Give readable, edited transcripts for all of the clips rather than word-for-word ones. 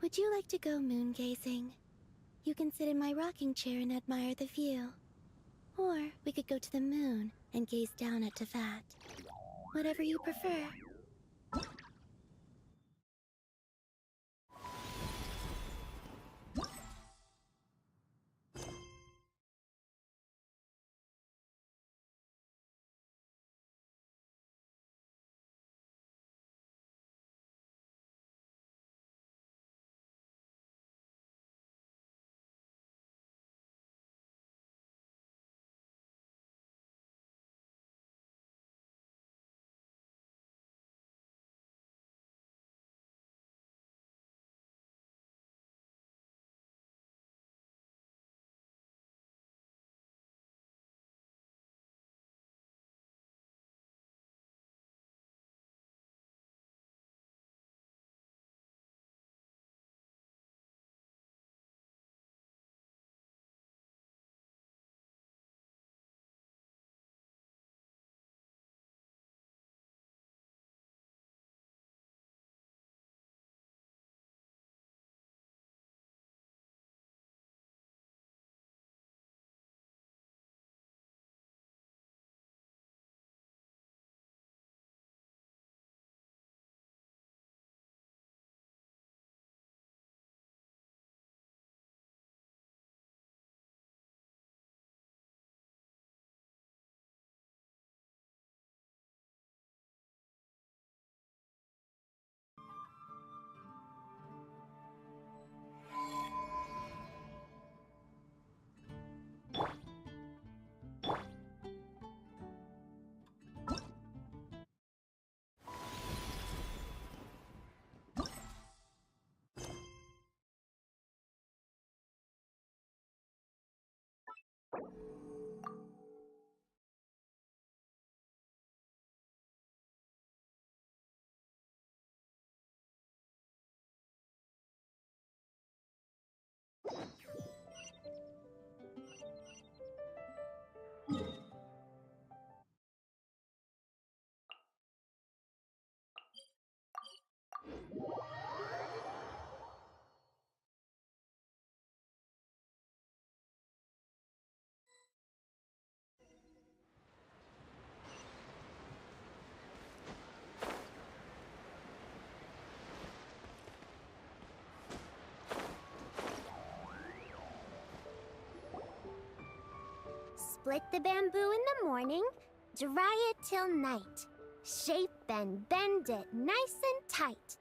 Would you like to go moon gazing? You can sit in my rocking chair and admire the view. Or we could go to the moon and gaze down at Tefat. Whatever you prefer. Split the bamboo in the morning, dry it till night. Shape and bend it nice and tight.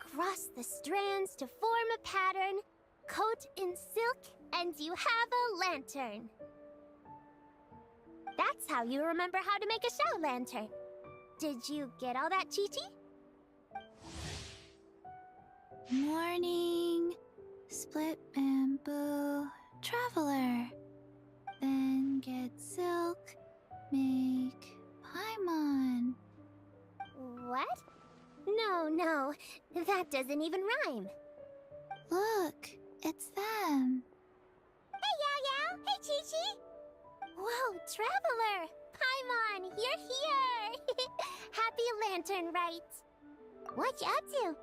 Cross the strands to form a pattern, coat in silk, and you have a lantern. That's how you remember how to make a show lantern. Did you get all that, Chi-Chi? Morning. Split bamboo. Traveler. Then get silk. Make paimon. What? No, that doesn't even rhyme. Look, it's them. Hey, Yao Yao! Hey, Chi-Chi! Whoa, Traveler! Paimon, you're here! Happy lantern rites! What you up to?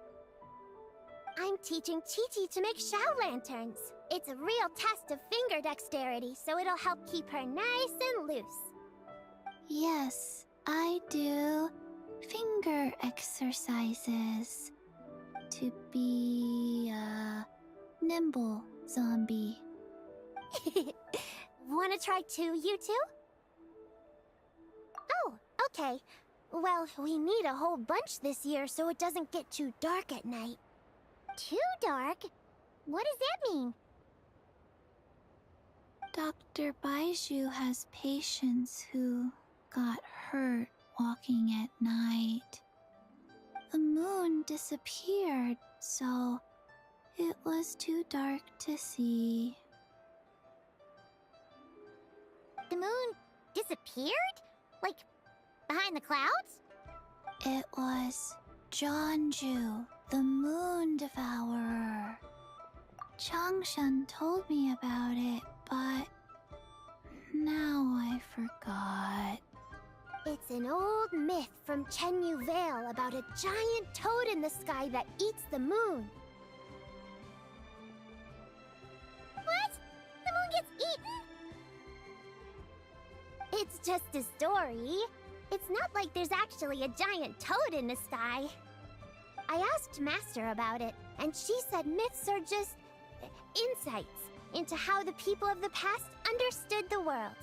I'm teaching Chi-Chi to make show lanterns. It's a real test of finger dexterity, so it'll help keep her nice and loose. Yes, I do finger exercises to be a nimble zombie. Wanna try too, you two? Oh, okay. Well, we need a whole bunch this year so it doesn't get too dark at night. Too dark? What does that mean? Dr. Baiju has patients who got hurt walking at night. The moon disappeared, so it was too dark to see. The moon disappeared? Like, behind the clouds? It was Jeonju, the moon devourer. Changshan told me about it, but now I forgot. It's an old myth from Chenyu Vale about a giant toad in the sky that eats the moon. gets eaten? It's just a story. It's not like there's actually a giant toad in the sky. I asked Master about it, and she said myths are just insights into how the people of the past understood the world.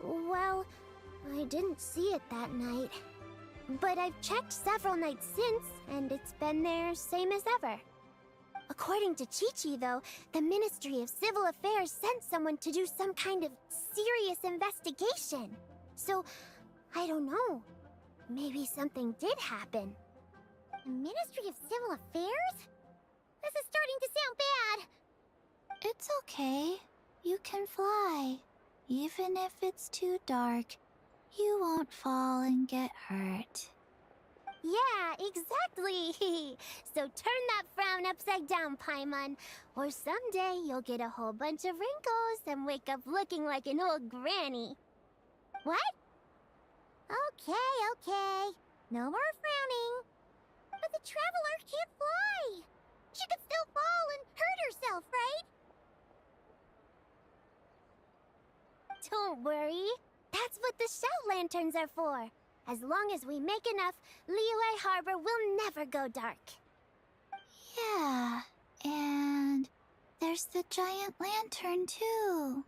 Well, I didn't see it that night. But I've checked several nights since, and it's been there same as ever. According to Chi-Chi, though, the Ministry of Civil Affairs sent someone to do some kind of serious investigation. So, I don't know. Maybe something did happen. The Ministry of Civil Affairs? This is starting to sound bad. It's okay. You can fly. Even if it's too dark, you won't fall and get hurt. Yeah, exactly. So turn that frown upside down, Paimon. Or someday you'll get a whole bunch of wrinkles and wake up looking like an old granny. What? Okay. No more frowning. But the Traveler can't fly. She could still fall and hurt herself, right? Don't worry. That's what the shout lanterns are for. As long as we make enough, Liyue Harbor will never go dark. Yeah, and there's the giant lantern too.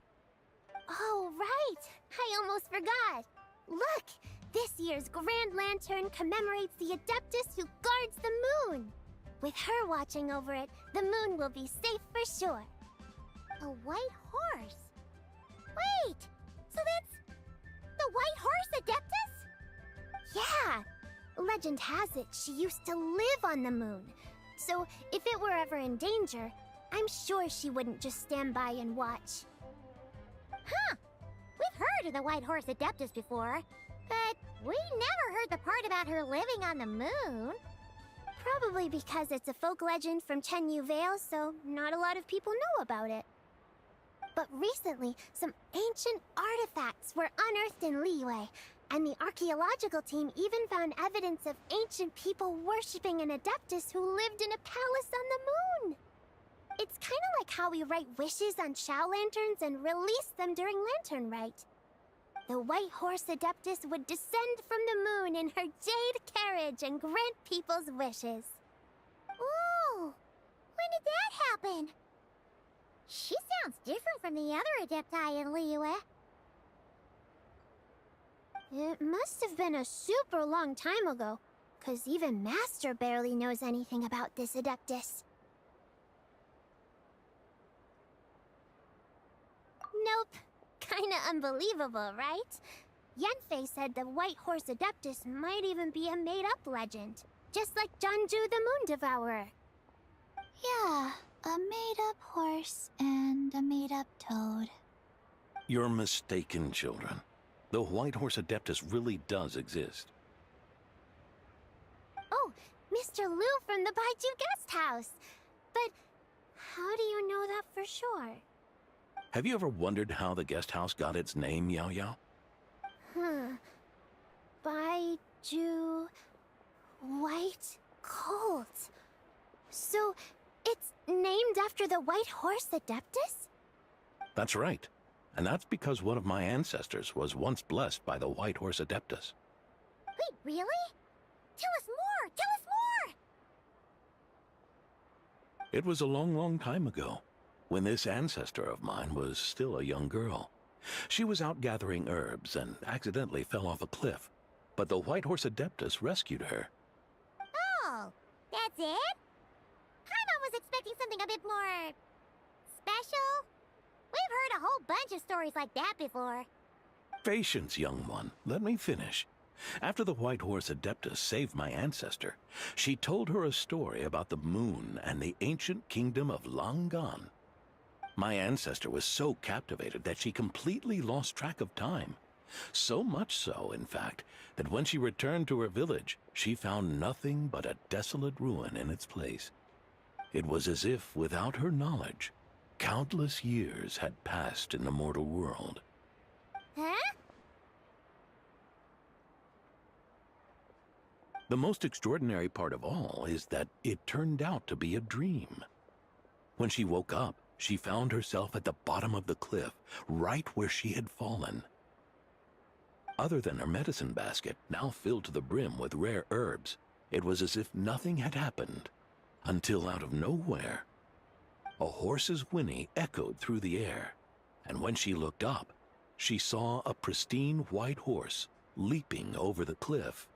Oh, right! I almost forgot. Look! This year's Grand Lantern commemorates the Adeptus who guards the moon. With her watching over it, the moon will be safe for sure. A white horse? Wait! So that's the White Horse Adeptus? Yeah! Legend has it she used to live on the moon. So if it were ever in danger, I'm sure she wouldn't just stand by and watch. Huh! We've heard of the White Horse Adeptus before, but we never heard the part about her living on the moon. Probably because it's a folk legend from Chenyu Vale, so not a lot of people know about it. But recently, some ancient artifacts were unearthed in Liyue, and the archaeological team even found evidence of ancient people worshipping an Adeptus who lived in a palace on the moon. It's kind of like how we write wishes on Shao lanterns and release them during Lantern Rite. The White Horse Adeptus would descend from the moon in her jade carriage and grant people's wishes. Ooh! When did that happen? She sounds different from the other Adepti in Liyue. It must have been a super long time ago, 'cause even Master barely knows anything about this Adeptus. Nope. Kinda unbelievable, right? Yanfei said the White Horse Adeptus might even be a made-up legend, just like Janju the Moon Devourer. Yeah, a made-up horse and a made-up toad. You're mistaken, children. The White Horse Adeptus really does exist. Oh, Mr. Liu from the Baiju Guest House. But how do you know that for sure? Have you ever wondered how the guest house got its name, Yao Yao? Baiju... White Colt. So, it's named after the White Horse Adeptus? That's right. And that's because one of my ancestors was once blessed by the White Horse Adeptus. Wait, really? Tell us more! Tell us more! It was a long, long time ago, when this ancestor of mine was still a young girl. She was out gathering herbs and accidentally fell off a cliff, but the White Horse Adeptus rescued her. Oh, that's it? Paimon was expecting something a bit more... special? We've heard a whole bunch of stories like that before. Patience, young one. Let me finish. After the White Horse Adeptus saved my ancestor, she told her a story about the moon and the ancient kingdom of Langan. My ancestor was so captivated that she completely lost track of time. So much so, in fact, that when she returned to her village, she found nothing but a desolate ruin in its place. It was as if, without her knowledge, countless years had passed in the mortal world. Huh? The most extraordinary part of all is that it turned out to be a dream. When she woke up, she found herself at the bottom of the cliff, right where she had fallen. Other than her medicine basket, now filled to the brim with rare herbs, it was as if nothing had happened, until out of nowhere, a horse's whinny echoed through the air, and when she looked up, she saw a pristine white horse leaping over the cliff.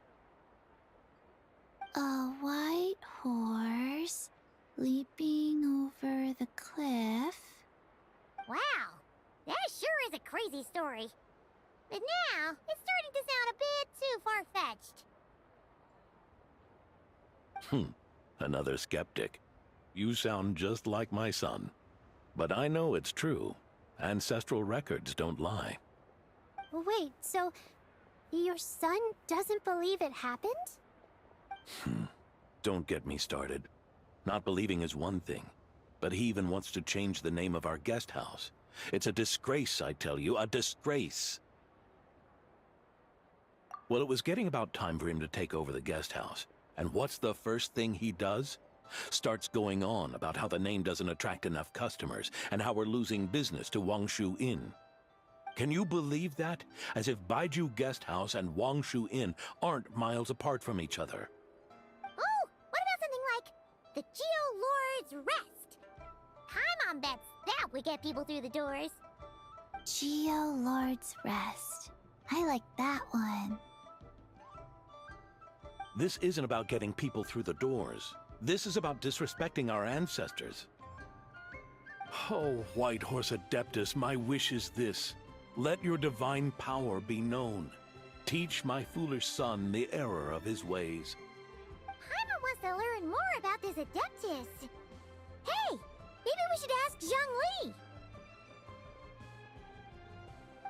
A white horse leaping over the cliff? Wow, that sure is a crazy story. But now, it's starting to sound a bit too far-fetched. Another skeptic. You sound just like my son. But I know it's true. Ancestral records don't lie. Wait, so your son doesn't believe it happened? Don't get me started. Not believing is one thing, but he even wants to change the name of our guest house. It's a disgrace, I tell you, a disgrace. Well, it was getting about time for him to take over the guest house. And what's the first thing he does? Starts going on about how the name doesn't attract enough customers and how we're losing business to Wangshu Inn. Can you believe that? As if Baiju Guest House and Wangshu Inn aren't miles apart from each other. Oh, what about something like the Geo Lord's Rest? Paimon bets that would get people through the doors. Geo Lord's Rest. I like that one. This isn't about getting people through the doors. This is about disrespecting our ancestors. Oh, White Horse Adeptus, my wish is this. Let your divine power be known. Teach my foolish son the error of his ways. Paimon wants to learn more about this Adeptus. Hey, maybe we should ask Zhang Li.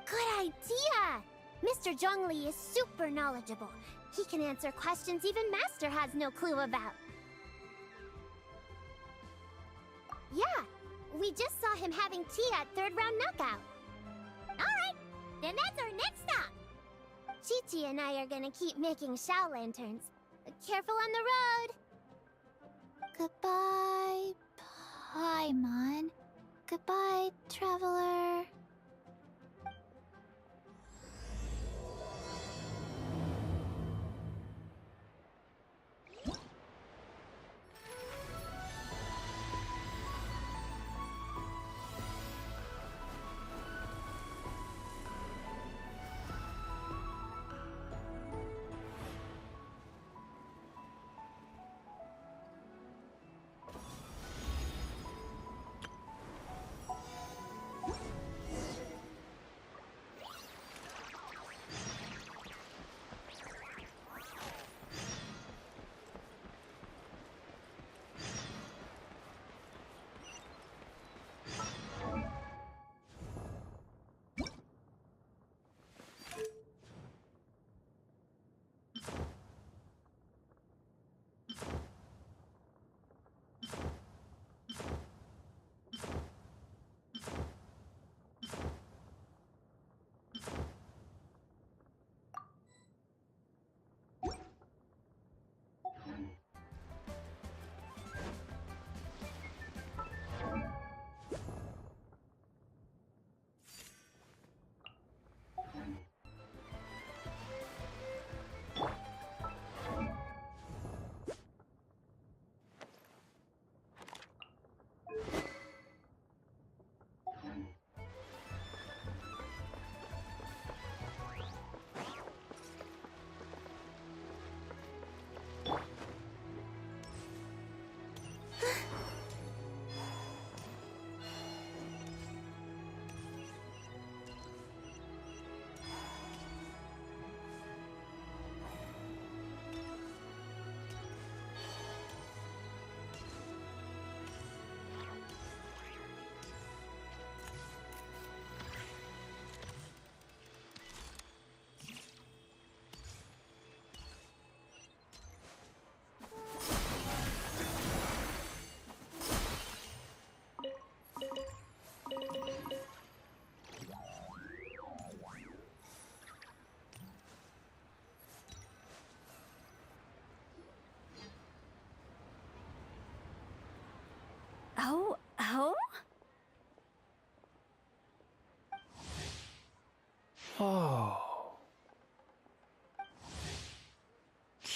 Good idea! Mr. Zhang Li is super knowledgeable. He can answer questions even Master has no clue about. Yeah, we just saw him having tea at third round knockout. Alright, then that's our next stop. Chi-Chi and I are gonna keep making Shao lanterns. Careful on the road. Goodbye, Paimon. Goodbye, traveler.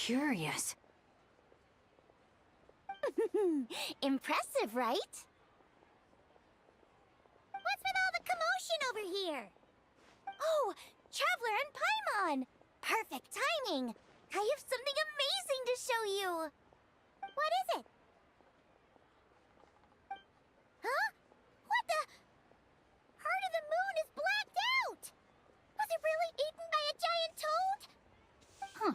curious. Impressive, right? What's with all the commotion over here? Oh, Traveler and Paimon! Perfect timing! I have something amazing to show you! What is it? Huh? What the? Heart of the Moon is blacked out! Was it really eaten by a giant toad? Huh.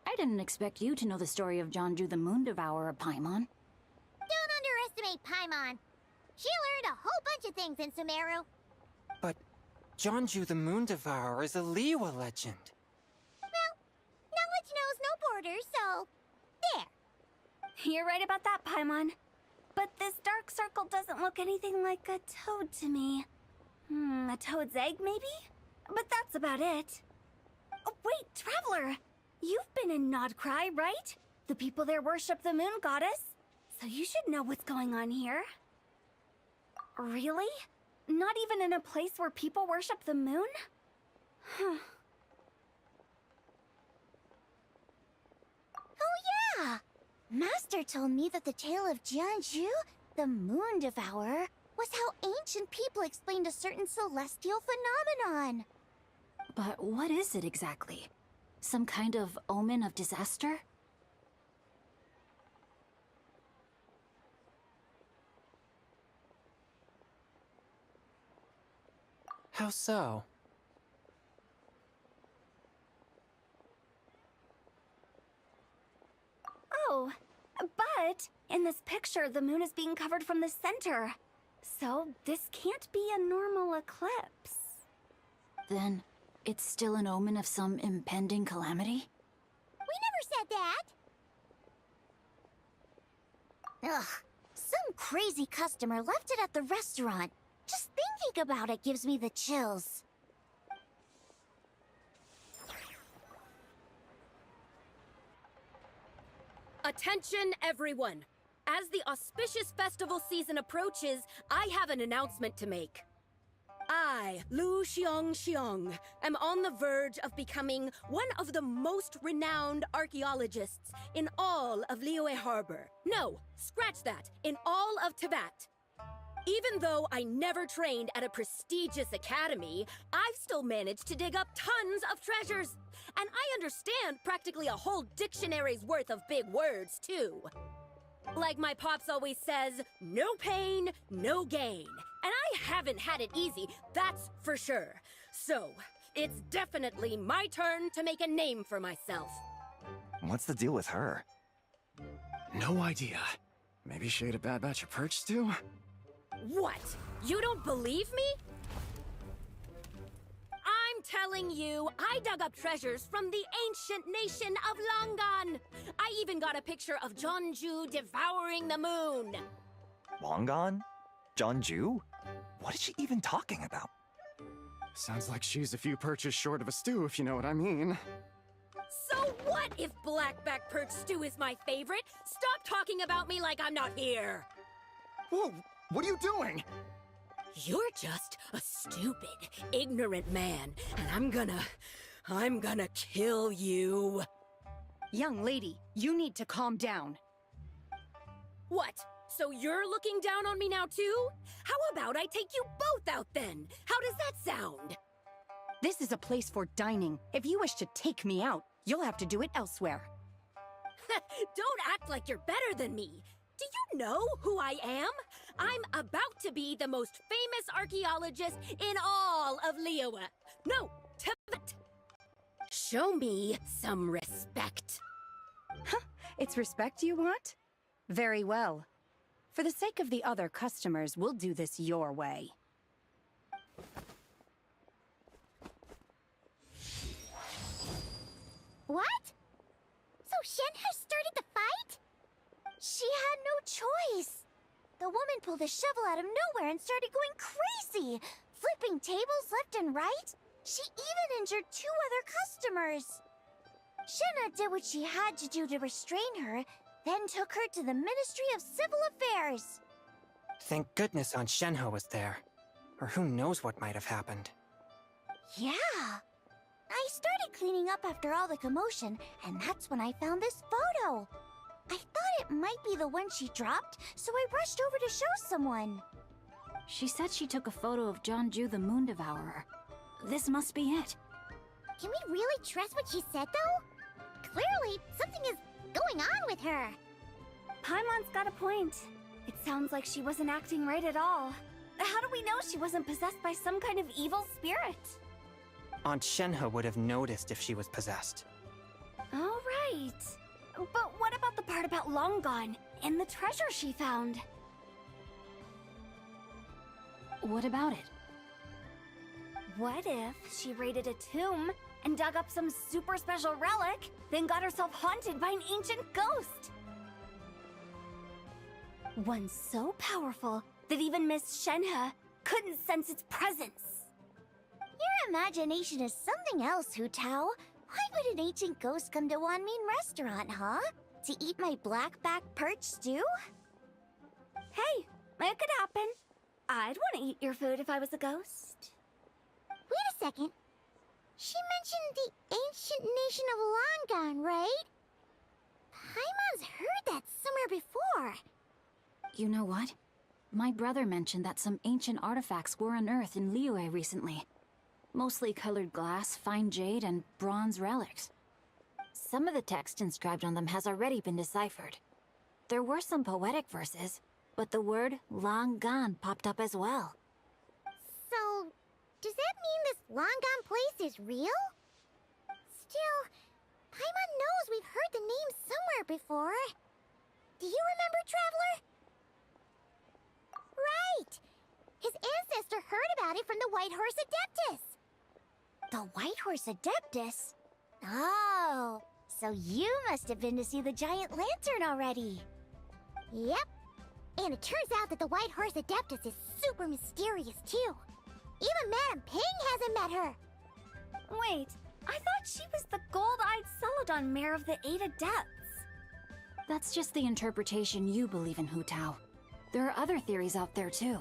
I didn't expect you to know the story of Jonju the Moon Devourer, Paimon. Don't underestimate Paimon. She learned a whole bunch of things in Sumeru. But Jonju the Moon Devourer is a Liyue legend. Well, knowledge knows no borders, so... there. You're right about that, Paimon. But this dark circle doesn't look anything like a toad to me. A toad's egg, maybe? But that's about it. Oh, wait, Traveler! You've been in Nodcry, right? The people there worship the moon goddess. So you should know what's going on here. Really? Not even in a place where people worship the moon? Huh. Oh yeah! Master told me that the tale of Jianzhu, the Moon Devourer, was how ancient people explained a certain celestial phenomenon. But what is it exactly? Some kind of omen of disaster? How so? Oh, but in this picture, the moon is being covered from the center. So this can't be a normal eclipse. Then it's still an omen of some impending calamity? We never said that! Ugh, some crazy customer left it at the restaurant. Just thinking about it gives me the chills. Attention, everyone! As the auspicious festival season approaches, I have an announcement to make. I, Lu Xiong, am on the verge of becoming one of the most renowned archaeologists in all of Liyue Harbor. No, scratch that, in all of Teyvat. Even though I never trained at a prestigious academy, I've still managed to dig up tons of treasures. And I understand practically a whole dictionary's worth of big words, too. Like my pops always says, no pain, no gain. And I haven't had it easy, that's for sure. So, it's definitely my turn to make a name for myself. What's the deal with her? No idea. Maybe she ate a bad batch of perch stew? What? You don't believe me? I'm telling you, I dug up treasures from the ancient nation of Longan. I even got a picture of Jonju devouring the moon. Longan? Jonju? What is she even talking about? Sounds like she's a few perches short of a stew, if you know what I mean. So what if blackback perch stew is my favorite? Stop talking about me like I'm not here. Whoa, what are you doing? You're just a stupid, ignorant man, and I'm gonna kill you. Young lady, you need to calm down. What? So you're looking down on me now too? How about I take you both out then? How does that sound? This is a place for dining. If you wish to take me out, you'll have to do it elsewhere. Don't act like you're better than me. Do you know who I am? I'm about to be the most famous archaeologist in all of Liyue. No, Teyvat. Show me some respect. It's respect you want? Very well. For the sake of the other customers, we'll do this your way. What? So Shen has started the fight? She had no choice. The woman pulled a shovel out of nowhere and started going crazy, flipping tables left and right. She even injured 2 other customers. Shenna did what she had to do to restrain her, then took her to the Ministry of Civil Affairs. Thank goodness Aunt Shenhe was there. Or who knows what might have happened. Yeah. I I started cleaning up after all the commotion, and that's when I found this photo. I thought it might be the one she dropped, so I rushed over to show someone. She said she took a photo of Jeonju the Moon Devourer. This must be it. Can we really trust what she said, though? Clearly, something is going on with her. Paimon's got a point. It sounds like she wasn't acting right at all. How do we know she wasn't possessed by some kind of evil spirit? Aunt Shenhe would have noticed if she was possessed. All right. But what about the part about Long Gone and the treasure she found? What about it? What if she raided a tomb and dug up some super special relic, then got herself haunted by an ancient ghost? One so powerful that even Miss Shenhe couldn't sense its presence. Your imagination is something else, Hu Tao. Why would an ancient ghost come to Wanmin restaurant, huh? To eat my black-back perch stew? Hey, it could happen. I'd want to eat your food if I was a ghost. Wait a second. She mentioned the ancient nation of Longon, right? Paimon's heard that somewhere before. You know what? My brother mentioned that some ancient artifacts were unearthed in Liyue recently. Mostly colored glass, fine jade, and bronze relics. Some of the text inscribed on them has already been deciphered. There were some poetic verses, but the word Long Gone popped up as well. So, does that mean this Longon place is real? Still, Paimon knows we've heard the name somewhere before. Do you remember, Traveler? Right! His ancestor heard about it from the White Horse Adeptus. The White Horse Adeptus? Oh, so you must have been to see the giant lantern already. Yep. And it turns out that the White Horse Adeptus is super mysterious, too. Even Madame Ping hasn't met her. Wait, I thought she was the gold-eyed Celadon mare of the Eight Adepts. That's just the interpretation you believe in, Hu Tao. There are other theories out there, too.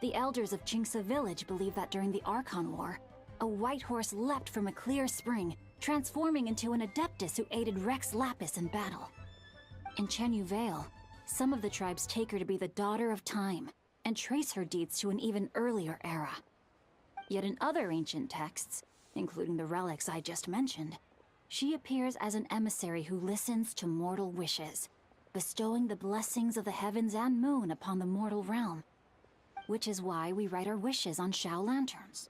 The elders of Qingce Village believe that during the Archon War, a white horse leapt from a clear spring, transforming into an Adeptus who aided Rex Lapis in battle. In Chenyu Vale, some of the tribes take her to be the daughter of time, and trace her deeds to an even earlier era. Yet in other ancient texts, including the relics I just mentioned, she appears as an emissary who listens to mortal wishes, bestowing the blessings of the heavens and moon upon the mortal realm. Which is why we write our wishes on Shao lanterns.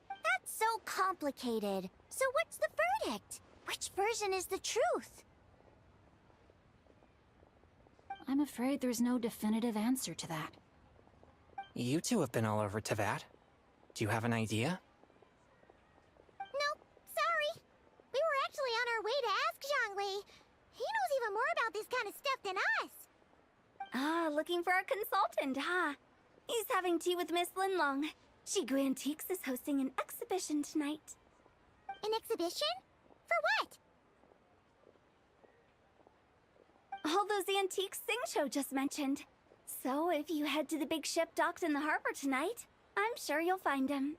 That's so complicated. So what's the verdict? Which version is the truth? I'm afraid there's no definitive answer to that. You two have been all over Tevat. Do you have an idea? Nope, sorry. We were actually on our way to ask Zhongli. He knows even more about this kind of stuff than us. Ah, looking for a consultant, huh? He's having tea with Miss Linlong. Shigu Antiques is hosting an exhibition tonight. An exhibition? For what? All those antiques Sing Show just mentioned. So if you head to the big ship docked in the harbor tonight, I'm sure you'll find him.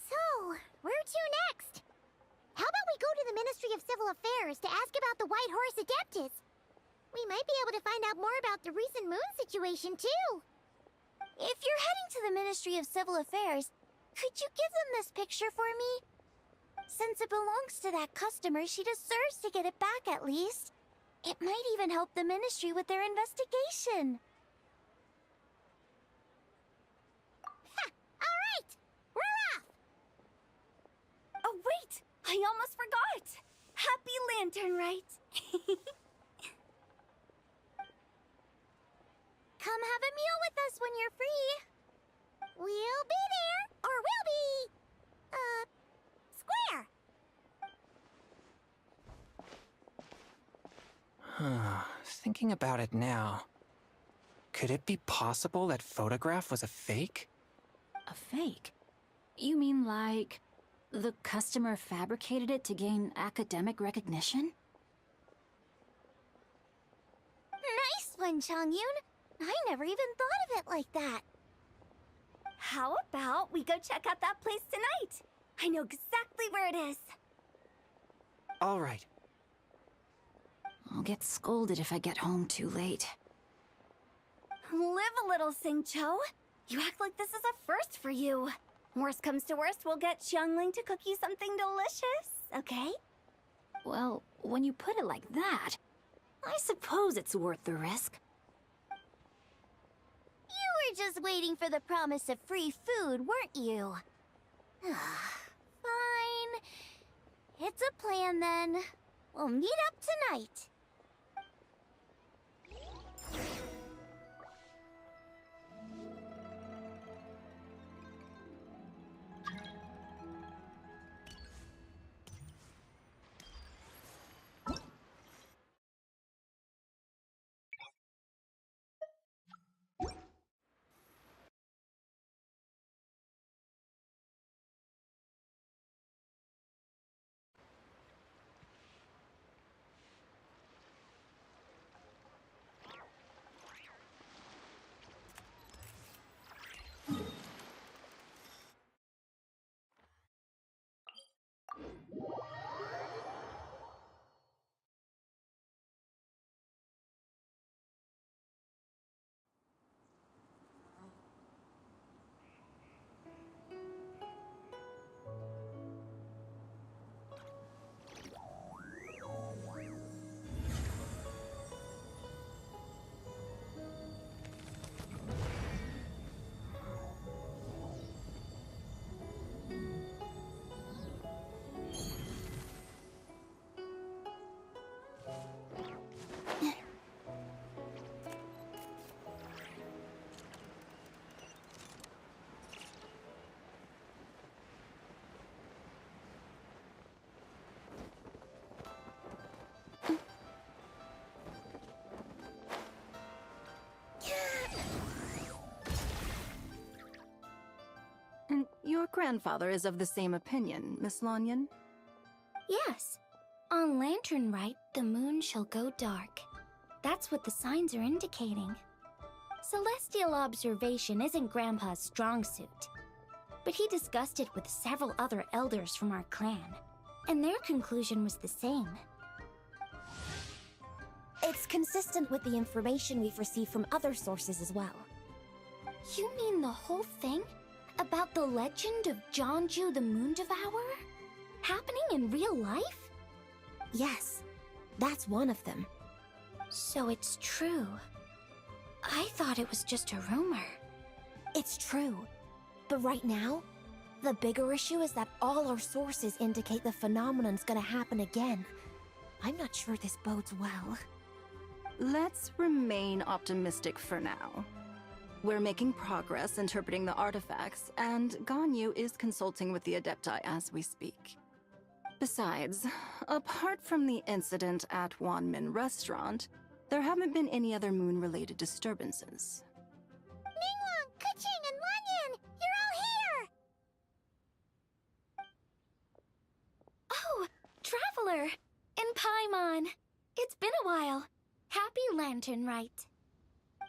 So, where to next? How about we go to the Ministry of Civil Affairs to ask about the White Horse Adeptus? We might be able to find out more about the recent moon situation, too. If you're heading to the Ministry of Civil Affairs, could you give them this picture for me? Since it belongs to that customer, she deserves to get it back at least. It might even help the Ministry with their investigation. Ha! All right! We're off! Oh, wait! I almost forgot! Happy Lantern Rite! Come have a meal with us when you're free. We'll be there, or we'll be... square. Thinking about it now, could it be possible that photograph was a fake? A fake? You mean like the customer fabricated it to gain academic recognition? Nice one, Changyun. I never even thought of it like that. How about we go check out that place tonight? I know exactly where it is. All right. I'll get scolded if I get home too late. Live a little, Singcho. You act like this is a first for you. Worst comes to worst, we'll get Xiangling to cook you something delicious, okay? Well, when you put it like that, I suppose it's worth the risk. You were just waiting for the promise of free food, weren't you? Fine. It's a plan then. We'll meet up tonight. And your grandfather is of the same opinion, Miss Lanyan? Yes. On Lantern Rite, the moon shall go dark. That's what the signs are indicating. Celestial observation isn't Grandpa's strong suit. But he discussed it with several other elders from our clan, and their conclusion was the same. It's consistent with the information we've received from other sources as well. You mean the whole thing? About the legend of Jeonju the Moon Devourer? Happening in real life? Yes, that's one of them. So it's true. I thought it was just a rumor. It's true. But right now, the bigger issue is that all our sources indicate the phenomenon's gonna happen again. I'm not sure this bodes well. Let's remain optimistic for now. We're making progress interpreting the artifacts, and Ganyu is consulting with the Adepti as we speak. Besides, apart from the incident at Wanmin Restaurant, there haven't been any other moon-related disturbances. Ningguang, Keqing, and Lanyan! You're all here! Oh, Traveler! And Paimon! It's been a while. Happy Lantern Rite.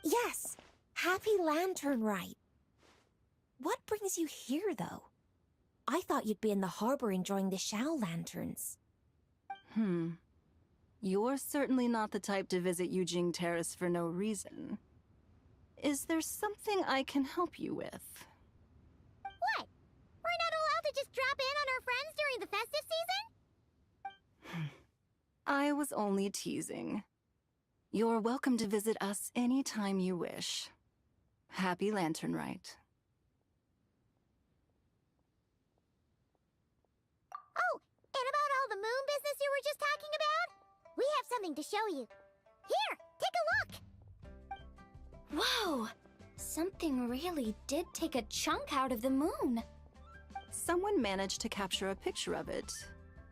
Yes, Happy Lantern Rite. What brings you here, though? I thought you'd be in the harbor enjoying the Shao Lanterns. You're certainly not the type to visit Yujing Terrace for no reason. Is there something I can help you with? What? We're not allowed to just drop in on our friends during the festive season? I was only teasing. You're welcome to visit us anytime you wish. Happy Lantern Rite. Oh, and about all the moon business you were just talking about? We have something to show you. Here, take a look! Whoa! Something really did take a chunk out of the moon. Someone managed to capture a picture of it.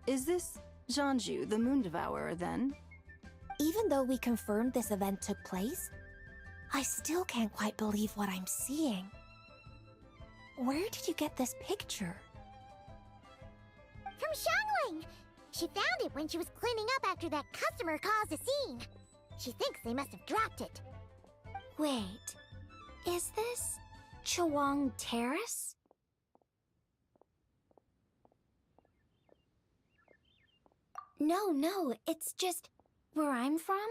Is this Jeonju, the Moon Devourer, then? Even though we confirmed this event took place, I still can't quite believe what I'm seeing. Where did you get this picture? From Xiangling! She found it when she was cleaning up after that customer caused a scene. She thinks they must have dropped it. Wait, is this Chawang Terrace? No, it's just where I'm from.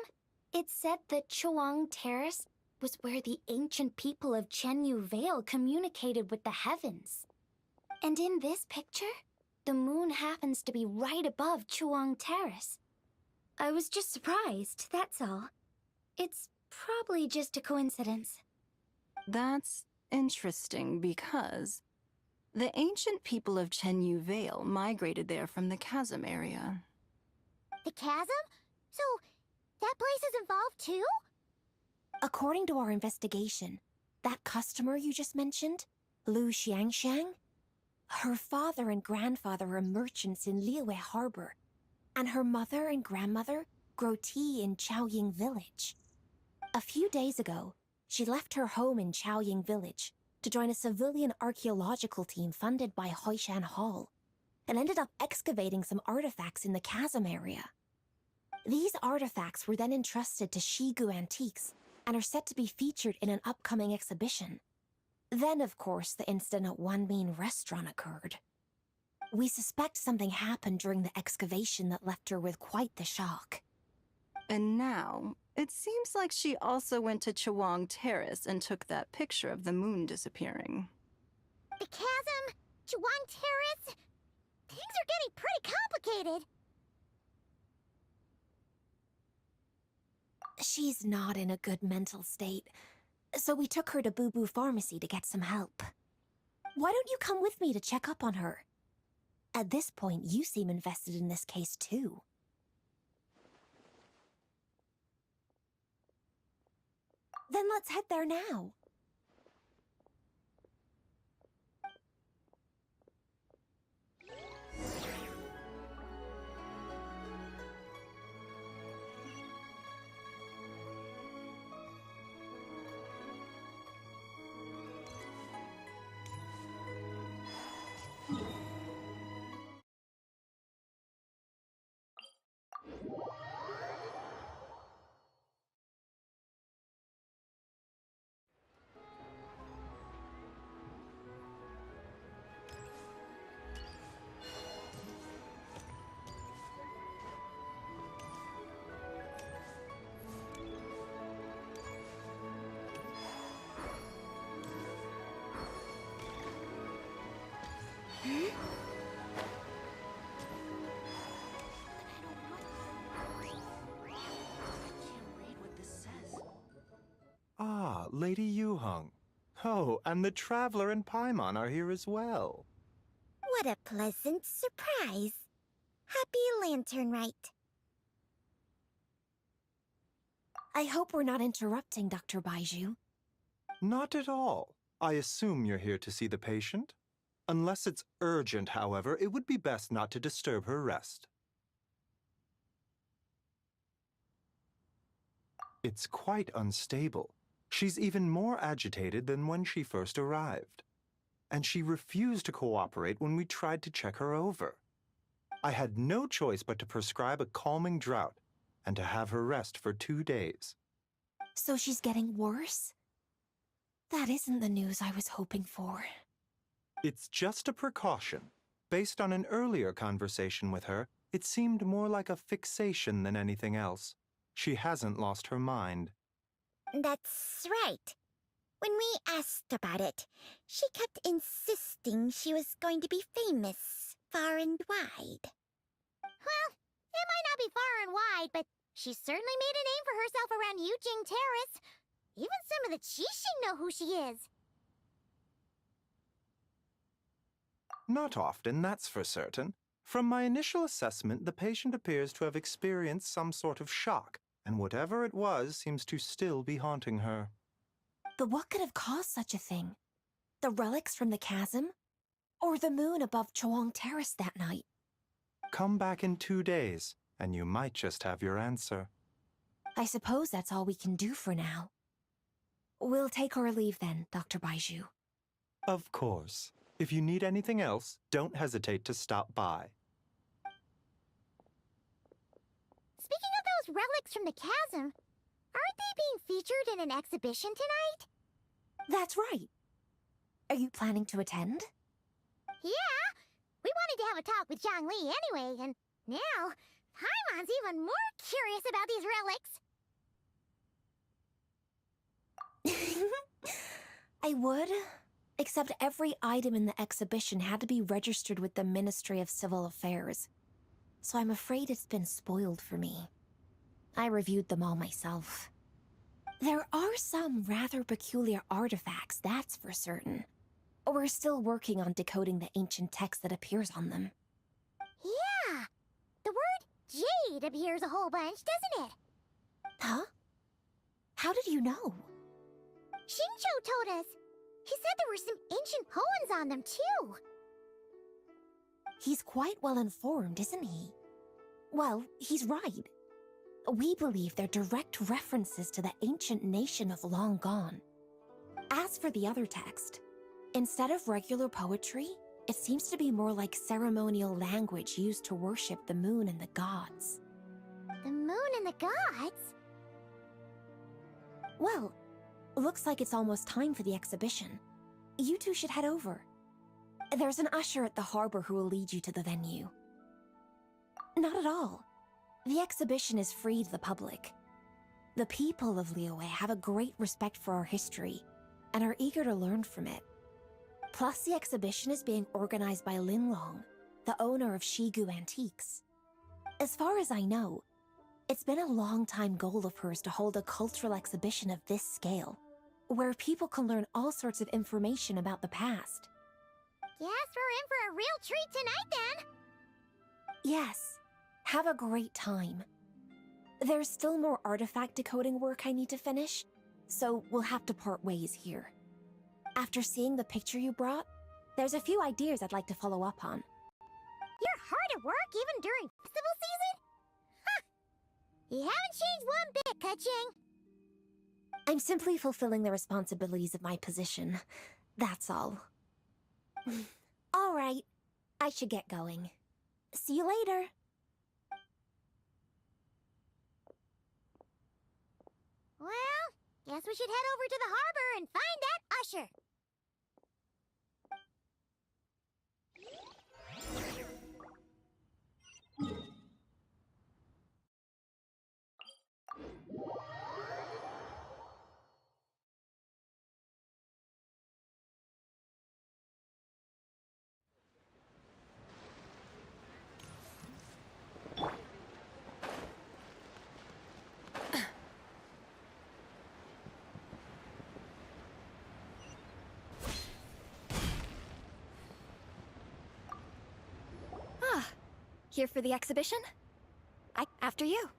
It said that Chawang Terrace was where the ancient people of Chenyu Vale communicated with the heavens. And in this picture, the moon happens to be right above Chawang Terrace. I was just surprised, that's all. It's probably just a coincidence. That's interesting because the ancient people of Chenyu Vale migrated there from the chasm area. The chasm? So, that place is involved too? According to our investigation, that customer you just mentioned, Lu Xiangxiang, her father and grandfather are merchants in Liyue Harbor, and her mother and grandmother grow tea in Chaoying Village. A few days ago, she left her home in Chaoying Village to join a civilian archaeological team funded by Hoishan Hall, and ended up excavating some artifacts in the chasm area. These artifacts were then entrusted to Shigu Antiques and are set to be featured in an upcoming exhibition. Then, of course, the incident at Wanmin Restaurant occurred. We suspect something happened during the excavation that left her with quite the shock. And now, it seems like she also went to Chawang Terrace and took that picture of the moon disappearing. The chasm? Chawang Terrace? Things are getting pretty complicated. She's not in a good mental state, so we took her to Boo Boo Pharmacy to get some help. Why don't you come with me to check up on her? At this point, you seem invested in this case too. Then let's head there now. Ah, Lady Yu-hung. Oh, and the Traveler and Paimon are here as well. What a pleasant surprise. Happy Lantern Rite. I hope we're not interrupting, Dr. Baiju. Not at all. I assume you're here to see the patient? Unless it's urgent, however, it would be best not to disturb her rest. It's quite unstable. She's even more agitated than when she first arrived. And she refused to cooperate when we tried to check her over. I had no choice but to prescribe a calming draught and to have her rest for 2 days. So she's getting worse? That isn't the news I was hoping for. It's just a precaution. Based on an earlier conversation with her, it seemed more like a fixation than anything else. She hasn't lost her mind. That's right. When we asked about it, she kept insisting she was going to be famous far and wide. Well, it might not be far and wide, but she certainly made a name for herself around Yujing Terrace. Even some of the Qixing know who she is. Not often, that's for certain. From my initial assessment, the patient appears to have experienced some sort of shock, and whatever it was seems to still be haunting her. But what could have caused such a thing? The relics from the chasm? Or the moon above Chawang Terrace that night? Come back in 2 days, and you might just have your answer. I suppose that's all we can do for now. We'll take our leave then, Dr. Baiju. Of course. If you need anything else, don't hesitate to stop by. Speaking of those relics from the chasm, aren't they being featured in an exhibition tonight? That's right. Are you planning to attend? Yeah! We wanted to have a talk with Zhongli anyway, and now Paimon's even more curious about these relics. I would, except every item in the exhibition had to be registered with the Ministry of Civil Affairs. So I'm afraid it's been spoiled for me. I reviewed them all myself. There are some rather peculiar artifacts, that's for certain. We're still working on decoding the ancient text that appears on them. Yeah! The word jade appears a whole bunch, doesn't it? Huh? How did you know? Xingqiu told us. He said there were some ancient poems on them, too. He's quite well informed, isn't he? Well, he's right. We believe they're direct references to the ancient nation of long gone. As for the other text, instead of regular poetry, it seems to be more like ceremonial language used to worship the moon and the gods. The moon and the gods? Well, looks like it's almost time for the exhibition. You two should head over. There's an usher at the harbor who will lead you to the venue. Not at all. The exhibition is free to the public. The people of Liyue have a great respect for our history and are eager to learn from it. Plus, the exhibition is being organized by Linlong, the owner of Shigu Antiques. As far as I know, it's been a long-time goal of hers to hold a cultural exhibition of this scale, where people can learn all sorts of information about the past. Guess we're in for a real treat tonight, then! Yes. Have a great time. There's still more artifact decoding work I need to finish, so we'll have to part ways here. After seeing the picture you brought, there's a few ideas I'd like to follow up on. You're hard at work even during festival season? Ha! You haven't changed one bit, Keqing. I'm simply fulfilling the responsibilities of my position. That's all. All right. I should get going. See you later. Well, guess we should head over to the harbor and find that usher. Here for the exhibition? After you.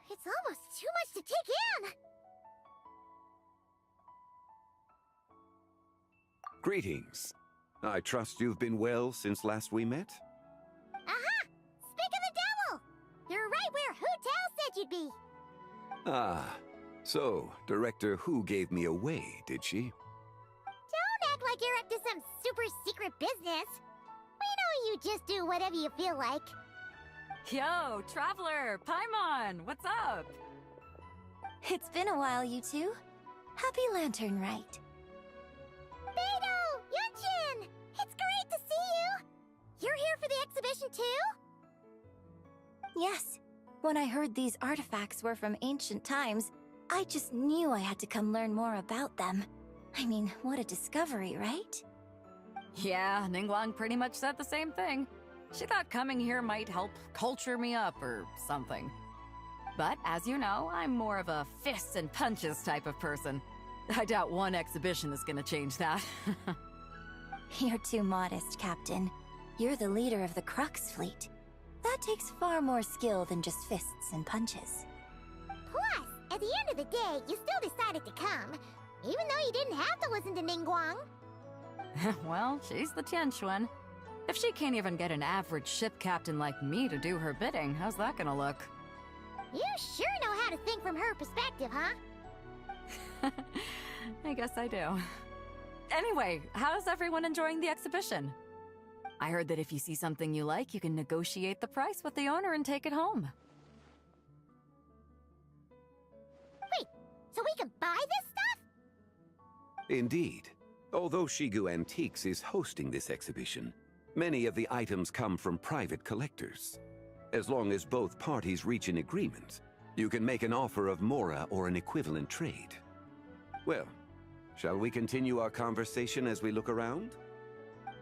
It's almost too much to take in! Greetings. I trust you've been well since last we met? Aha! Speak of the devil! You're right where Hu Tao said you'd be! Ah, so Director Hu gave me away, did she? Don't act like you're up to some super secret business! We know you just do whatever you feel like. Yo, Traveler! Paimon! What's up? It's been a while, you two. Happy Lantern Rite. Beidou! Yunshin! It's great to see you! You're here for the exhibition too? Yes. When I heard these artifacts were from ancient times, I just knew I had to come learn more about them. I mean, what a discovery, right? Yeah, Ningguang pretty much said the same thing. She thought coming here might help culture me up or something. But as you know, I'm more of a fists and punches type of person. I doubt one exhibition is gonna change that. You're too modest, Captain. You're the leader of the Crux fleet. That takes far more skill than just fists and punches. Plus, at the end of the day, you still decided to come, even though you didn't have to listen to Ningguang. Well, she's the Tianquan. If she can't even get an average ship captain like me to do her bidding, how's that gonna look? You sure know how to think from her perspective, huh? I guess I do. Anyway, how's everyone enjoying the exhibition? I heard that if you see something you like, you can negotiate the price with the owner and take it home. Wait, so we can buy this stuff? Indeed. Although Shigu Antiques is hosting this exhibition, many of the items come from private collectors. As long as both parties reach an agreement, you can make an offer of mora or an equivalent trade. Well, shall we continue our conversation as we look around?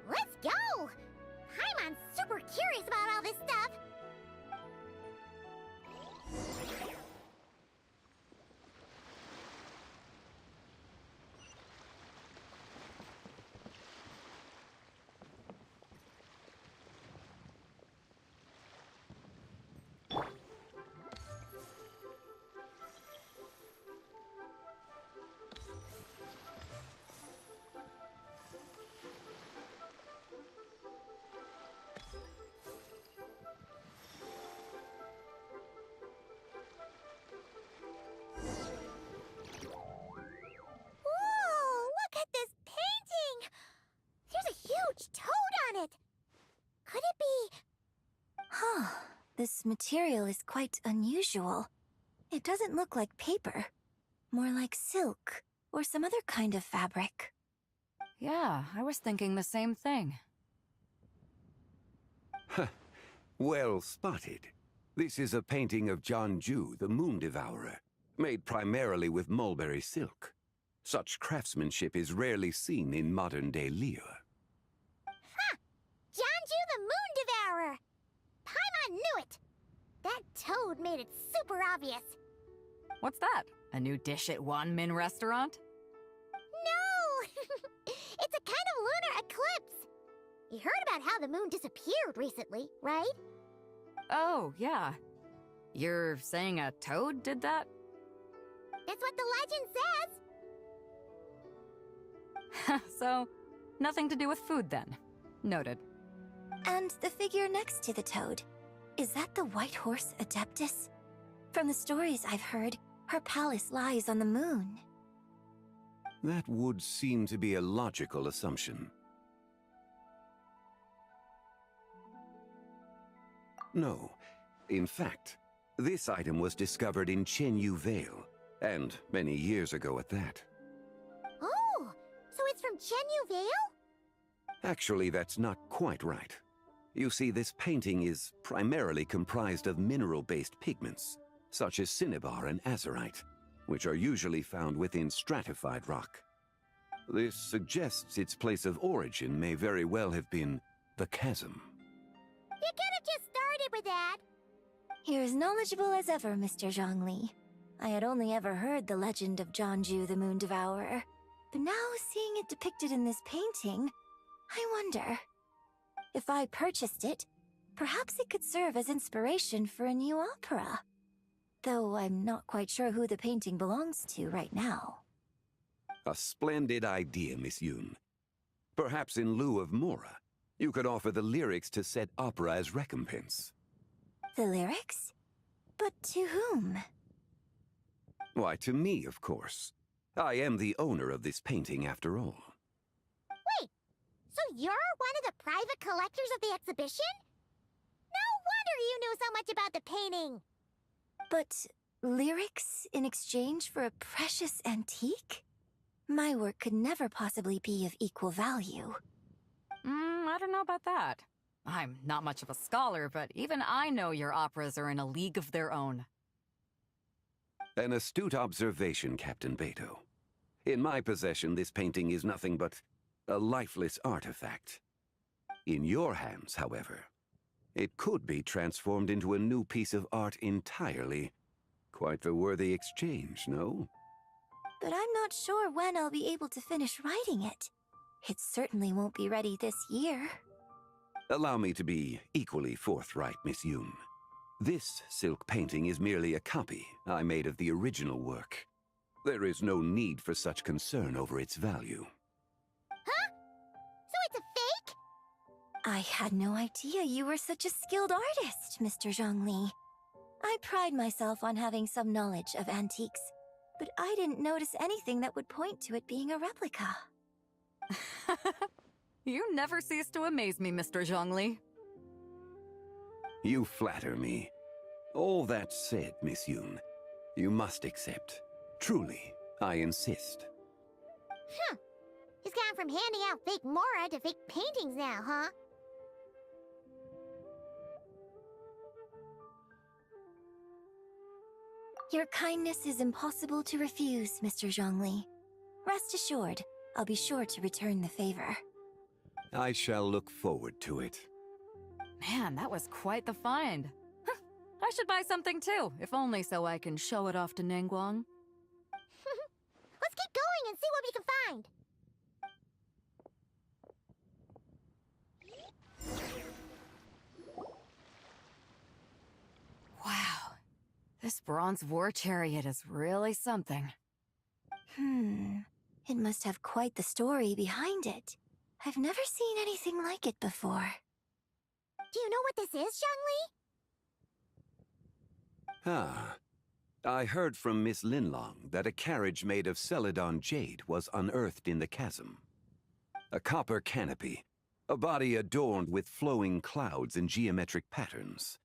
Let's go! Paimon's super curious about all this stuff. This material is quite unusual. It doesn't look like paper. More like silk, or some other kind of fabric. Yeah, I was thinking the same thing. Well spotted. This is a painting of Janju, the Moon Devourer, made primarily with mulberry silk. Such craftsmanship is rarely seen in modern-day Liyue. Ha! Janju the Moon Devourer! Paimon knew it! That toad made it super obvious. What's that? A new dish at Wanmin restaurant? No! It's a kind of lunar eclipse. You heard about how the moon disappeared recently, right? Oh, yeah. You're saying a toad did that? That's what the legend says. So, nothing to do with food then. Noted. And the figure next to the toad, is that the White Horse Adeptus? From the stories I've heard, her palace lies on the moon. That would seem to be a logical assumption. No. In fact, this item was discovered in Chenyu Vale, and many years ago at that. Oh, so it's from Chenyu Vale? Actually, that's not quite right. You see, this painting is primarily comprised of mineral-based pigments, such as cinnabar and azurite, which are usually found within stratified rock. This suggests its place of origin may very well have been the chasm. You could have just started with that. You're as knowledgeable as ever, Mr. Zhongli. I had only ever heard the legend of Janju the Moon Devourer, but now seeing it depicted in this painting, I wonder. If I purchased it, perhaps it could serve as inspiration for a new opera. Though I'm not quite sure who the painting belongs to right now. A splendid idea, Miss Yoon. Perhaps in lieu of mora, you could offer the lyrics to said opera as recompense. The lyrics? But to whom? Why, to me, of course. I am the owner of this painting, after all. Wait, so you're one of the private collectors of the exhibition? No wonder you knew so much about the painting. But lyrics in exchange for a precious antique? My work could never possibly be of equal value. I don't know about that. I'm not much of a scholar, but even I know your operas are in a league of their own. An astute observation, Captain Beto. In my possession, this painting is nothing but a lifeless artifact. In your hands, however, it could be transformed into a new piece of art entirely. Quite the worthy exchange, no? But I'm not sure when I'll be able to finish writing it. It certainly won't be ready this year. Allow me to be equally forthright, Miss Yoon. This silk painting is merely a copy I made of the original work. There is no need for such concern over its value. Huh? So it's a fake? I had no idea you were such a skilled artist, Mr. Zhongli. I pride myself on having some knowledge of antiques, but I didn't notice anything that would point to it being a replica. You never cease to amaze me, Mr. Zhongli. You flatter me. All that said, Miss Yoon, you must accept. Truly, I insist. Huh. He's gone from handing out fake Mora to fake paintings now, huh? Your kindness is impossible to refuse, Mr. Zhongli. Rest assured, I'll be sure to return the favor. I shall look forward to it. Man, that was quite the find. Huh, I should buy something too, if only so I can show it off to Ningguang. Let's keep going and see what we can find. Wow, this bronze war chariot is really something. It must have quite the story behind it. I've never seen anything like it before. Do you know what this is, Zhongli? Ah. I heard from Miss Linlong that a carriage made of Celadon jade was unearthed in the chasm. A copper canopy, a body adorned with flowing clouds and geometric patterns.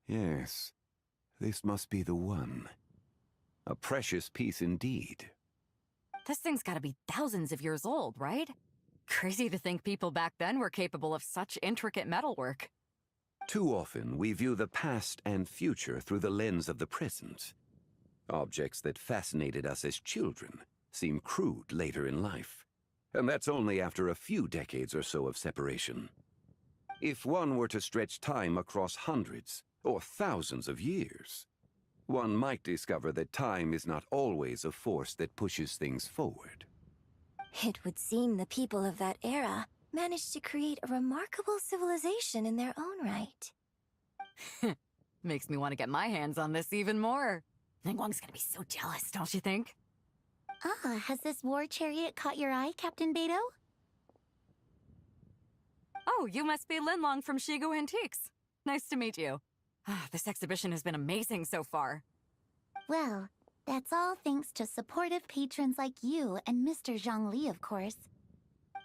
Yes, this must be the one. A precious piece indeed. This thing's gotta be thousands of years old, right? Crazy to think people back then were capable of such intricate metalwork. Too often, we view the past and future through the lens of the present. Objects that fascinated us as children seem crude later in life. And that's only after a few decades or so of separation. If one were to stretch time across hundreds or thousands of years, one might discover that time is not always a force that pushes things forward. It would seem the people of that era managed to create a remarkable civilization in their own right. Makes me want to get my hands on this even more. Ningguang's gonna be so jealous, don't you think? Ah, has this war chariot caught your eye, Captain Beto? Oh, you must be Linlong from Shigu Antiques. Nice to meet you. This exhibition has been amazing so far. Well, that's all thanks to supportive patrons like you and Mr. Zhongli, of course.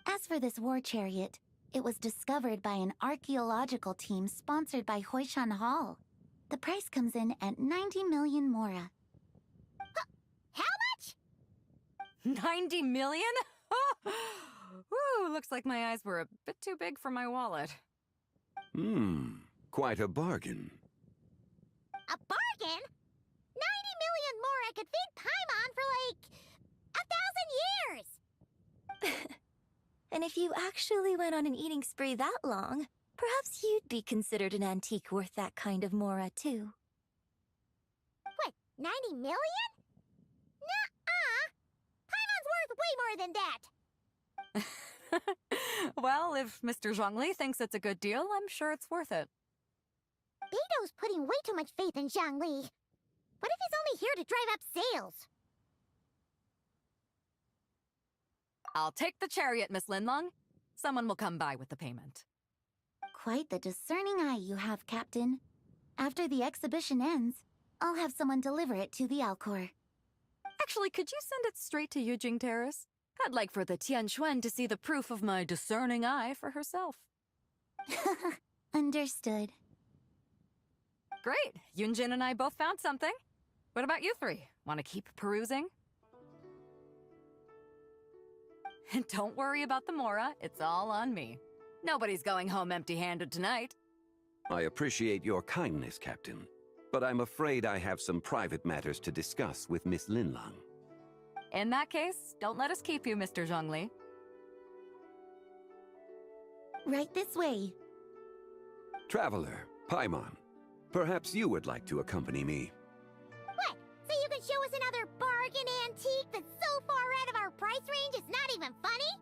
As for this war chariot, it was discovered by an archaeological team sponsored by Hoishan Hall. The price comes in at 90 million Mora. How much? 90 million? Woo, looks like my eyes were a bit too big for my wallet. Quite a bargain. A bargain? 90 million Mora could feed Paimon for like 1,000 years! And if you actually went on an eating spree that long, perhaps you'd be considered an antique worth that kind of Mora, too. What, 90 million? Nuh-uh! Paimon's worth way more than that! Well, if Mr. Zhongli thinks it's a good deal, I'm sure it's worth it. Beto's putting way too much faith in Zhongli. What if he's only here to drive up sales? I'll take the chariot, Miss Linlong. Someone will come by with the payment. Quite the discerning eye you have, Captain. After the exhibition ends, I'll have someone deliver it to the Alcor. Actually, could you send it straight to Yujing Terrace? I'd like for the Tianquan to see the proof of my discerning eye for herself. Understood. Great. Yunjin and I both found something. What about you three? Want to keep perusing? And don't worry about the Mora. It's all on me. Nobody's going home empty-handed tonight. I appreciate your kindness, Captain, but I'm afraid I have some private matters to discuss with Miss Linlong. In that case, don't let us keep you, Mr. Zhongli. Right this way. Traveler, Paimon, perhaps you would like to accompany me. What? So you can show us another bargain antique that's so far out of our price range it's not even funny?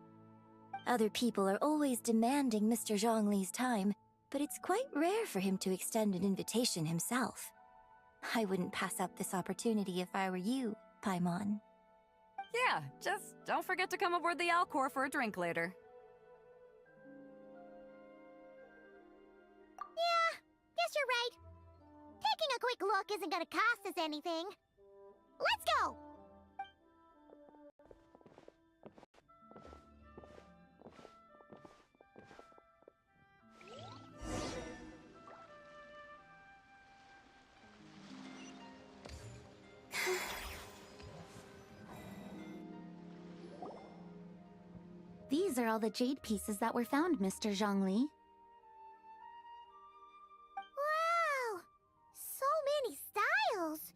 Other people are always demanding Mr. Zhongli's time, but it's quite rare for him to extend an invitation himself. I wouldn't pass up this opportunity if I were you, Paimon. Yeah, just don't forget to come aboard the Alcor for a drink later. Yeah, guess you're right. Taking a quick look isn't gonna cost us anything. Let's go! These are all the jade pieces that were found, Mr. Zhongli. Wow! So many styles!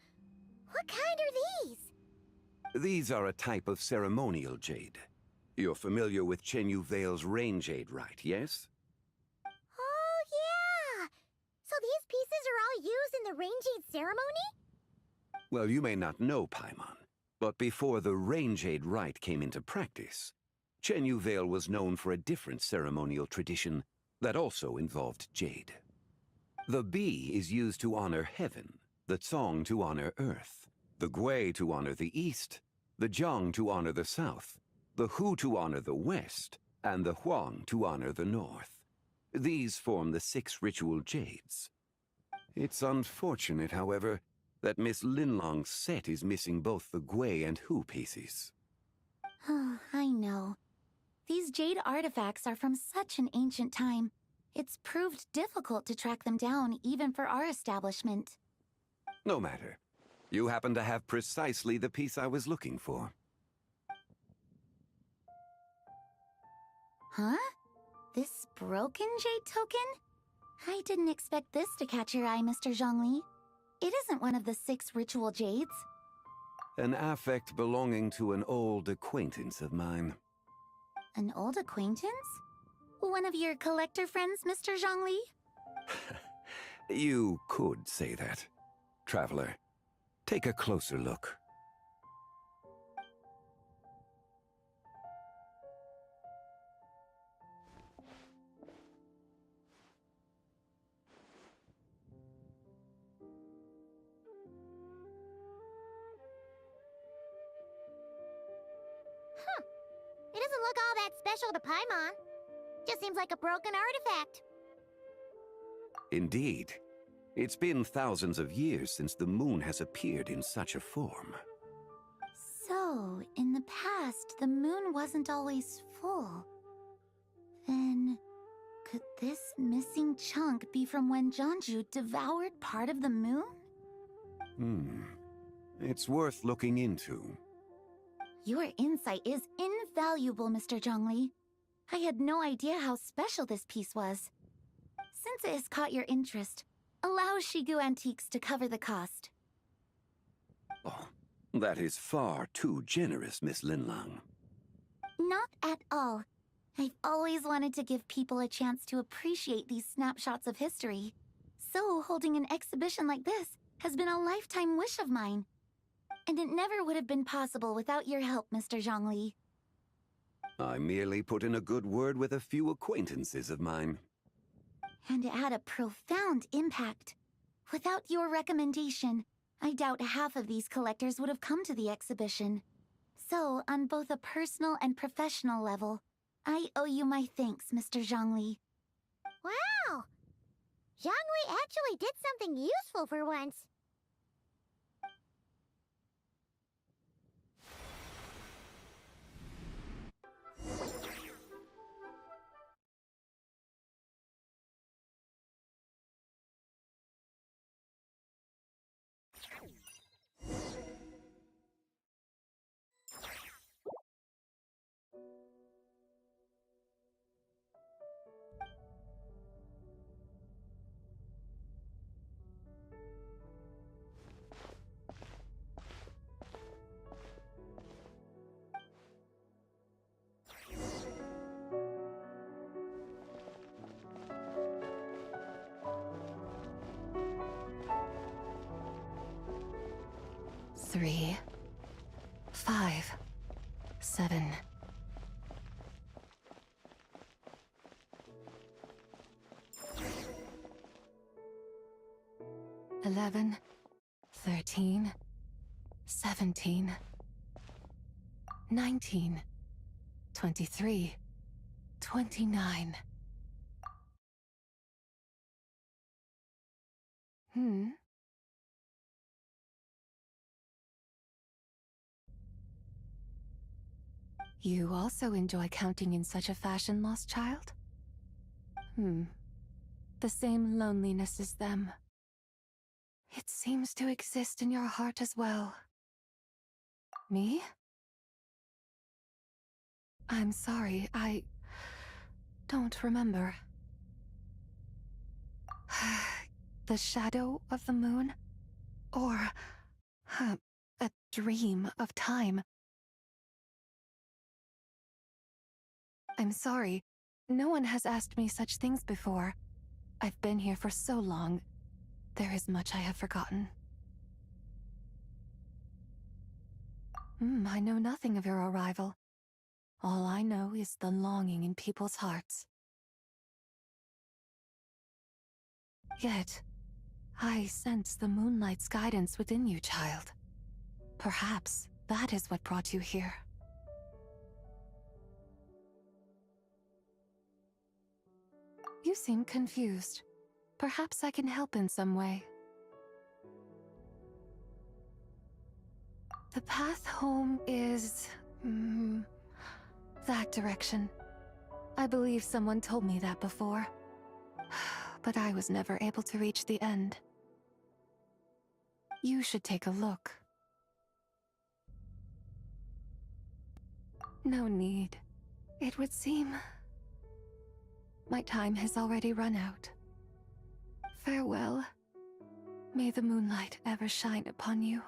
What kind are these? These are a type of ceremonial jade. You're familiar with Chen Yu Vale's rain jade, right, yes? Oh, yeah! So these pieces are all used in the rain jade ceremony? Well, you may not know, Paimon, but before the rain jade rite came into practice, Chen Yu Vale was known for a different ceremonial tradition that also involved jade. The Bi is used to honor heaven, the Cong to honor earth, the Gui to honor the east, the Jiang to honor the south, the Hu to honor the west, and the Huang to honor the north. These form the 6 ritual jades. It's unfortunate, however, that Miss Linlong's set is missing both the Gui and Hu pieces. Oh, I know. These jade artifacts are from such an ancient time. It's proved difficult to track them down, even for our establishment. No matter. You happen to have precisely the piece I was looking for. Huh? This broken jade token? I didn't expect this to catch your eye, Mr. Zhongli. It isn't one of the 6 ritual jades. An affect belonging to an old acquaintance of mine. An old acquaintance? One of your collector friends, Mr. Zhongli? You could say that. Traveler, take a closer look. It doesn't look all that special to Paimon. Just seems like a broken artifact. Indeed. It's been thousands of years since the moon has appeared in such a form. So, in the past, the moon wasn't always full. Then, could this missing chunk be from when Jianzhu devoured part of the moon? It's worth looking into. Your insight is invaluable, Mr. Zhongli. I had no idea how special this piece was. Since it has caught your interest, allow Shigu Antiques to cover the cost. Oh, that is far too generous, Miss Linlang. Not at all. I've always wanted to give people a chance to appreciate these snapshots of history. So holding an exhibition like this has been a lifetime wish of mine. And it never would have been possible without your help, Mr. Zhongli. I merely put in a good word with a few acquaintances of mine. And it had a profound impact. Without your recommendation, I doubt half of these collectors would have come to the exhibition. So, on both a personal and professional level, I owe you my thanks, Mr. Zhongli. Wow! Zhongli actually did something useful for once. Three, 5, 7. 11, 13, 17, 19, 23, 29. You also enjoy counting in such a fashion, lost child? The same loneliness as them. It seems to exist in your heart as well. Me? I'm sorry, I don't remember. The shadow of the moon? Or a dream of time? I'm sorry. No one has asked me such things before. I've been here for so long. There is much I have forgotten. I know nothing of your arrival. All I know is the longing in people's hearts. Yet, I sense the moonlight's guidance within you, child. Perhaps that is what brought you here. You seem confused. Perhaps I can help in some way. The path home is... that direction. I believe someone told me that before. But I was never able to reach the end. You should take a look. No need. It would seem... my time has already run out. Farewell. May the moonlight ever shine upon you.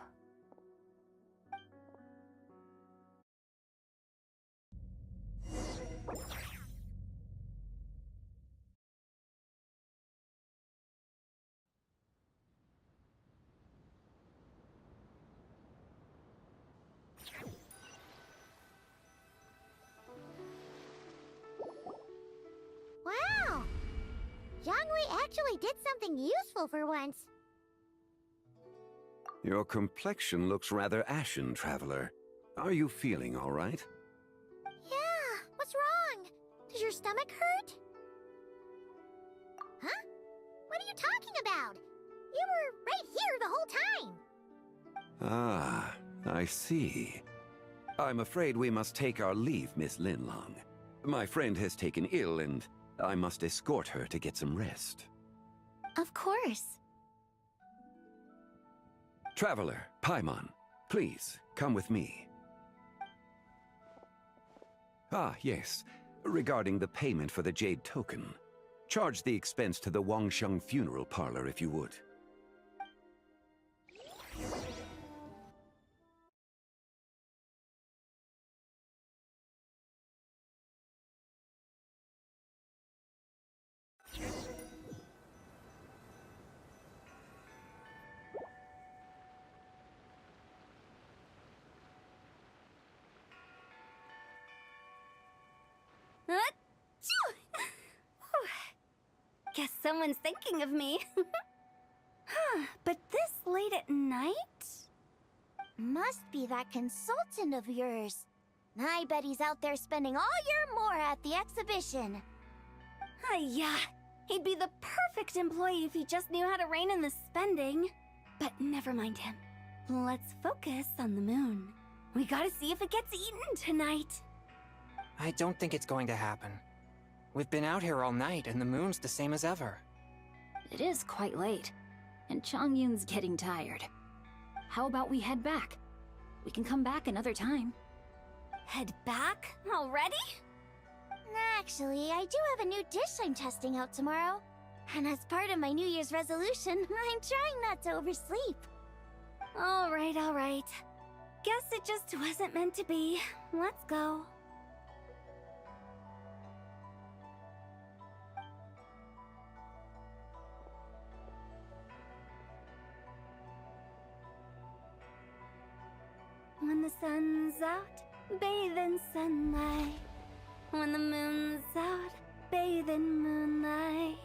Wow! Zhongli actually did something useful for once. Your complexion looks rather ashen, Traveler. Are you feeling all right? Yeah, what's wrong? Does your stomach hurt? Huh? What are you talking about? You were right here the whole time. Ah, I see. I'm afraid we must take our leave, Miss Linlong. My friend has taken ill and I must escort her to get some rest. Of course. Traveler, Paimon, please, come with me. Ah, yes. Regarding the payment for the Jade Token. Charge the expense to the Wangsheng Funeral Parlor if you would. Guess someone's thinking of me. But this late at night? Must be that consultant of yours. I bet he's out there spending all year more at the exhibition. Yeah, he'd be the perfect employee if he just knew how to rein in the spending. But never mind him. Let's focus on the moon. We gotta see if it gets eaten tonight. I don't think it's going to happen. We've been out here all night, and the moon's the same as ever. It is quite late, and Chongyun's getting tired. How about we head back? We can come back another time. Head back? Already? Actually, I do have a new dish I'm testing out tomorrow. And as part of my New Year's resolution, I'm trying not to oversleep. Alright, alright. Guess it just wasn't meant to be. Let's go. When the sun's out, bathe in sunlight. When the moon's out, bathe in moonlight.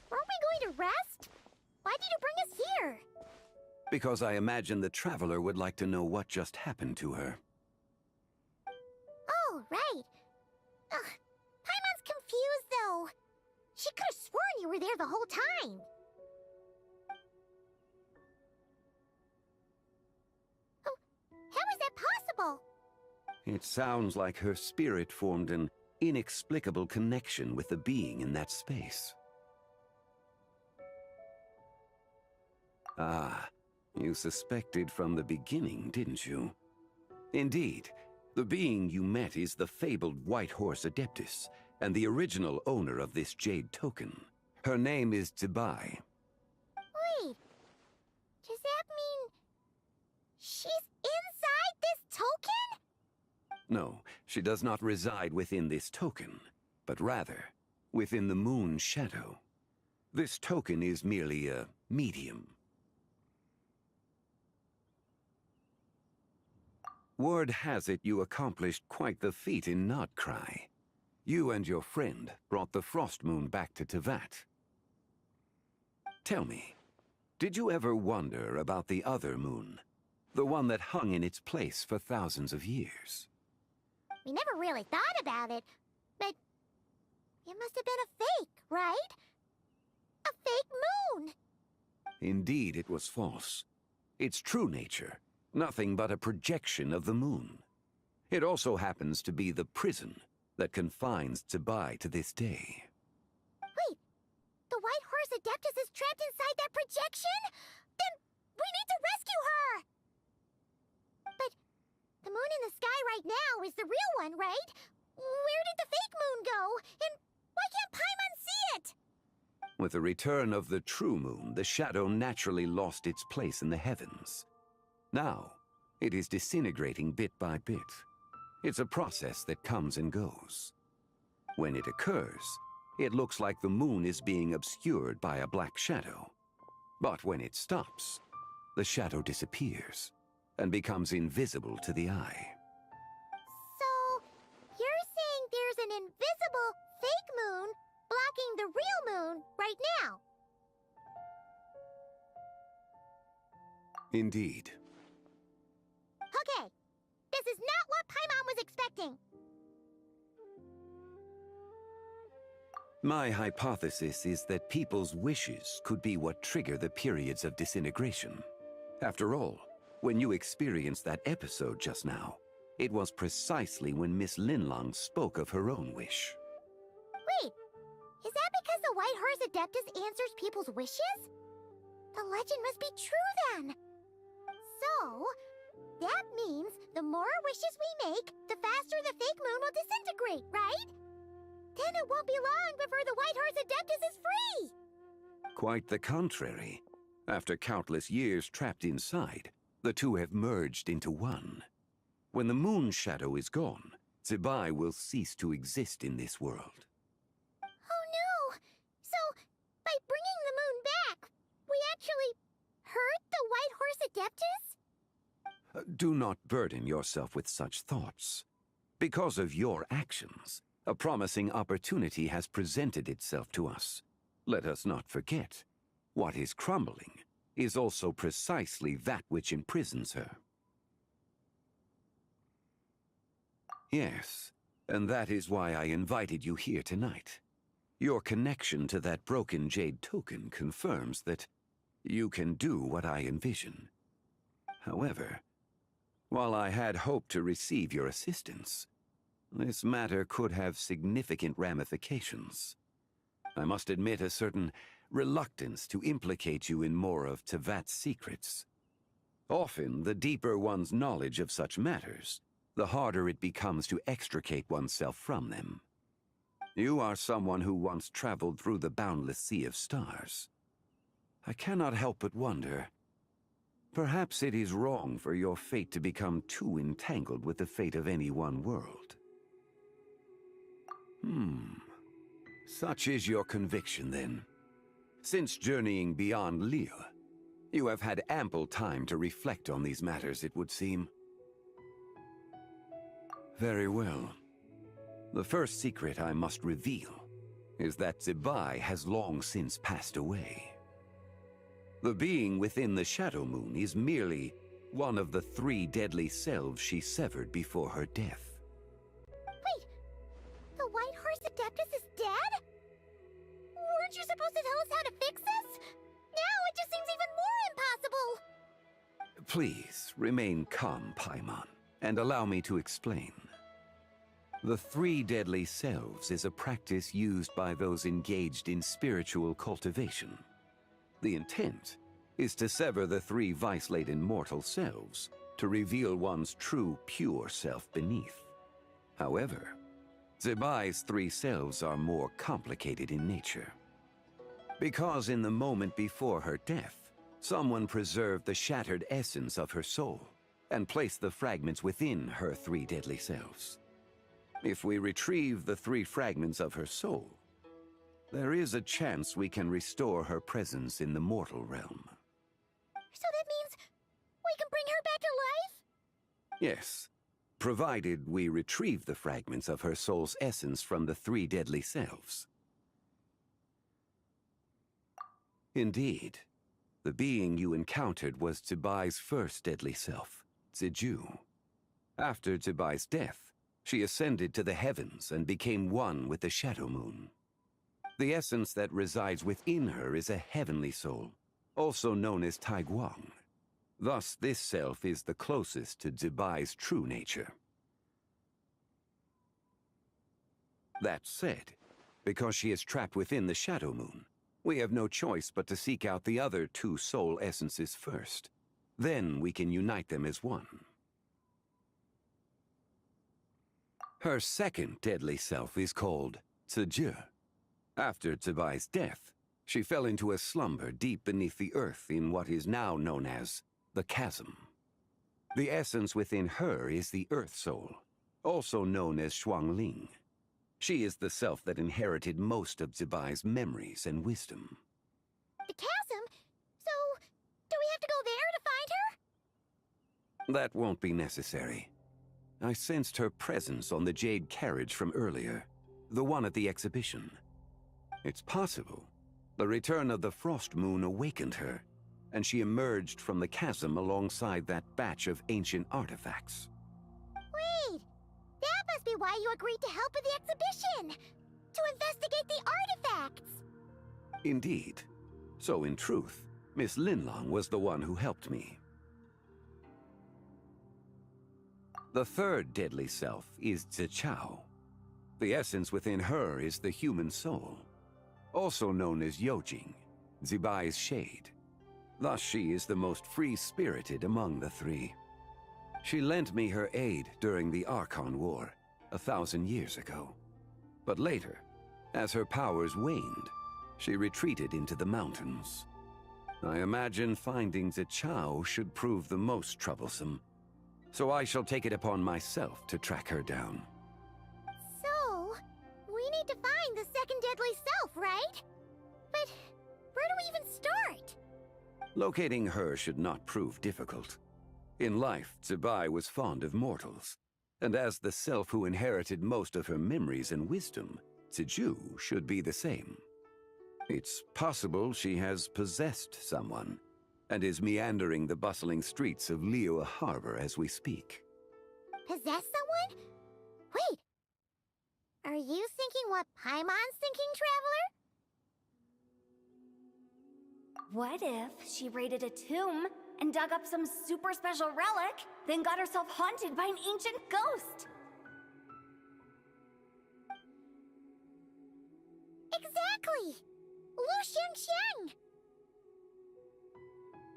Weren't we going to rest? Why did you bring us here? Because I imagine the Traveler would like to know what just happened to her. Ugh, Paimon's confused, though. She could have sworn you were there the whole time. Oh, how is that possible? It sounds like her spirit formed an inexplicable connection with the being in that space. Ah, you suspected from the beginning, didn't you? Indeed, the being you met is the fabled White Horse Adeptus, and the original owner of this jade token. Her name is Zibai. Wait, does that mean she's inside this token? No, she does not reside within this token, but rather within the moon's shadow. This token is merely a medium. Word has it you accomplished quite the feat in Nodcry. You and your friend brought the Frost Moon back to Tevat. Tell me, did you ever wonder about the other moon? The one that hung in its place for thousands of years? We never really thought about it, but it must have been a fake, right? A fake moon! Indeed, it was false. Its true nature, nothing but a projection of the moon. It also happens to be the prison that confines Zibai to this day. Wait, the White Horse Adeptus is trapped inside that projection? Then we need to rescue her! But the moon in the sky right now is the real one, right? Where did the fake moon go? And why can't Paimon see it? With the return of the true moon, the shadow naturally lost its place in the heavens. Now, it is disintegrating bit by bit. It's a process that comes and goes. When it occurs, it looks like the moon is being obscured by a black shadow. But when it stops, the shadow disappears and becomes invisible to the eye. So, you're saying there's an invisible fake moon blocking the real moon right now? Indeed. Okay, this is not what Paimon was expecting. My hypothesis is that people's wishes could be what trigger the periods of disintegration. After all, when you experienced that episode just now, it was precisely when Miss Linlong spoke of her own wish. Wait, is that because the White Horse Adeptus answers people's wishes? The legend must be true then. So, that means the more wishes we make, the faster the fake moon will disintegrate, right? Then it won't be long before the White Horse Adeptus is free! Quite the contrary. After countless years trapped inside, the two have merged into one. When the moon shadow is gone, Zibai will cease to exist in this world. Oh no! So, by bringing the moon back, we actually hurt the White Horse Adeptus? Do not burden yourself with such thoughts. Because of your actions, a promising opportunity has presented itself to us. Let us not forget, what is crumbling is also precisely that which imprisons her. Yes, and that is why I invited you here tonight. Your connection to that broken jade token confirms that you can do what I envision. However, while I had hoped to receive your assistance, this matter could have significant ramifications. I must admit a certain reluctance to implicate you in more of Tevat's secrets. Often, the deeper one's knowledge of such matters, the harder it becomes to extricate oneself from them. You are someone who once traveled through the boundless sea of stars. I cannot help but wonder, perhaps it is wrong for your fate to become too entangled with the fate of any one world. Such is your conviction, then. Since journeying beyond Liyue, you have had ample time to reflect on these matters, it would seem. Very well. The first secret I must reveal is that Zibai has long since passed away. The being within the Shadow Moon is merely one of the 3 deadly selves she severed before her death. Wait, the Adeptus is dead? Weren't you supposed to tell us how to fix this? Now it just seems even more impossible! Please, remain calm, Paimon, and allow me to explain. The three deadly selves is a practice used by those engaged in spiritual cultivation. The intent is to sever the three vice-laden mortal selves to reveal one's true, pure self beneath. However, Zebai's three selves are more complicated in nature. Because in the moment before her death, someone preserved the shattered essence of her soul and placed the fragments within her three deadly selves. If we retrieve the three fragments of her soul, there is a chance we can restore her presence in the mortal realm. So that means we can bring her back to life? Yes, provided we retrieve the fragments of her soul's essence from the three deadly selves. Indeed, the being you encountered was Zebai's first deadly self, Ziju. After Zebai's death, she ascended to the heavens and became one with the Shadow Moon. The essence that resides within her is a heavenly soul, also known as Taiguang. Thus, this self is the closest to Zebai's true nature. That said, because she is trapped within the Shadow Moon, we have no choice but to seek out the other two soul essences first. Then we can unite them as one. Her second deadly self is called Ziju. After Zebai's death, she fell into a slumber deep beneath the earth in what is now known as the Chasm. The essence within her is the Earth Soul, also known as Shuangling. She is the self that inherited most of Zebai's memories and wisdom. The chasm? So, do we have to go there to find her? That won't be necessary. I sensed her presence on the jade carriage from earlier, the one at the exhibition. It's possible the return of the Frost Moon awakened her, and she emerged from the chasm alongside that batch of ancient artifacts. Wait! That must be why you agreed to help with the exhibition! To investigate the artifacts! Indeed. So in truth, Miss Linlong was the one who helped me. The third deadly self is Zichao. The essence within her is the human soul, also known as Yojing, Zebai's shade. Thus she is the most free-spirited among the three. She lent me her aid during the Archon War 1,000 years ago. But later, as her powers waned, she retreated into the mountains. I imagine finding Zichao should prove the most troublesome, so I shall take it upon myself to track her down. So, we need to find the second deadly self, right? But where do we even start? Locating her should not prove difficult. In life, Zebai was fond of mortals, and as the self who inherited most of her memories and wisdom, Ziju should be the same. It's possible she has possessed someone, and is meandering the bustling streets of Liyue Harbor as we speak. Possess someone? Wait! Are you thinking what Paimon's thinking, Traveler? What if she raided a tomb and dug up some super special relic, then got herself haunted by an ancient ghost? Exactly! Lu Xiangxiang!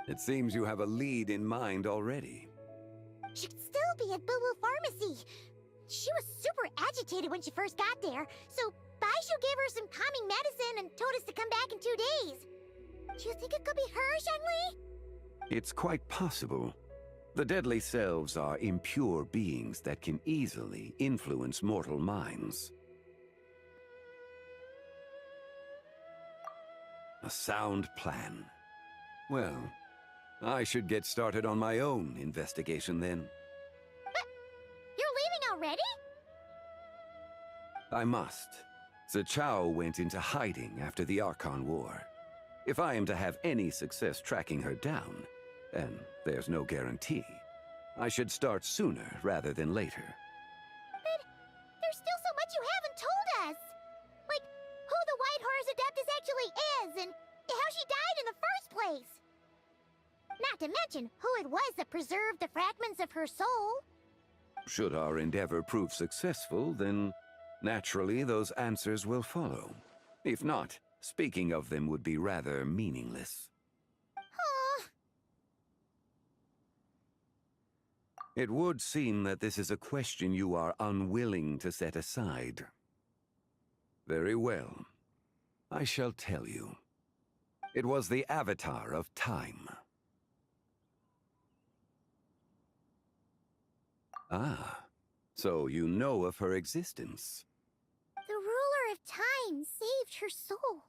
It seems you have a lead in mind already. She'd still be at Boo Boo Pharmacy. She was super agitated when she first got there, so Baishu gave her some calming medicine and told us to come back in 2 days. Do you think it could be her, Zhengli? It's quite possible. The deadly selves are impure beings that can easily influence mortal minds. A sound plan. Well, I should get started on my own investigation then. But you're leaving already? I must. Zichao went into hiding after the Archon War. If I am to have any success tracking her down, and there's no guarantee, I should start sooner rather than later. But there's still so much you haven't told us! really is and how she died in the first place. Not to mention who it was that preserved the fragments of her soul. Should our endeavor prove successful, then naturally those answers will follow. If not, speaking of them would be rather meaningless. Huh. It would seem that this is a question you are unwilling to set aside. Very well. I shall tell you. It was the Avatar of Time. Ah, so you know of her existence. The ruler of time saved her soul.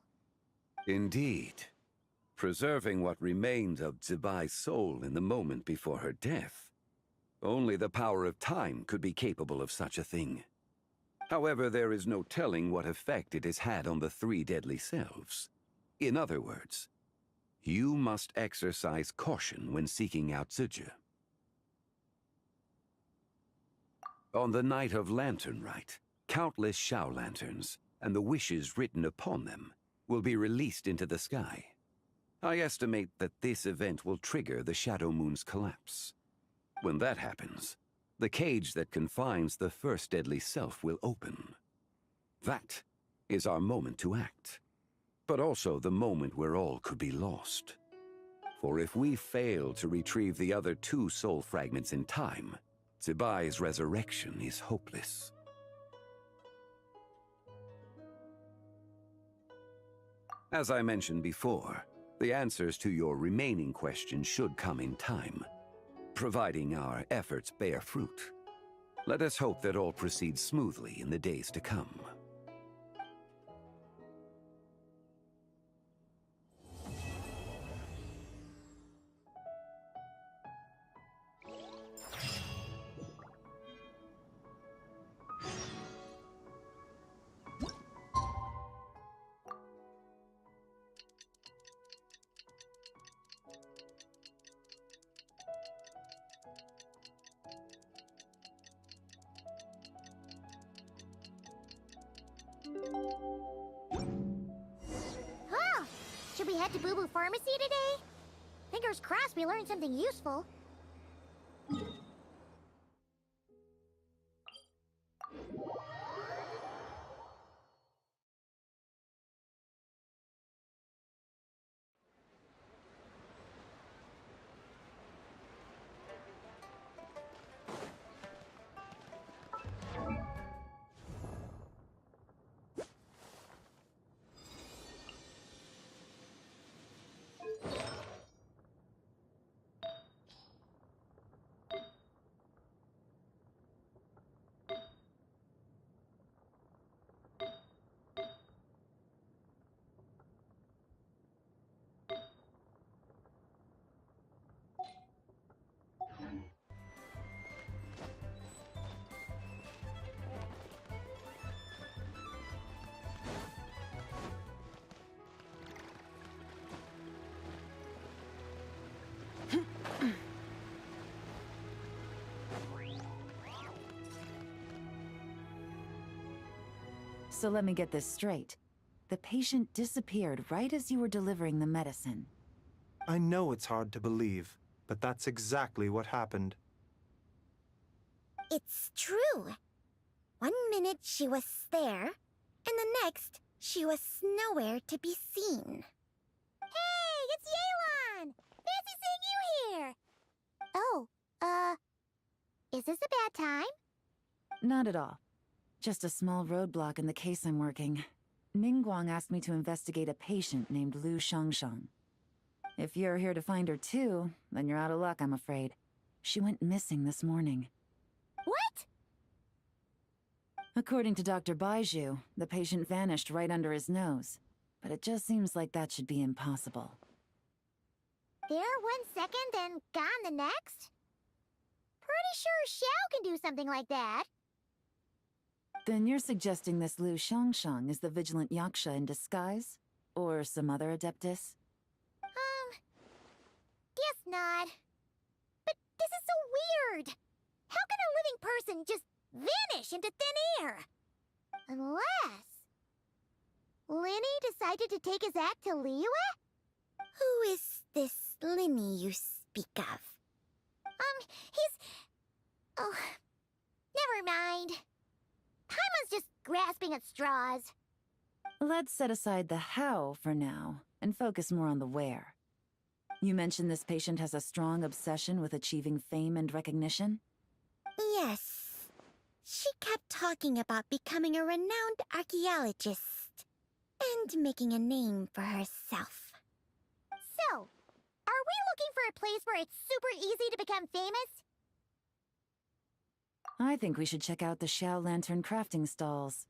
Indeed. Preserving what remained of Zibai's soul in the moment before her death. Only the power of time could be capable of such a thing. However, there is no telling what effect it has had on the three deadly selves. In other words, you must exercise caution when seeking out Ziji. On the night of Lantern Rite, countless Shao lanterns, and the wishes written upon them, will be released into the sky. I estimate that this event will trigger the Shadow Moon's collapse. When that happens, the cage that confines the first deadly self will open. That is our moment to act, but also the moment where all could be lost. For if we fail to retrieve the other two soul fragments in time, Zibai's resurrection is hopeless. As I mentioned before, the answers to your remaining questions should come in time, providing our efforts bear fruit. Let us hope that all proceeds smoothly in the days to come. Huh! Should we head to Boo Boo Pharmacy today? Fingers crossed we learned something useful. So let me get this straight. The patient disappeared right as you were delivering the medicine. I know it's hard to believe, but that's exactly what happened. It's true. 1 minute she was there, and the next she was nowhere to be seen. Hey, it's Yelan! Fancy seeing you here! Oh, is this a bad time? Not at all. Just a small roadblock in the case I'm working. Ningguang asked me to investigate a patient named Lu Shangshang. If you're here to find her too, then you're out of luck, I'm afraid. She went missing this morning. What? According to Dr. Baiju, the patient vanished right under his nose. But it just seems like that should be impossible. There 1 second and gone the next? Pretty sure Xiao can do something like that. Then you're suggesting this Lu Shangshang is the vigilant Yaksha in disguise? Or some other adeptus? Guess not. But this is so weird! How can a living person just vanish into thin air? Unless... Linny decided to take his act to Liyue? Who is this Linny you speak of? He's... Oh, never mind. Paimon's just grasping at straws. Let's set aside the how for now and focus more on the where. You mentioned this patient has a strong obsession with achieving fame and recognition? Yes. She kept talking about becoming a renowned archaeologist and making a name for herself. So, are we looking for a place where it's super easy to become famous? I think we should check out the Xiao Lantern crafting stalls.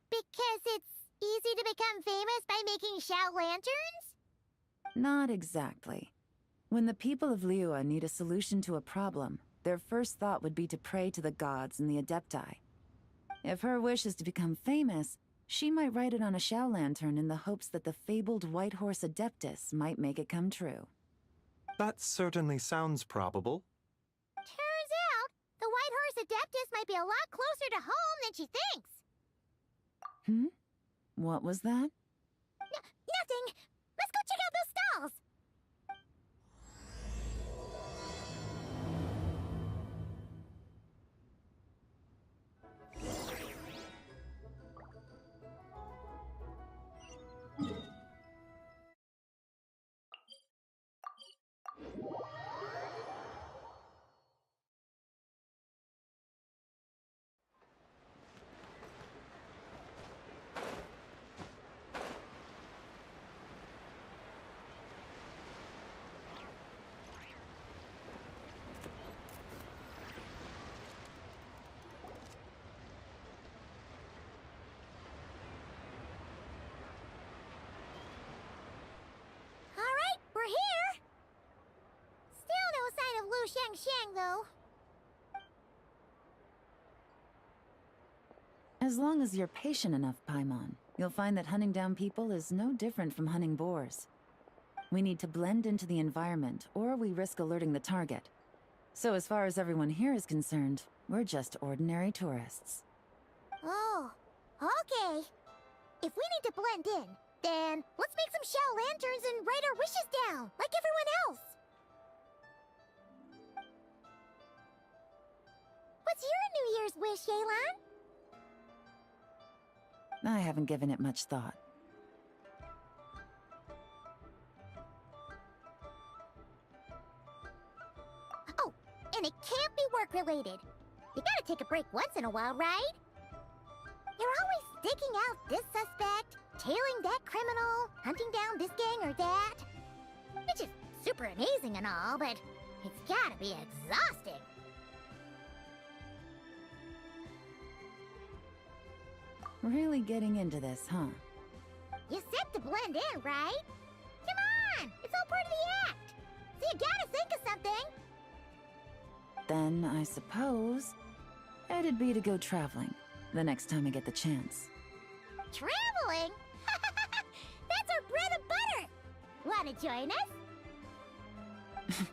Because it's easy to become famous by making Xiao lanterns? Not exactly. When the people of Liyue need a solution to a problem, their first thought would be to pray to the gods and the Adepti. If her wish is to become famous, she might write it on a Xiao lantern in the hopes that the fabled White Horse Adeptus might make it come true. That certainly sounds probable. Turns out, the White Horse Adeptus might be a lot closer to home than she thinks. What was that? Nothing! Let's go check out those stalls! We're here! Still no sign of Lu Xiangxiang, though. As long as you're patient enough, Paimon, you'll find that hunting down people is no different from hunting boars. We need to blend into the environment, or we risk alerting the target. So as far as everyone here is concerned, we're just ordinary tourists. Oh, okay. If we need to blend in, then let's make some Xiao lanterns and write our wishes down, like everyone else. What's your New Year's wish, Yelan? I haven't given it much thought. Oh, and it can't be work-related. You gotta take a break once in a while, right? You're always digging out this suspect, tailing that criminal, hunting down this gang or that. Which is super amazing and all, but it's gotta be exhausting. Really getting into this, huh? You said to blend in, right? Come on! It's all part of the act! So you gotta think of something! Then, I suppose, it'd be to go traveling, the next time I get the chance. Traveling? That's our bread and butter! Wanna join us?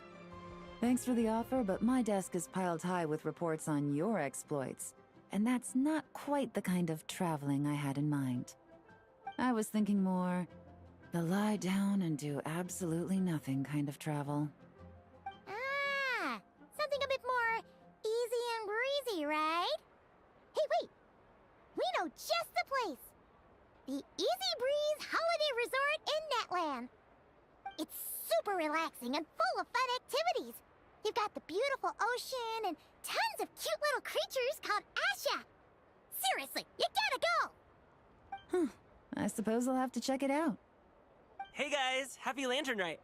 Thanks for the offer, but my desk is piled high with reports on your exploits. And that's not quite the kind of traveling I had in mind. I was thinking more the lie down and do absolutely nothing kind of travel. Ah, something a bit more easy and breezy, right? Hey, wait! We know just the place! The Easy Breeze Holiday Resort in Netland. It's super relaxing and full of fun activities. You've got the beautiful ocean and tons of cute little creatures called Asha. Seriously, you gotta go! I suppose I'll have to check it out. Hey guys, happy Lantern Night!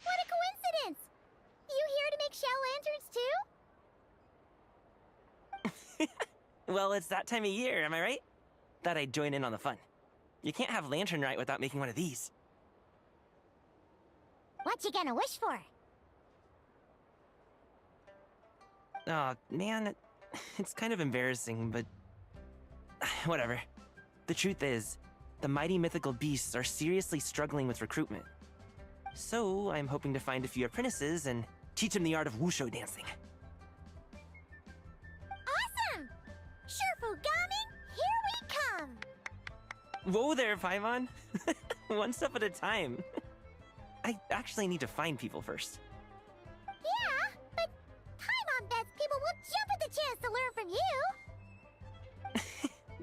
What a coincidence! You here to make Xiao lanterns too? Well, it's that time of year, am I right? Thought I'd join in on the fun. You can't have Lantern Night without making one of these. What you gonna wish for? Aw, man, it's kind of embarrassing, but... whatever. The truth is, the mighty mythical beasts are seriously struggling with recruitment. So, I'm hoping to find a few apprentices and teach him the art of wushu dancing. Awesome! Shurfugami, here we come! Whoa there, Paimon. One step at a time. I actually need to find people first. Yeah, but Paimon bets people will jump at the chance to learn from you!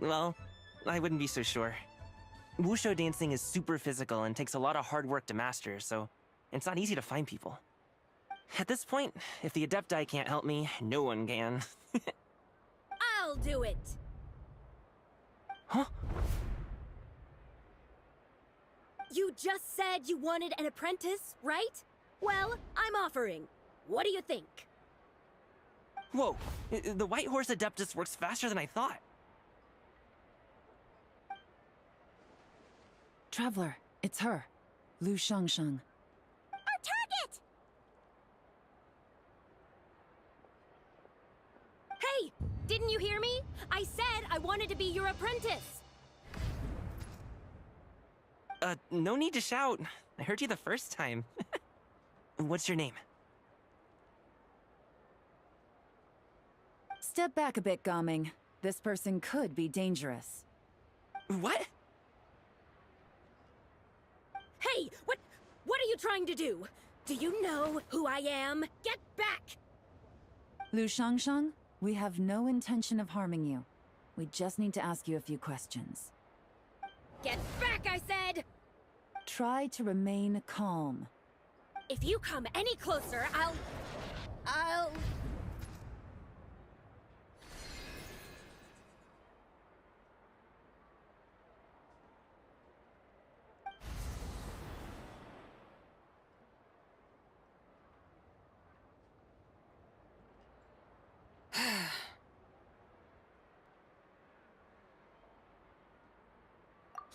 Well, I wouldn't be so sure. Wushu dancing is super physical and takes a lot of hard work to master, so it's not easy to find people. At this point, if the Adepti can't help me, no one can. I'll do it! Huh? You just said you wanted an apprentice, right? Well, I'm offering. What do you think? Whoa, the White Horse Adeptus works faster than I thought. Traveler, it's her. Lu Shangsheng. Our target! Hey! Didn't you hear me? I said I wanted to be your apprentice! No need to shout. I heard you the first time. What's your name? Step back a bit, Gaming. This person could be dangerous. What? Hey! What are you trying to do? Do you know who I am? Get back! Lu Shangsheng, we have no intention of harming you. We just need to ask you a few questions. Get back, I said! Try to remain calm. If you come any closer, I'll...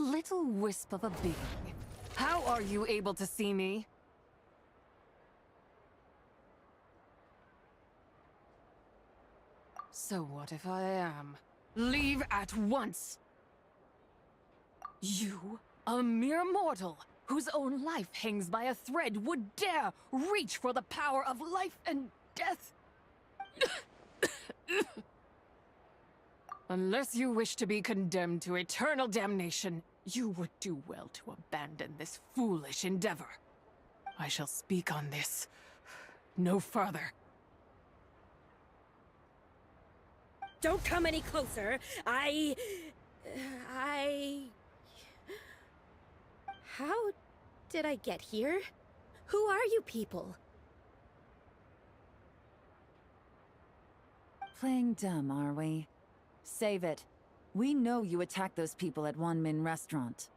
Little wisp of a being. How are you able to see me? So what if I am? Leave at once! You, a mere mortal, whose own life hangs by a thread, would dare reach for the power of life and death? Unless you wish to be condemned to eternal damnation, you would do well to abandon this foolish endeavor. I shall speak on this no further. Don't come any closer. How did I get here? Who are you people? Playing dumb, are we? Save it. We know you attacked those people at Wanmin Restaurant.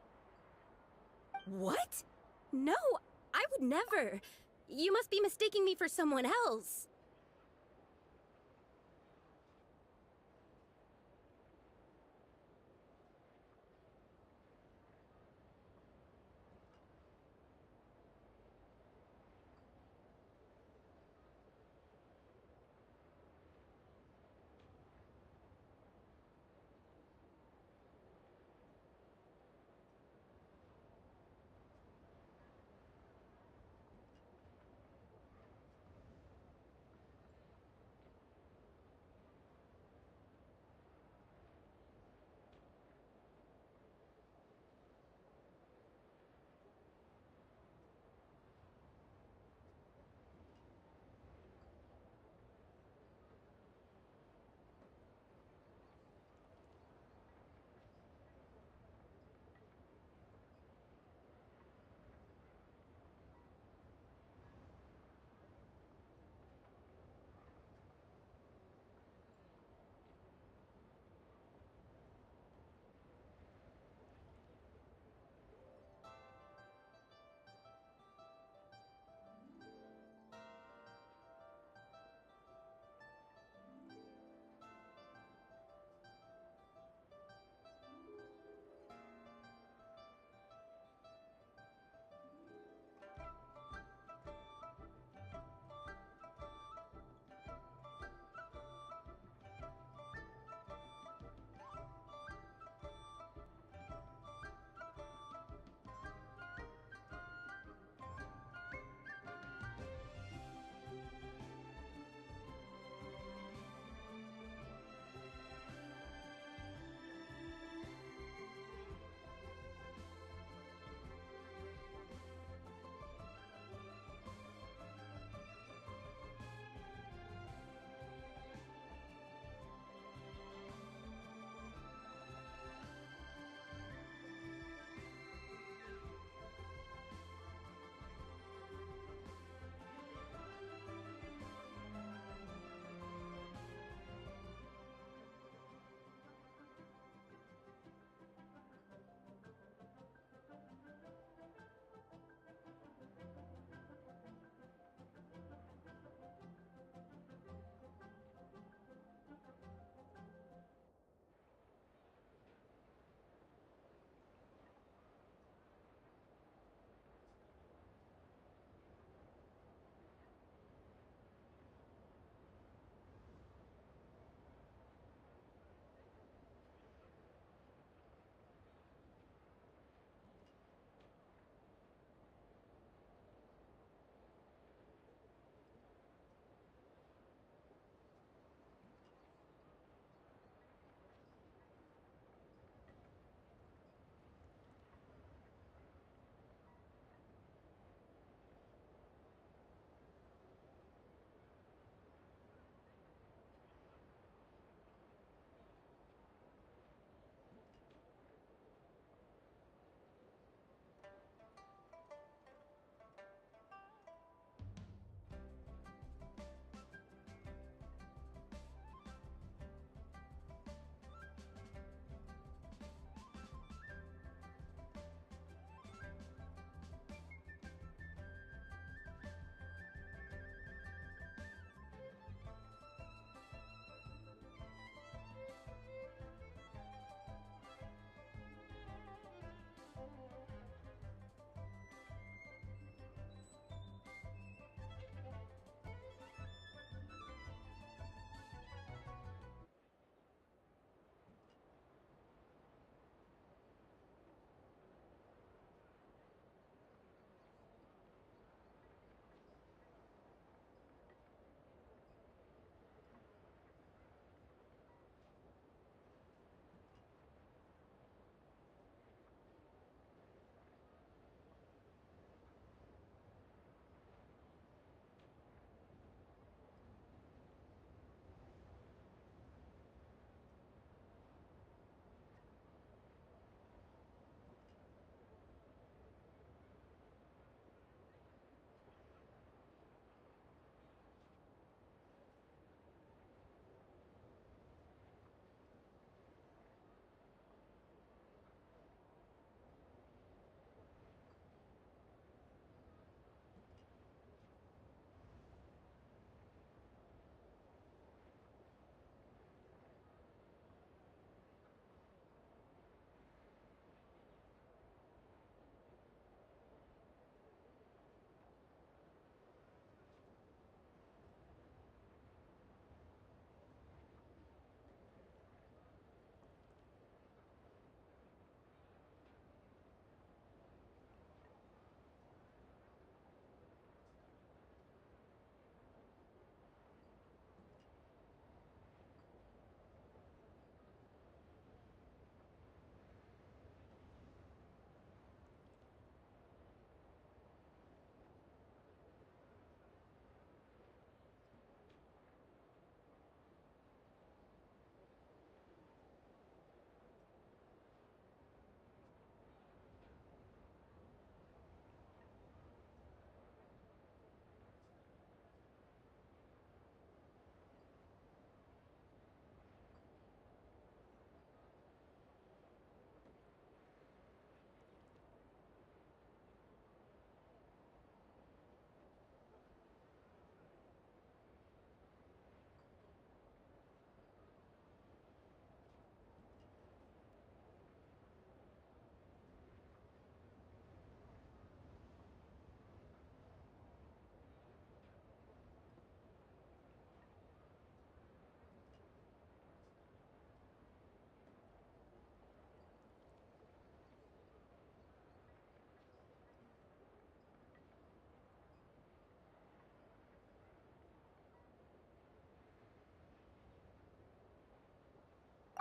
What? No, I would never. You must be mistaking me for someone else.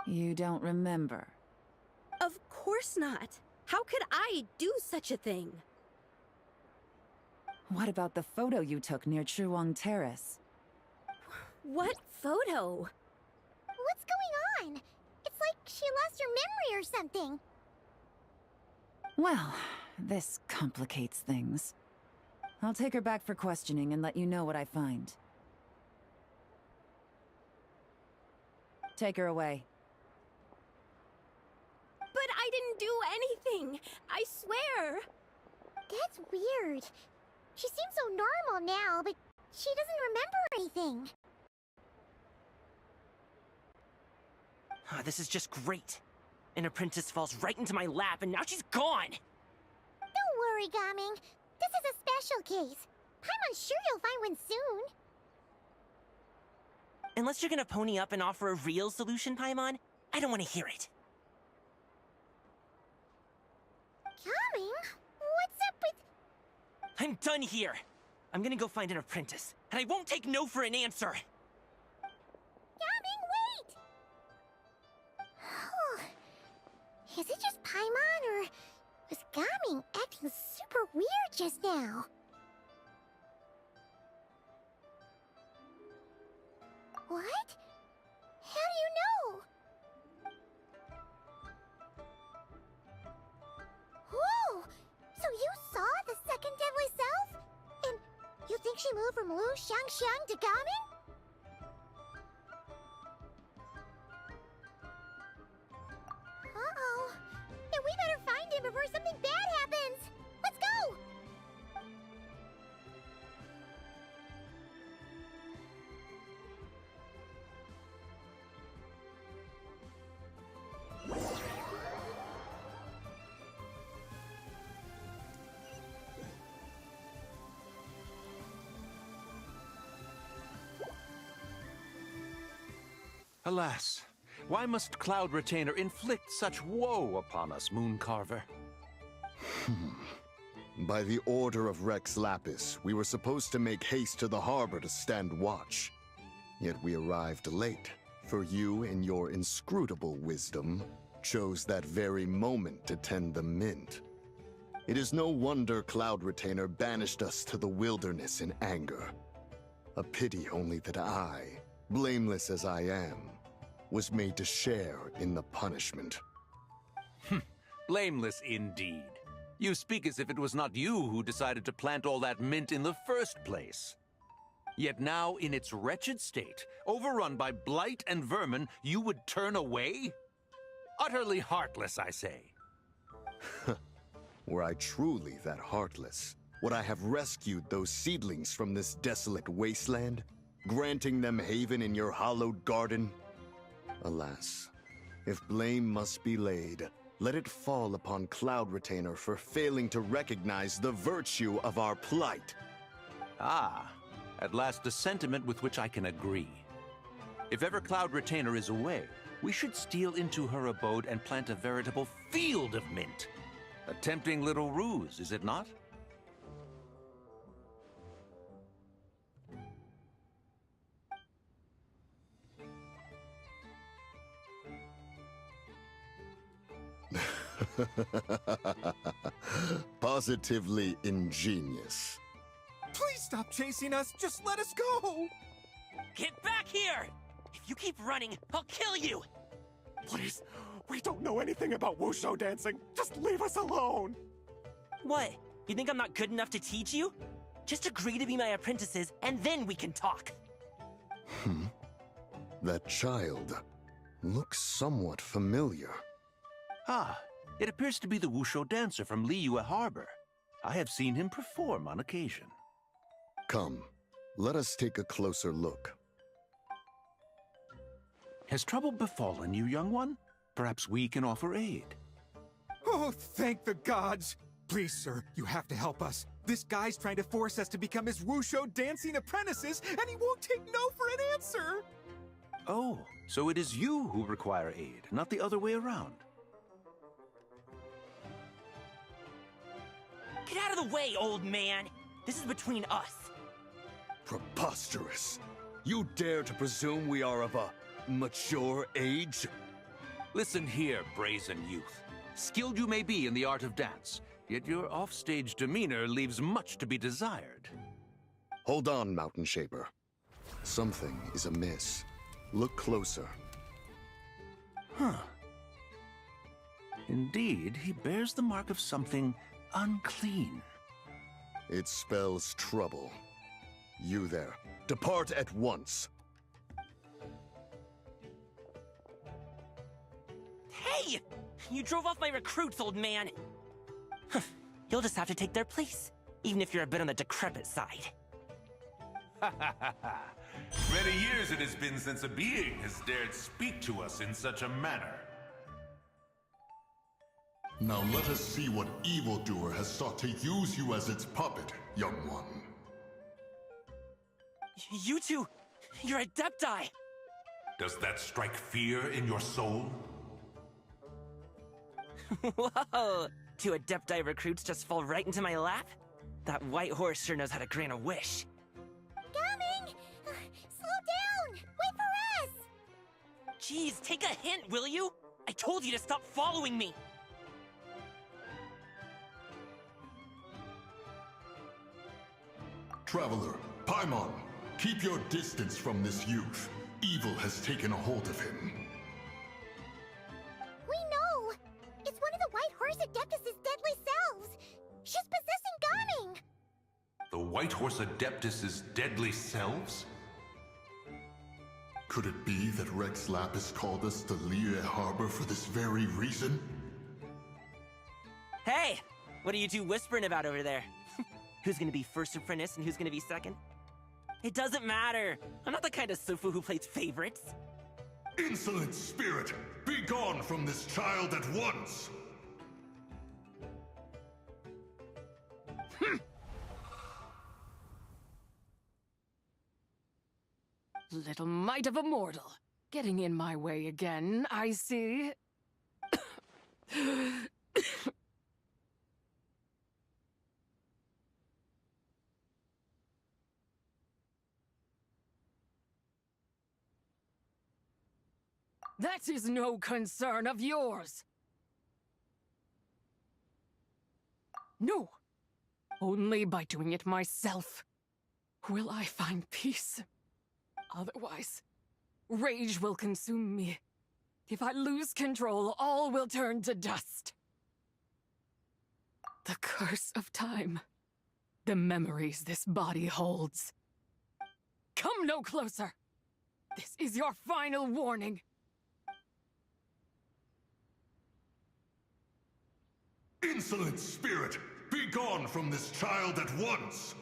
You don't remember? Of course not. How could I do such a thing? What about the photo you took near Chuang Terrace? What photo? What's going on? It's like she lost her memory or something. Well, this complicates things. I'll take her back for questioning and let you know what I find. Take her away. But I didn't do anything. I swear. That's weird. She seems so normal now, but she doesn't remember anything. This is just great. An apprentice falls right into my lap, and now she's gone! Don't worry, Gaming. This is a special case. I'm sure you'll find one soon. Unless you're gonna pony up and offer a real solution, Paimon, I don't want to hear it. Gaming? What's up with... I'm done here. I'm gonna go find an apprentice, and I won't take no for an answer. Gaming, wait! Is it just Paimon, or was Gaming acting super weird just now? What? How do you know? Whoa! So you saw the second deadly self? And you think she moved from Lu Xiangxiang to Gaming? Uh-oh. Then we better find him before something bad happens! Let's go! Alas, why must Cloud Retainer inflict such woe upon us, Mooncarver? By the order of Rex Lapis, we were supposed to make haste to the harbor to stand watch. Yet we arrived late, for you, in your inscrutable wisdom, chose that very moment to tend the mint. It is no wonder Cloud Retainer banished us to the wilderness in anger. A pity only that I, blameless as I am, was made to share in the punishment. Blameless indeed. You speak as if it was not you who decided to plant all that mint in the first place. Yet now, in its wretched state, overrun by blight and vermin, you would turn away? Utterly heartless, I say. Were I truly that heartless, would I have rescued those seedlings from this desolate wasteland, granting them haven in your hallowed garden? Alas, if blame must be laid, let it fall upon Cloud Retainer for failing to recognize the virtue of our plight. Ah, at last a sentiment with which I can agree. If ever Cloud Retainer is away, we should steal into her abode and plant a veritable field of mint. A tempting little ruse, is it not? Positively ingenious. Please stop chasing us. Just let us go. Get back here! If you keep running, I'll kill you! Please, we don't know anything about wushu dancing. Just leave us alone. What? You think I'm not good enough to teach you? Just agree to be my apprentices, and then we can talk. That child looks somewhat familiar. Ah, it appears to be the wushu dancer from Liyue Harbor. I have seen him perform on occasion. Come, let us take a closer look. Has trouble befallen you, young one? Perhaps we can offer aid. Oh, thank the gods. Please, sir, you have to help us. This guy's trying to force us to become his wushu dancing apprentices, and he won't take no for an answer. Oh, so it is you who require aid, not the other way around. Get out of the way, old man! This is between us. Preposterous. You dare to presume we are of a mature age? Listen here, brazen youth. Skilled you may be in the art of dance, yet your offstage demeanor leaves much to be desired. Hold on, Mountain Shaper. Something is amiss. Look closer. Huh. Indeed, he bears the mark of something unclean. It spells trouble. You there, depart at once. Hey! You drove off my recruits, old man! You'll just have to take their place, even if you're a bit on the decrepit side. Many years it has been since a being has dared speak to us in such a manner. Now let us see what evildoer has sought to use you as its puppet, young one. You two, you're Adepti! Does that strike fear in your soul? Whoa! Two Adepti recruits just fall right into my lap? That white horse sure knows how to grant a wish. Coming! Slow down! Wait for us! Jeez, take a hint, will you? I told you to stop following me! Traveler, Paimon, keep your distance from this youth. Evil has taken a hold of him. We know! It's one of the White Horse Adeptus' deadly selves! She's possessing Gaming! The White Horse Adeptus' deadly selves? Could it be that Rex Lapis called us to Liyue Harbor for this very reason? Hey! What are you two whispering about over there? Who's gonna be first apprentice and who's gonna be second? It doesn't matter! I'm not the kind of Sufu who plays favorites. Insolent spirit! Be gone from this child at once! Little mite of a mortal. Getting in my way again, I see. That is no concern of yours. No. Only by doing it myself will I find peace. Otherwise, rage will consume me. If I lose control, all will turn to dust. The curse of time. The memories this body holds. Come no closer. This is your final warning. Insolent spirit! Be gone from this child at once!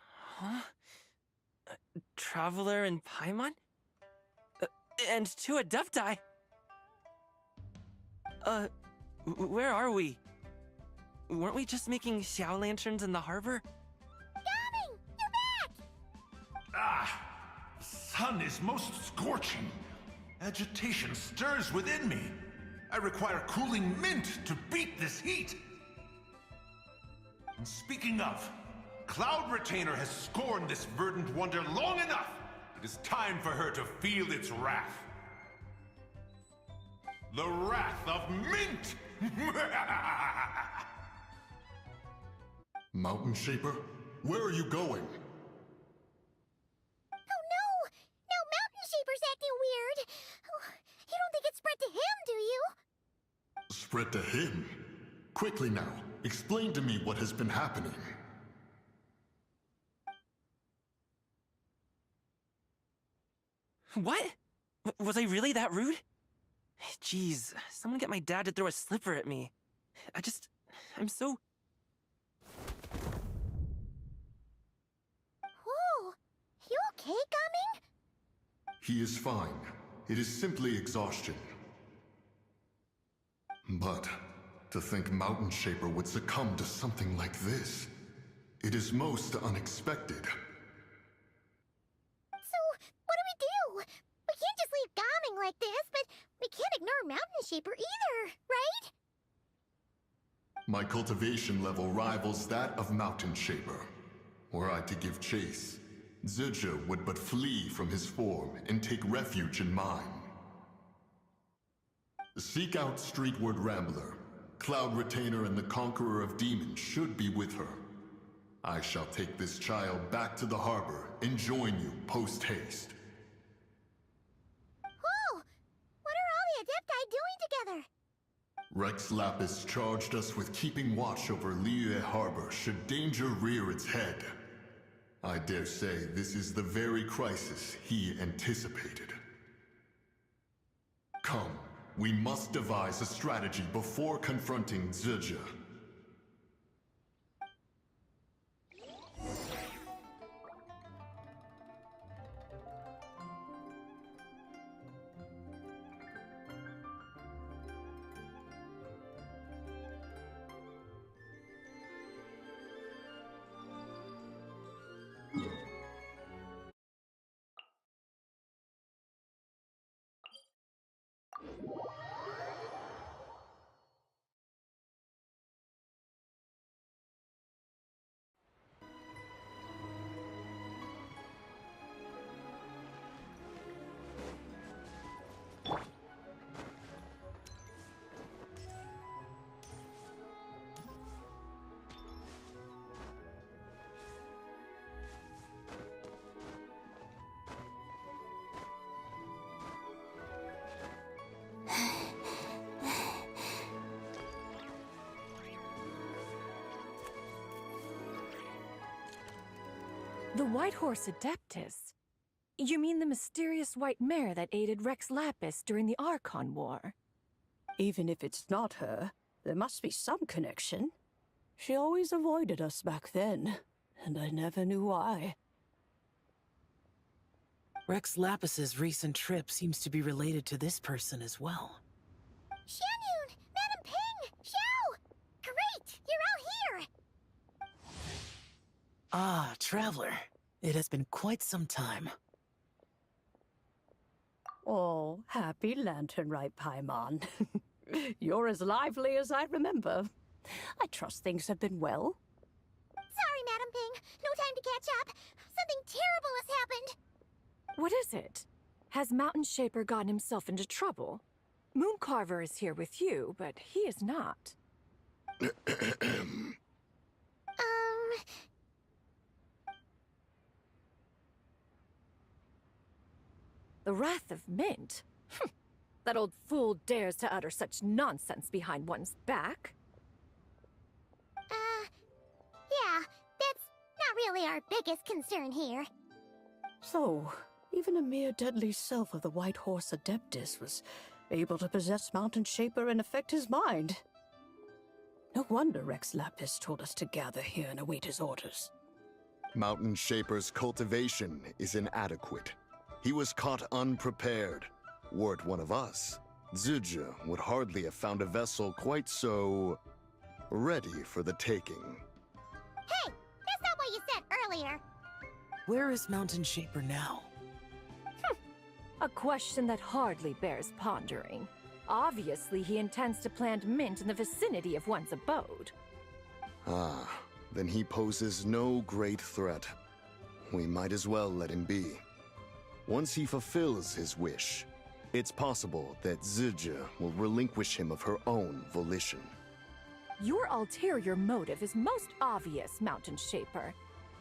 Huh? Traveler and Paimon? And two Adepti? Where are we? Weren't we just making Xiao lanterns in the harbor? Gaming! You're back! Ah! The sun is most scorching. Agitation stirs within me. I require cooling mint to beat this heat. And speaking of, Cloud Retainer has scorned this verdant wonder long enough. It is time for her to feel its wrath. The wrath of mint! Mountain Shaper, where are you going? Oh no! Now Mountain Shaper's acting weird! Oh, you don't think it spread to him, do you? Spread to him? Quickly now, explain to me what has been happening. What? Was I really that rude? Jeez, someone get my dad to throw a slipper at me. I'm so... Whoa! You okay, Gaming? He is fine. It is simply exhaustion. But to think Mountain Shaper would succumb to something like this, it is most unexpected. So, what do? We can't just leave Gaming like this, but we can't ignore Mountain Shaper either, right? My cultivation level rivals that of Mountain Shaper. Were I to give chase, Zizha would but flee from his form and take refuge in mine. Seek out Streetward Rambler. Cloud Retainer and the Conqueror of Demons should be with her. I shall take this child back to the harbor and join you post-haste. Whoa! What are all the Adepti doing together? Rex Lapis charged us with keeping watch over Liyue Harbor should danger rear its head. I dare say this is the very crisis he anticipated. Come, we must devise a strategy before confronting Zizha. The White Horse Adeptus? You mean the mysterious white mare that aided Rex Lapis during the Archon War? Even if it's not her, there must be some connection. She always avoided us back then, and I never knew why. Rex Lapis's recent trip seems to be related to this person as well. Xianyun! Madam Ping! Xiao! Great! You're all here! Ah, Traveler. It has been quite some time. Oh, happy lantern right, Paimon. You're as lively as I remember. I trust things have been well. Sorry, Madam Ping. No time to catch up. Something terrible has happened. What is it? Has Mountain Shaper gotten himself into trouble? Mooncarver is here with you, but he is not. The Wrath of Mint? That old fool dares to utter such nonsense behind one's back. Yeah, that's not really our biggest concern here. So, even a mere deadly self of the White Horse Adeptus was able to possess Mountain Shaper and affect his mind. No wonder Rex Lapis told us to gather here and await his orders. Mountain Shaper's cultivation is inadequate. He was caught unprepared. Were it one of us, Zizha would hardly have found a vessel quite so ready for the taking. Hey, that's not what you said earlier. Where is Mountain Shaper now? A question that hardly bears pondering. Obviously, he intends to plant mint in the vicinity of one's abode. Ah, then he poses no great threat. We might as well let him be. Once he fulfills his wish, it's possible that Zizha will relinquish him of her own volition. Your ulterior motive is most obvious, Mountain Shaper.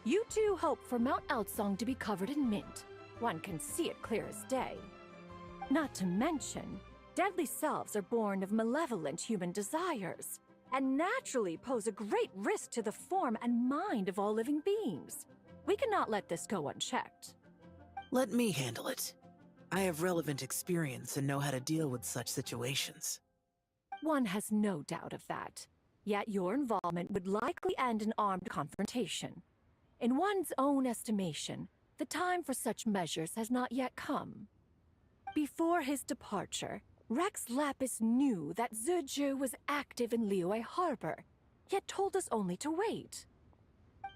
You two hope for Mount Outsong to be covered in mint. One can see it clear as day. Not to mention, deadly selves are born of malevolent human desires, and naturally pose a great risk to the form and mind of all living beings. We cannot let this go unchecked. Let me handle it. I have relevant experience and know how to deal with such situations. One has no doubt of that. Yet your involvement would likely end in armed confrontation. In one's own estimation, the time for such measures has not yet come. Before his departure, Rex Lapis knew that Zizha was active in Liyue Harbor, yet told us only to wait.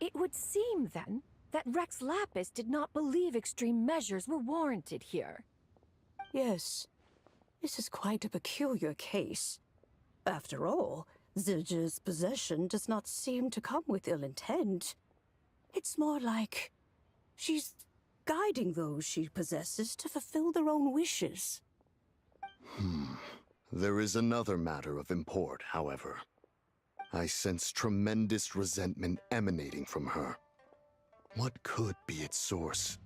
It would seem, then, that Rex Lapis did not believe extreme measures were warranted here. Yes, this is quite a peculiar case. After all, Zizha's possession does not seem to come with ill intent. It's more like She's guiding those she possesses to fulfill their own wishes. There is another matter of import, however. I sense tremendous resentment emanating from her. What could be its source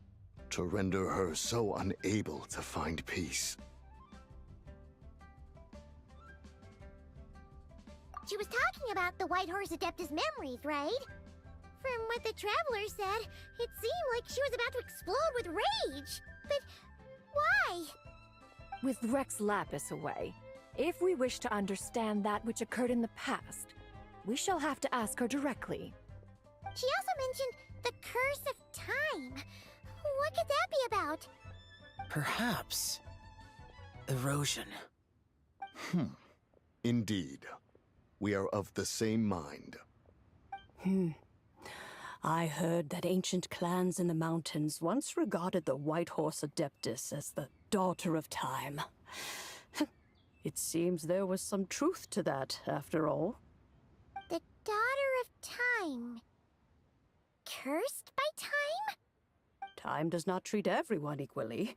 to render her so unable to find peace? She was talking about the White Horse Adeptus memories, right? From what the Traveler said, it seemed like she was about to explode with rage. But why? With Rex Lapis away, if we wish to understand that which occurred in the past, we shall have to ask her directly. She also mentioned the Curse of Time. What could that be about? Perhaps erosion. Indeed. We are of the same mind. I heard that ancient clans in the mountains once regarded the White Horse Adeptus as the daughter of time. It seems there was some truth to that, after all. The daughter of time. Cursed by time? Time does not treat everyone equally.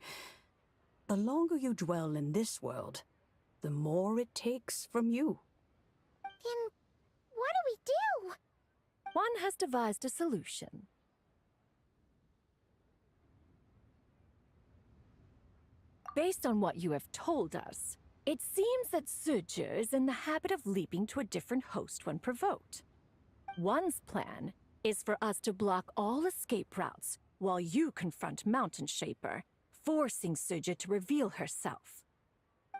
The longer you dwell in this world, the more it takes from you. Then what do we do? One has devised a solution. Based on what you have told us, it seems that Suju is in the habit of leaping to a different host when provoked. One's plan is for us to block all escape routes while you confront Mountain Shaper, forcing Suju to reveal herself.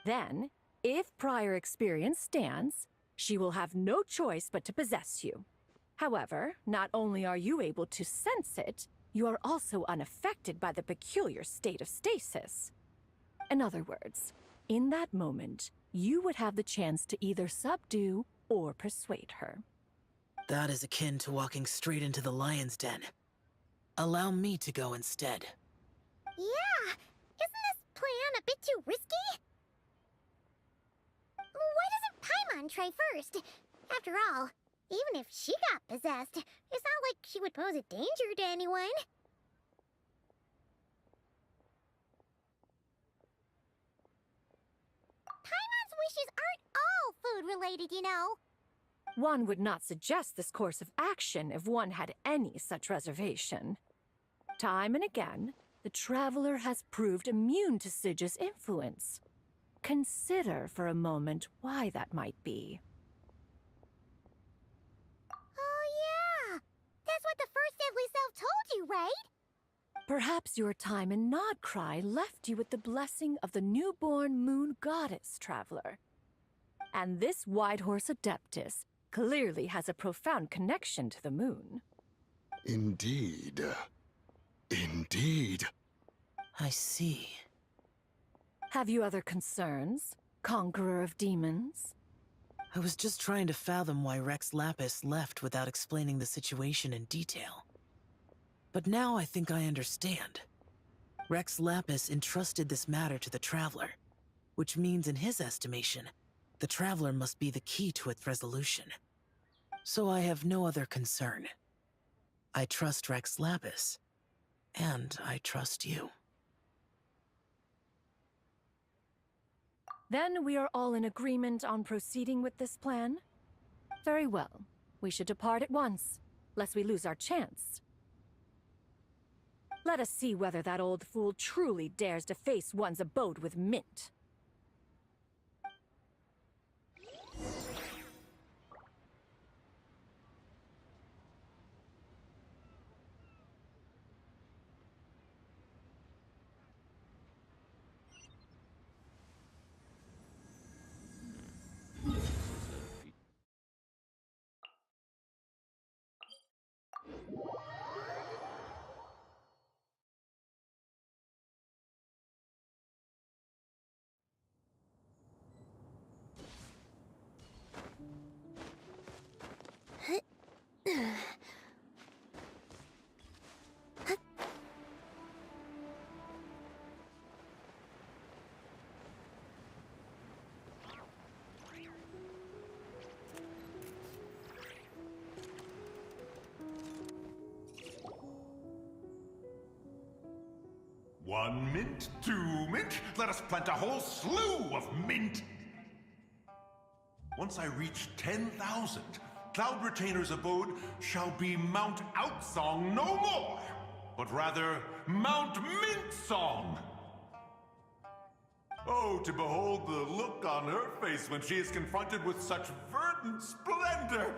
Then, if prior experience stands, she will have no choice but to possess you. However, not only are you able to sense it, you are also unaffected by the peculiar state of stasis. In other words, in that moment, you would have the chance to either subdue or persuade her. That is akin to walking straight into the lion's den. Allow me to go instead. Yeah! Isn't this plan a bit too risky? Why doesn't Paimon try first? After all, even if she got possessed, it's not like she would pose a danger to anyone. Paimon's wishes aren't all food-related, you know. One would not suggest this course of action if one had any such reservation. Time and again, the Traveler has proved immune to Suju's influence. Consider for a moment why that might be. Oh yeah! That's what the First Deadly Self told you, right? Perhaps your time in Nodcry left you with the blessing of the newborn moon goddess, Traveler. And this White Horse Adeptus clearly has a profound connection to the moon. Indeed. Indeed. I see. Have you other concerns, Conqueror of Demons? I was just trying to fathom why Rex Lapis left without explaining the situation in detail. But now I think I understand. Rex Lapis entrusted this matter to the Traveler, which means in his estimation, the Traveler must be the key to its resolution. So I have no other concern. I trust Rex Lapis, and I trust you. Then we are all in agreement on proceeding with this plan? Very well. We should depart at once, lest we lose our chance. Let us see whether that old fool truly dares to face one's abode with Mint. 1 mint, 2 mint, let us plant a whole slew of mint! Once I reach 10,000, Cloud Retainer's abode shall be Mount Outsong no more, but rather Mount Mintsong! Oh, to behold the look on her face when she is confronted with such verdant splendor!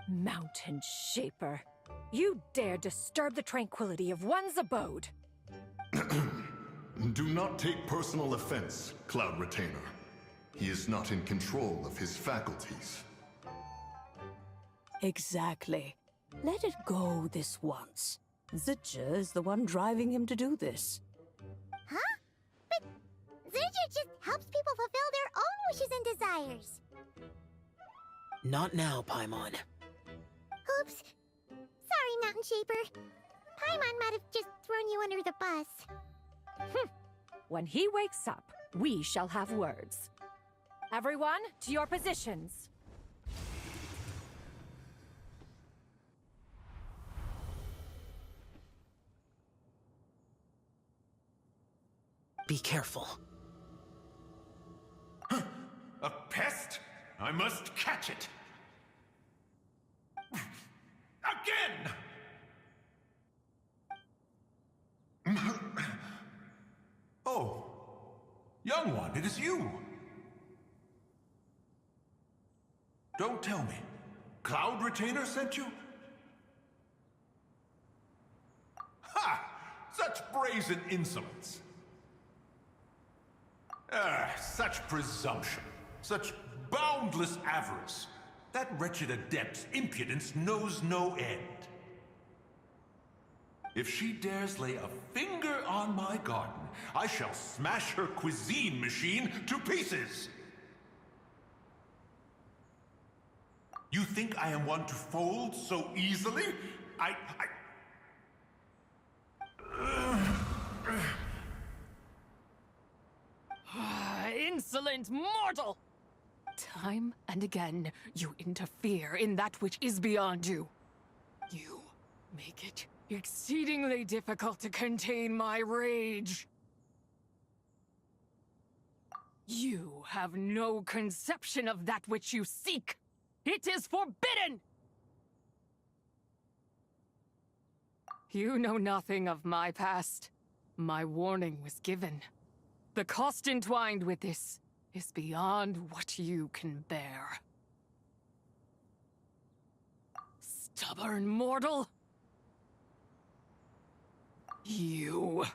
Mountain Shaper, you dare disturb the tranquility of one's abode! Do not take personal offense, Cloud Retainer. He is not in control of his faculties. Exactly. Let it go this once. Zidja is the one driving him to do this. Huh? But Zidja just helps people fulfill their own wishes and desires. Not now, Paimon. Oops. Sorry, Mountain Shaper. Paimon might have just thrown you under the bus. When he wakes up, we shall have words. Everyone, to your positions. Be careful. A pest? I must catch it! Again! Oh, young one, it is you! Don't tell me. Cloud Retainer sent you? Ha! Such brazen insolence! Such presumption. Such boundless avarice. That wretched adept's impudence knows no end. If she dares lay a finger on my garden, I shall smash her cuisine machine to pieces! You think I am one to fold so easily? Insolent mortal! Time and again, you interfere in that which is beyond you. You make it exceedingly difficult to contain my rage. You have no conception of that which you seek. It is forbidden! You know nothing of my past. My warning was given. The cost entwined with this is beyond what you can bear. Stubborn mortal! You...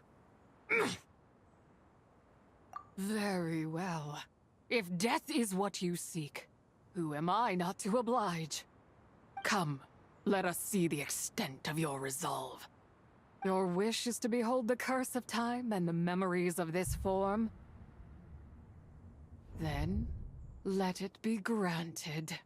Very well. If death is what you seek, who am I not to oblige? Come, let us see the extent of your resolve. Your wish is to behold the curse of time and the memories of this form? Then, let it be granted.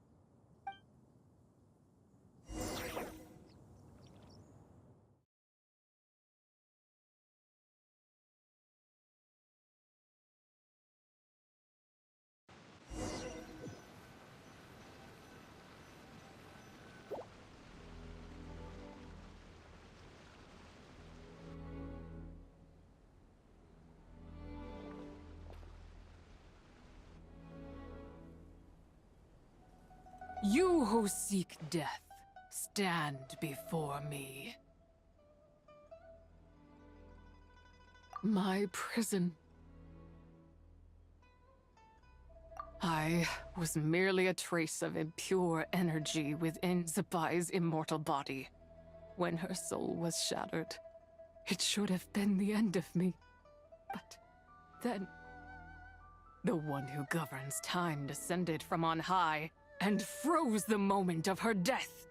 You who seek death, stand before me. My prison. I was merely a trace of impure energy within Zapai's immortal body. When her soul was shattered, it should have been the end of me. But then, the one who governs time descended from on high and froze the moment of her death.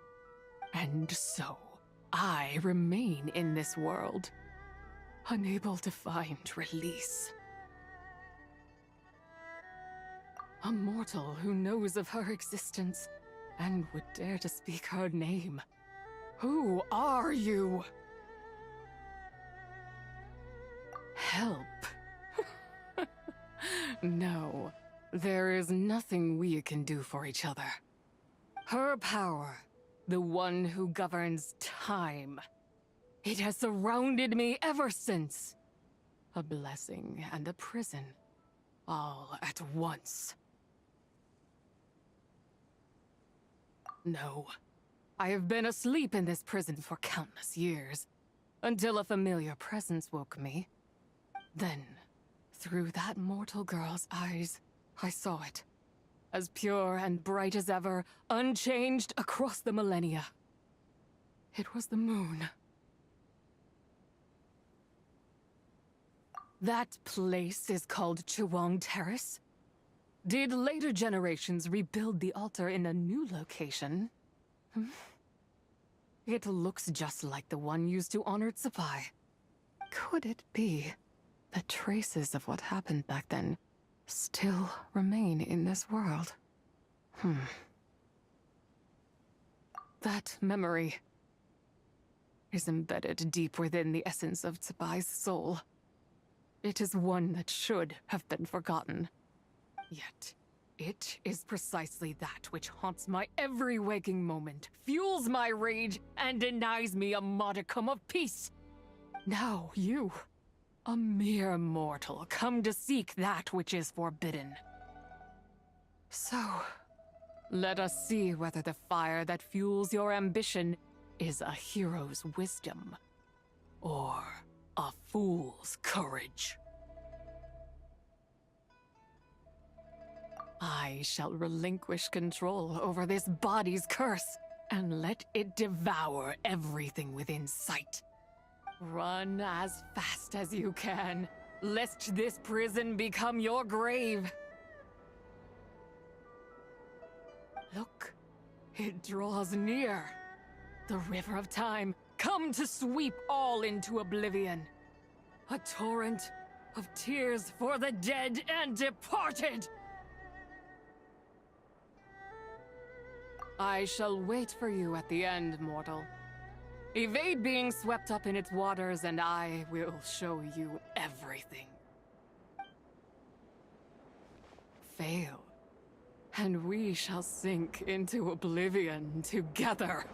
And so, I remain in this world, unable to find release. A mortal who knows of her existence and would dare to speak her name. Who are you? Help. No. There is nothing we can do for each other. Her power, the one who governs time, It has surrounded me ever since. A blessing and a prison, all at once. No, I have been asleep in this prison for countless years, until a familiar presence woke me. Then, through that mortal girl's eyes, I saw it. As pure and bright as ever, unchanged across the millennia. It was the moon. That place is called Chiwang Terrace. Did later generations rebuild the altar in a new location? It looks just like the one used to honor Tsupai. Could it be that traces of what happened back then still remain in this world? That memory is embedded deep within the essence of Tsubai's soul. It is one that should have been forgotten. Yet, it is precisely that which haunts my every waking moment, fuels my rage, and denies me a modicum of peace. Now you, a mere mortal, come to seek that which is forbidden. So, let us see whether the fire that fuels your ambition is a hero's wisdom, or a fool's courage. I shall relinquish control over this body's curse, and let it devour everything within sight. Run as fast as you can, lest this prison become your grave. Look, it draws near. The river of time, come to sweep all into oblivion. A torrent of tears for the dead and departed. I shall wait for you at the end, mortal. Evade being swept up in its waters, and I will show you everything. Fail, and we shall sink into oblivion together.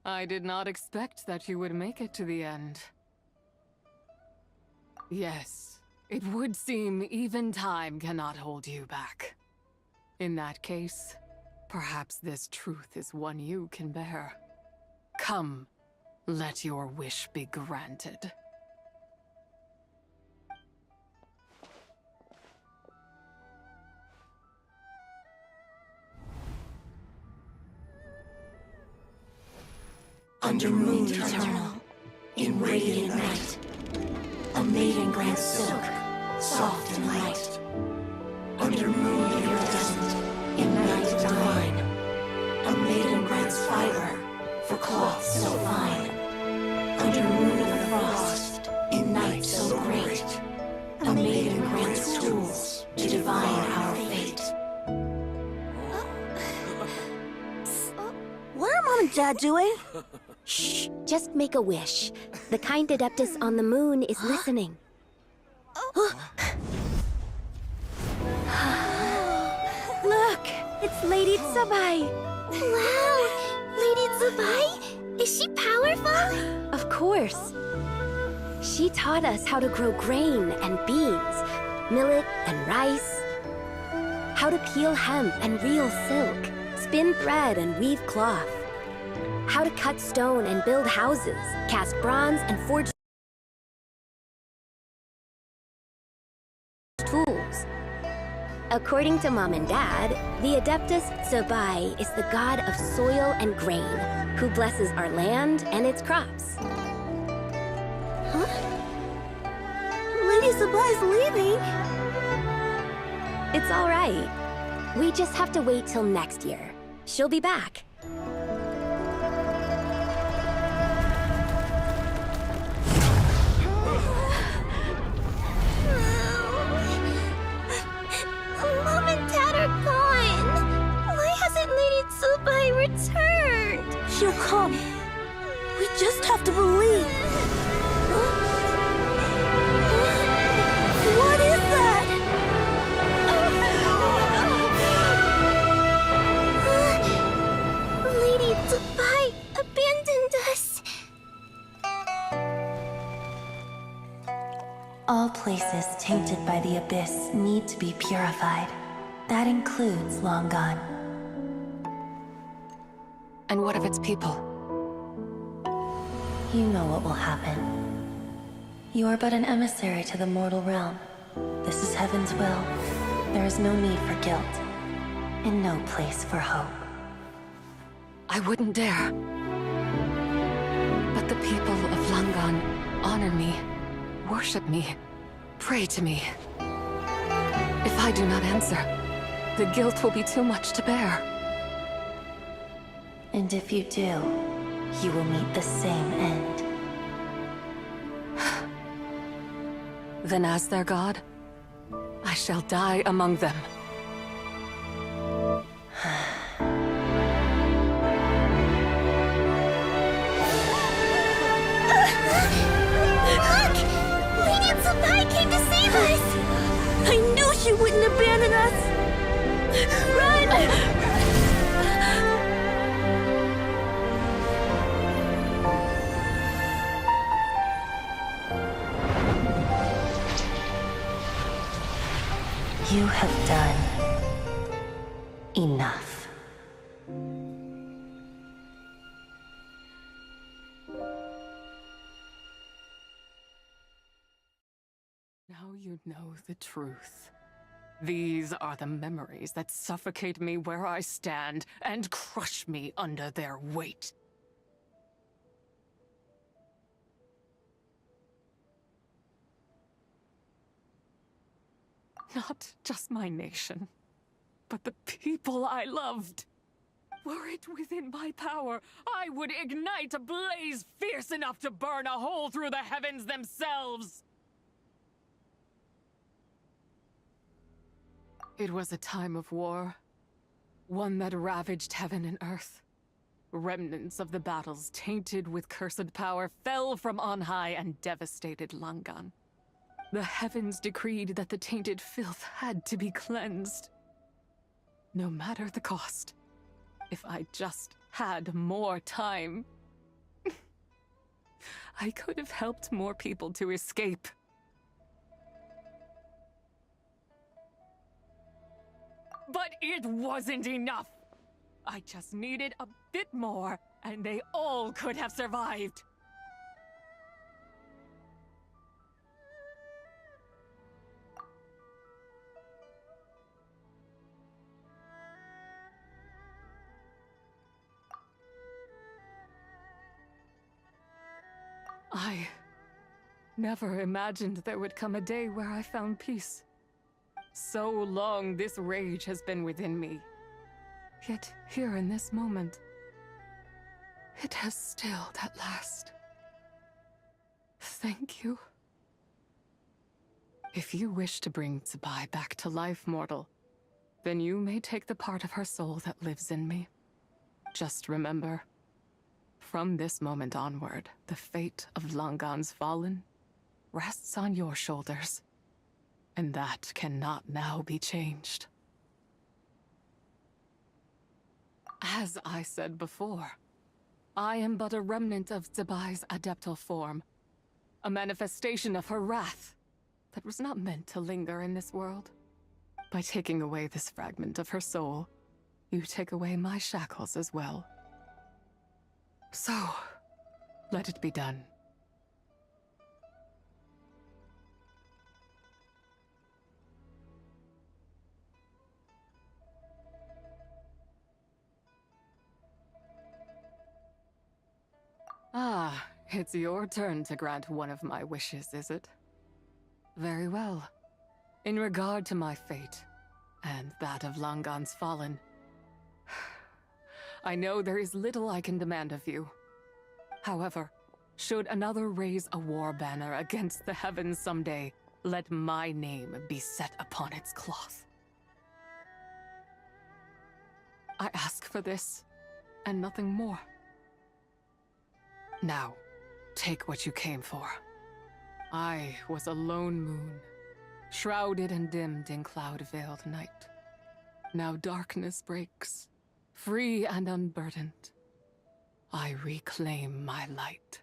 I did not expect that you would make it to the end. Yes, it would seem even time cannot hold you back. In that case, perhaps this truth is one you can bear. Come, let your wish be granted. Under moon eternal, in radiant night, a maiden grants silk, soft and light. Under moon iridescent, in night divine, a maiden grants fiber for cloth so fine. Under moon of frost, in night so great, a maiden grants tools to divine our fate. What are Mom and Dad doing? Shh, just make a wish. The kind Adeptus on the moon is listening. Look, it's Lady Tsubai. Wow, Lady Tsubai? Is she powerful? Of course. She taught us how to grow grain and beans, millet and rice, how to peel hemp and reel silk, spin thread and weave cloth, how to cut stone and build houses, cast bronze and forge tools. According to Mom and Dad, the Adeptus Tsubai is the god of soil and grain, who blesses our land and its crops. Huh? Lady Tsubai's leaving. It's all right. We just have to wait till next year. She'll be back. Mom and Dad are gone. Why hasn't Lady Tsubai returned? She'll come. We just have to believe. What is that? Lady Tsubai abandoned us. All places tainted by the abyss need to be purified. That includes Longan. And what of its people? You know what will happen. You are but an emissary to the mortal realm. This is Heaven's will. There is no need for guilt, and no place for hope. I wouldn't dare. But the people of Langan honor me, worship me, pray to me. If I do not answer, the guilt will be too much to bear. And if you do, you will meet the same end. Then as their god, I shall die among them. Look! Lady Tsubai came to save us! I knew she wouldn't abandon us! Run! You have done enough. Now you know the truth. These are the memories that suffocate me where I stand and crush me under their weight. Not just my nation, but the people I loved. Were it within my power, I would ignite a blaze fierce enough to burn a hole through the heavens themselves. It was a time of war, one that ravaged heaven and earth. Remnants of the battles tainted with cursed power fell from on high and devastated Langan. The heavens decreed that the tainted filth had to be cleansed. No matter the cost. If I just had more time, I could have helped more people to escape. But it wasn't enough! I just needed a bit more, and they all could have survived. never imagined there would come a day where I found peace. So long this rage has been within me. Yet here in this moment, it has stilled at last. Thank you. If you wish to bring Tsubai back to life, mortal, then you may take the part of her soul that lives in me. Just remember, from this moment onward, the fate of Langan's fallen rests on your shoulders, and that cannot now be changed. As I said before, I am but a remnant of Tsubai's adeptal form, a manifestation of her wrath that was not meant to linger in this world. By taking away this fragment of her soul, you take away my shackles as well. So, let it be done. Ah, it's your turn to grant one of my wishes, is it? Very well. In regard to my fate, and that of Langan's fallen, I know there is little I can demand of you. However, should another raise a war banner against the heavens someday, let my name be set upon its cloth. I ask for this, and nothing more. Now, take what you came for. I was a lone moon, shrouded and dimmed in cloud-veiled night. Now darkness breaks, free and unburdened. I reclaim my light.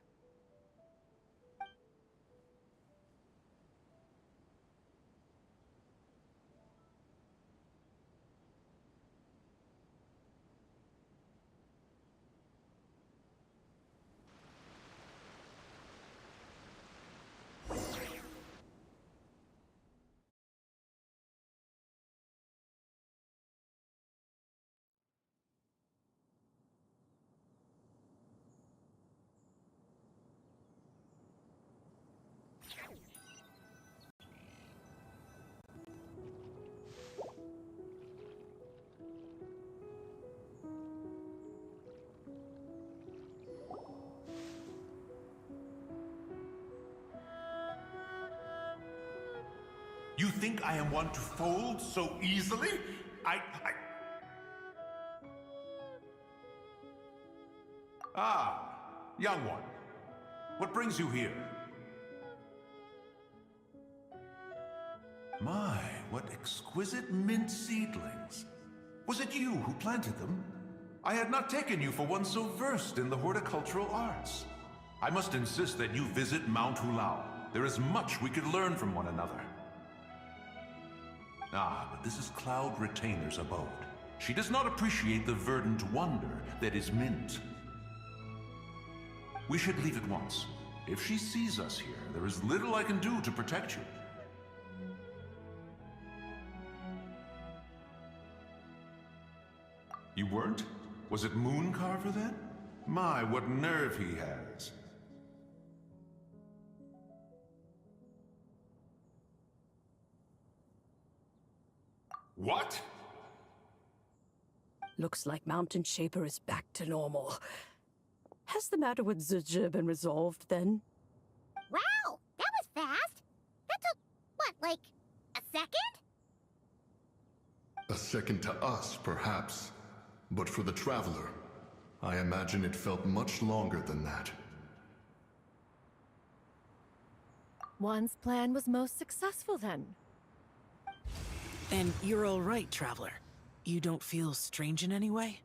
You think I am one to fold so easily? Ah, young one. What brings you here? My, what exquisite mint seedlings. Was it you who planted them? I had not taken you for one so versed in the horticultural arts. I must insist that you visit Mount Hulao. There is much we could learn from one another. Ah, but this is Cloud Retainer's abode. She does not appreciate the verdant wonder that is mint. We should leave at once. If she sees us here, there is little I can do to protect you. You weren't? Was it Mooncarver then? My, what nerve he has. What? Looks like Mountain Shaper is back to normal. Has the matter with Zizhi been resolved, then? Wow, that was fast. That took, what, like, a second? A second to us, perhaps. But for the Traveler, I imagine it felt much longer than that. One's plan was most successful, then. And you're all right, Traveler. You don't feel strange in any way?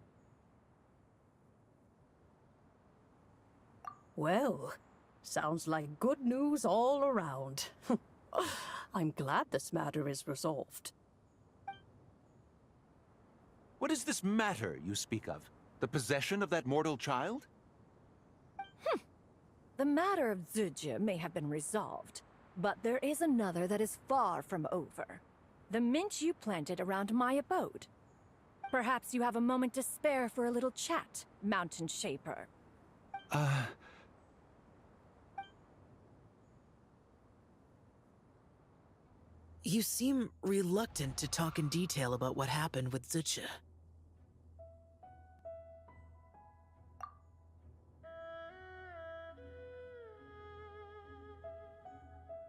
Well, sounds like good news all around. I'm glad this matter is resolved. What is this matter you speak of? The possession of that mortal child? The matter of Zizhi may have been resolved, but there is another that is far from over. The mint you planted around my abode. Perhaps you have a moment to spare for a little chat, Mountain Shaper. You seem reluctant to talk in detail about what happened with Zucha.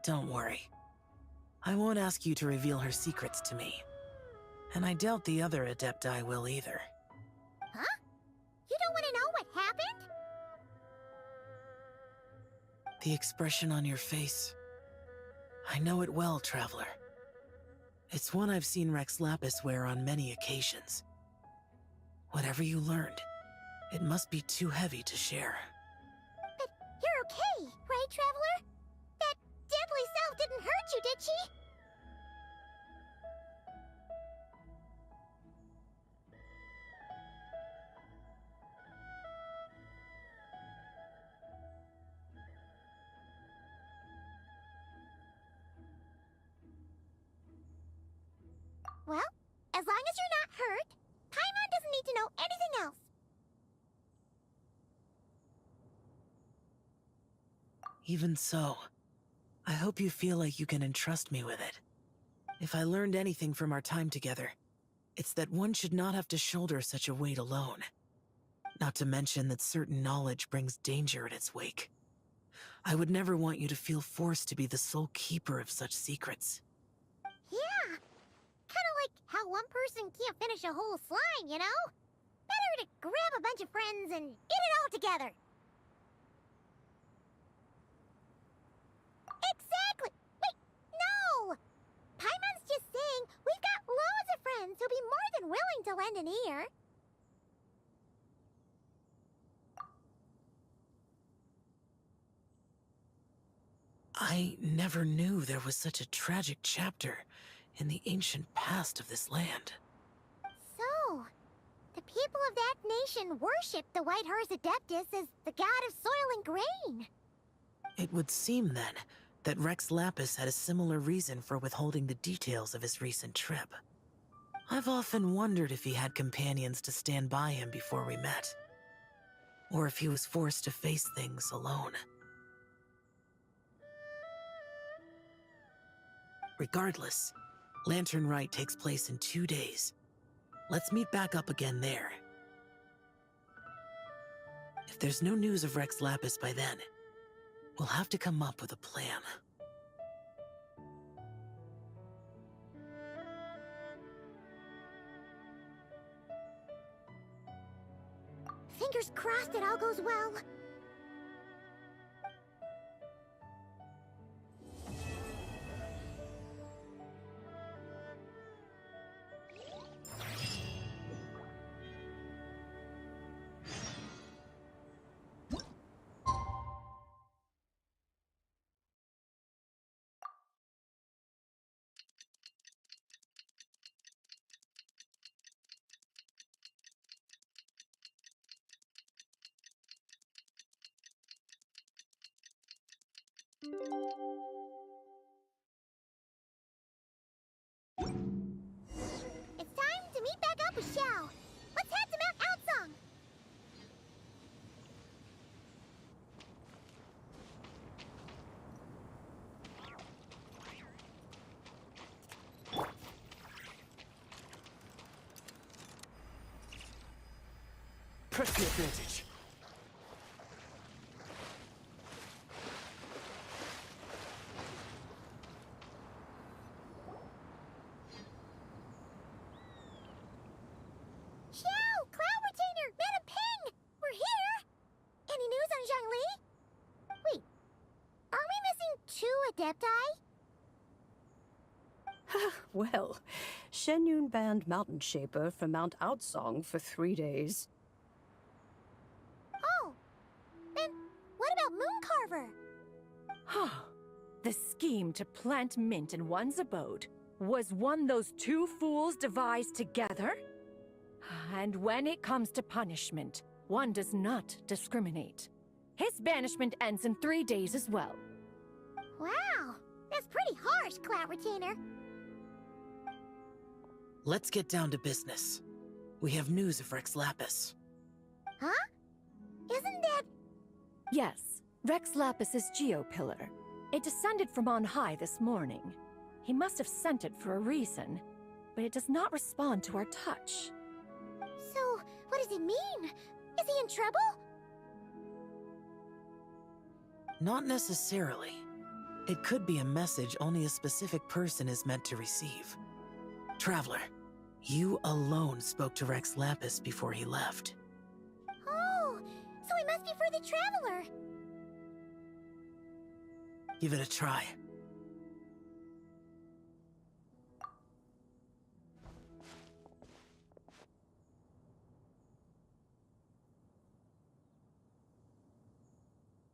Don't worry. I won't ask you to reveal her secrets to me. And I doubt the other Adepti will either. Huh? You don't want to know what happened? The expression on your face. I know it well, Traveler. It's one I've seen Rex Lapis wear on many occasions. Whatever you learned, it must be too heavy to share. But you're okay, right, Traveler? That deadly self didn't hurt you, did she? Well, as long as you're not hurt, Paimon doesn't need to know anything else. Even so, I hope you feel like you can entrust me with it. If I learned anything from our time together, it's that one should not have to shoulder such a weight alone. Not to mention that certain knowledge brings danger in its wake. I would never want you to feel forced to be the sole keeper of such secrets. Yeah. Kind of like how one person can't finish a whole slime, you know? Better to grab a bunch of friends and eat it all together. Exactly! Wait, no! Paimon's just saying we've got loads of friends who'll be more than willing to lend an ear. I never knew there was such a tragic chapter in the ancient past of this land. So, the people of that nation worship the White Horse Adeptus as the god of soil and grain. It would seem, then, that Rex Lapis had a similar reason for withholding the details of his recent trip. I've often wondered if he had companions to stand by him before we met. Or if he was forced to face things alone. Regardless, Lantern Rite takes place in 2 days. Let's meet back up again there. If there's no news of Rex Lapis by then, we'll have to come up with a plan. Fingers crossed it all goes well. It's time to meet back up with Xiao. Let's head to Mount Outsong. Press the advantage. Xiao! Cloud Retainer! Madam Ping! We're here! Any news on Zhongli? Wait, are we missing 2 Adepti? Well, Shenyun banned Mountain Shaper from Mount Outsong for 3 days. Oh, then what about Mooncarver? The scheme to plant mint in one's abode was one those two fools devised together? And when it comes to punishment, one does not discriminate. His banishment ends in 3 days as well. Wow, that's pretty harsh, Cloud Retainer. Let's get down to business. We have news of Rex Lapis. Huh? Isn't that... Yes, Rex Lapis's Geopillar. It descended from on high this morning. He must have sent it for a reason, but it does not respond to our touch. So, what does it mean? Is he in trouble? Not necessarily. It could be a message only a specific person is meant to receive. Traveler, you alone spoke to Rex Lapis before he left. Oh, so it must be for the Traveler. Give it a try.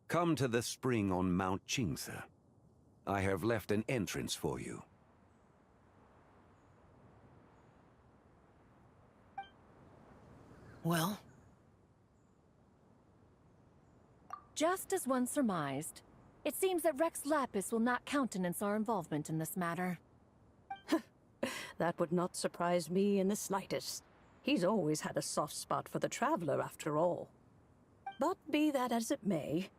Come to the spring on Mount Qingce. I have left an entrance for you. Well? Just as one surmised, it seems that Rex Lapis will not countenance our involvement in this matter. That would not surprise me in the slightest. He's always had a soft spot for the Traveler, after all. But be that as it may,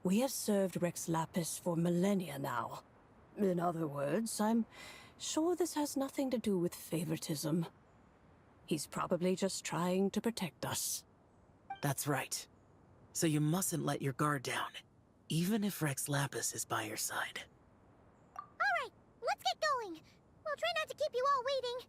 we have served Rex Lapis for millennia now. In other words, I'm sure this has nothing to do with favoritism. He's probably just trying to protect us. That's right. So you mustn't let your guard down, even if Rex Lapis is by your side. Alright, let's get going. We'll try not to keep you all waiting.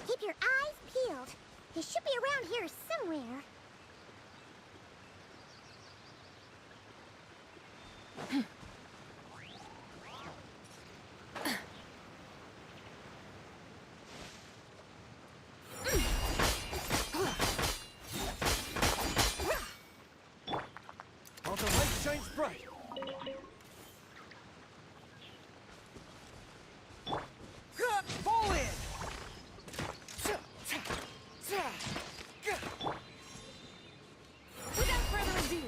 Keep your eyes peeled. He should be around here somewhere. While the light shines bright. Fall in! Without further ado,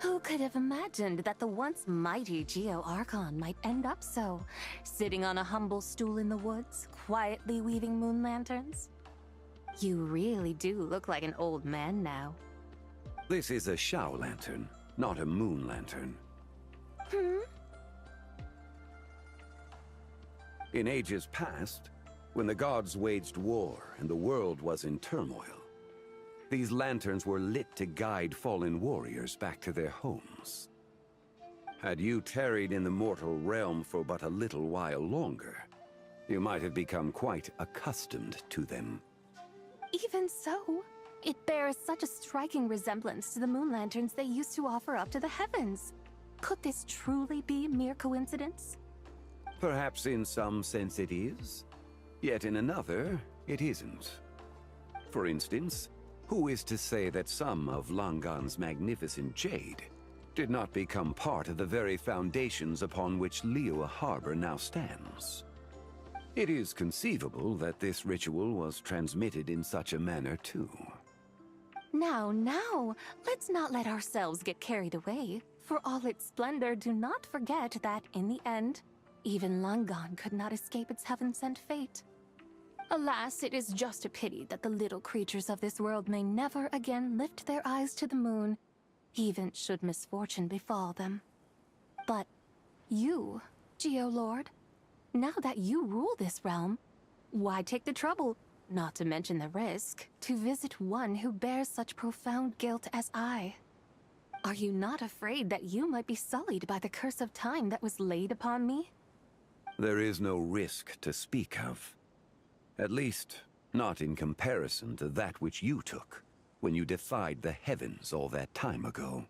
Who could have imagined that the once mighty Geo-Archon might end up so, sitting on a humble stool in the woods, quietly weaving moon lanterns? You really do look like an old man now. This is a Shao lantern, not a moon lantern. In ages past, when the gods waged war and the world was in turmoil, these lanterns were lit to guide fallen warriors back to their homes. Had you tarried in the mortal realm for but a little while longer, you might have become quite accustomed to them. Even so, it bears such a striking resemblance to the moon lanterns they used to offer up to the heavens. Could this truly be mere coincidence? Perhaps in some sense it is, yet in another, it isn't. For instance, who is to say that some of Langan's magnificent jade did not become part of the very foundations upon which Liyue Harbor now stands? It is conceivable that this ritual was transmitted in such a manner too. Now, let's not let ourselves get carried away. For all its splendor, do not forget that, in the end, even Langan could not escape its heaven-sent fate. Alas, it is just a pity that the little creatures of this world may never again lift their eyes to the moon, even should misfortune befall them. But you, Geolord, now that you rule this realm, why take the trouble, not to mention the risk, to visit one who bears such profound guilt as I? Are you not afraid that you might be sullied by the curse of time that was laid upon me? There is no risk to speak of. At least, not in comparison to that which you took when you defied the heavens all that time ago.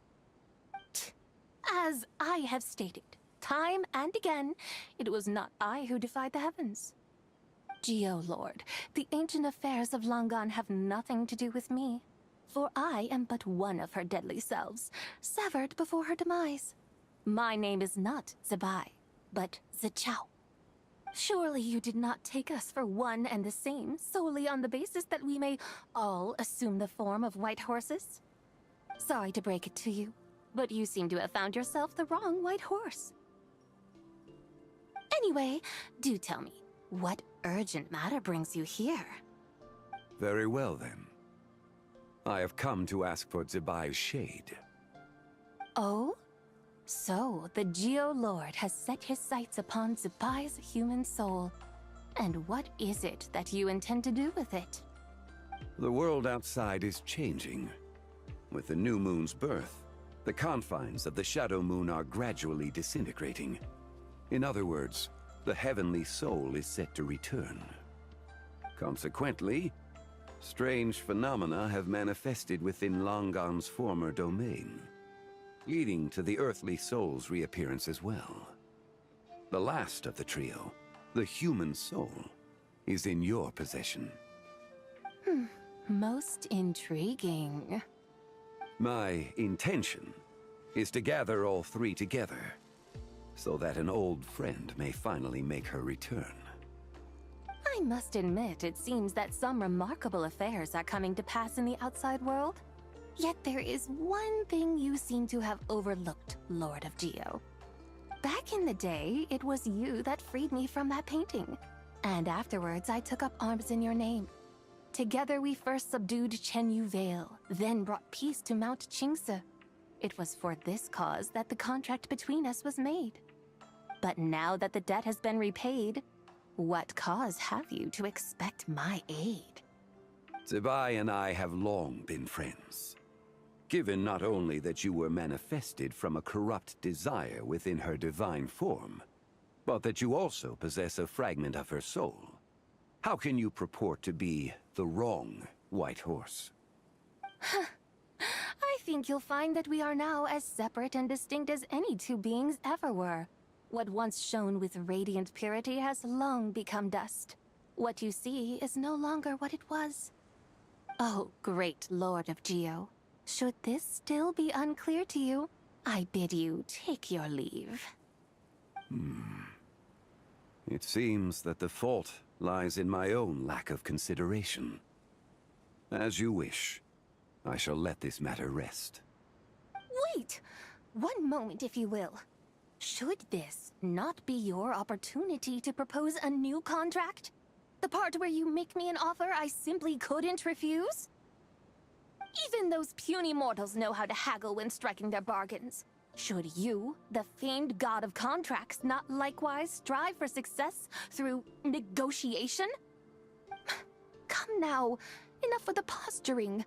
As I have stated, time and again, it was not I who defied the heavens. Geolord, the ancient affairs of Langan have nothing to do with me, for I am but one of her deadly selves, severed before her demise. My name is not Zebai, but Zichao. Surely you did not take us for one and the same solely on the basis that we may all assume the form of white horses? Sorry to break it to you, but you seem to have found yourself the wrong white horse. Anyway, do tell me, what urgent matter brings you here? Very well then. I have come to ask for Zebai's shade. Oh? So, the Geolord has set his sights upon Zebai's human soul. And what is it that you intend to do with it? The world outside is changing. With the new moon's birth, the confines of the Shadow Moon are gradually disintegrating. In other words, the heavenly soul is set to return. Consequently, strange phenomena have manifested within Langan's former domain, leading to the earthly soul's reappearance as well. The last of the trio, the human soul, is in your possession. Most intriguing. My intention is to gather all three together, so that an old friend may finally make her return. I must admit, it seems that some remarkable affairs are coming to pass in the outside world. Yet there is one thing you seem to have overlooked, Lord of Geo. Back in the day, it was you that freed me from that painting. And afterwards, I took up arms in your name. Together we first subdued Chenyu Vale, then brought peace to Mount Qingce. It was for this cause that the contract between us was made. But now that the debt has been repaid, what cause have you to expect my aid? Zebai and I have long been friends. Given not only that you were manifested from a corrupt desire within her divine form, but that you also possess a fragment of her soul, how can you purport to be the wrong white horse? I think you'll find that we are now as separate and distinct as any two beings ever were. What once shone with radiant purity has long become dust. What you see is no longer what it was. Oh, great Lord of Geo. Should this still be unclear to you, I bid you take your leave. It seems that the fault lies in my own lack of consideration. As you wish. I shall let this matter rest. Wait! One moment, if you will. Should this not be your opportunity to propose a new contract? The part where you make me an offer I simply couldn't refuse? Even those puny mortals know how to haggle when striking their bargains. Should you, the famed god of contracts, not likewise strive for success through negotiation? Come now, enough with the posturing.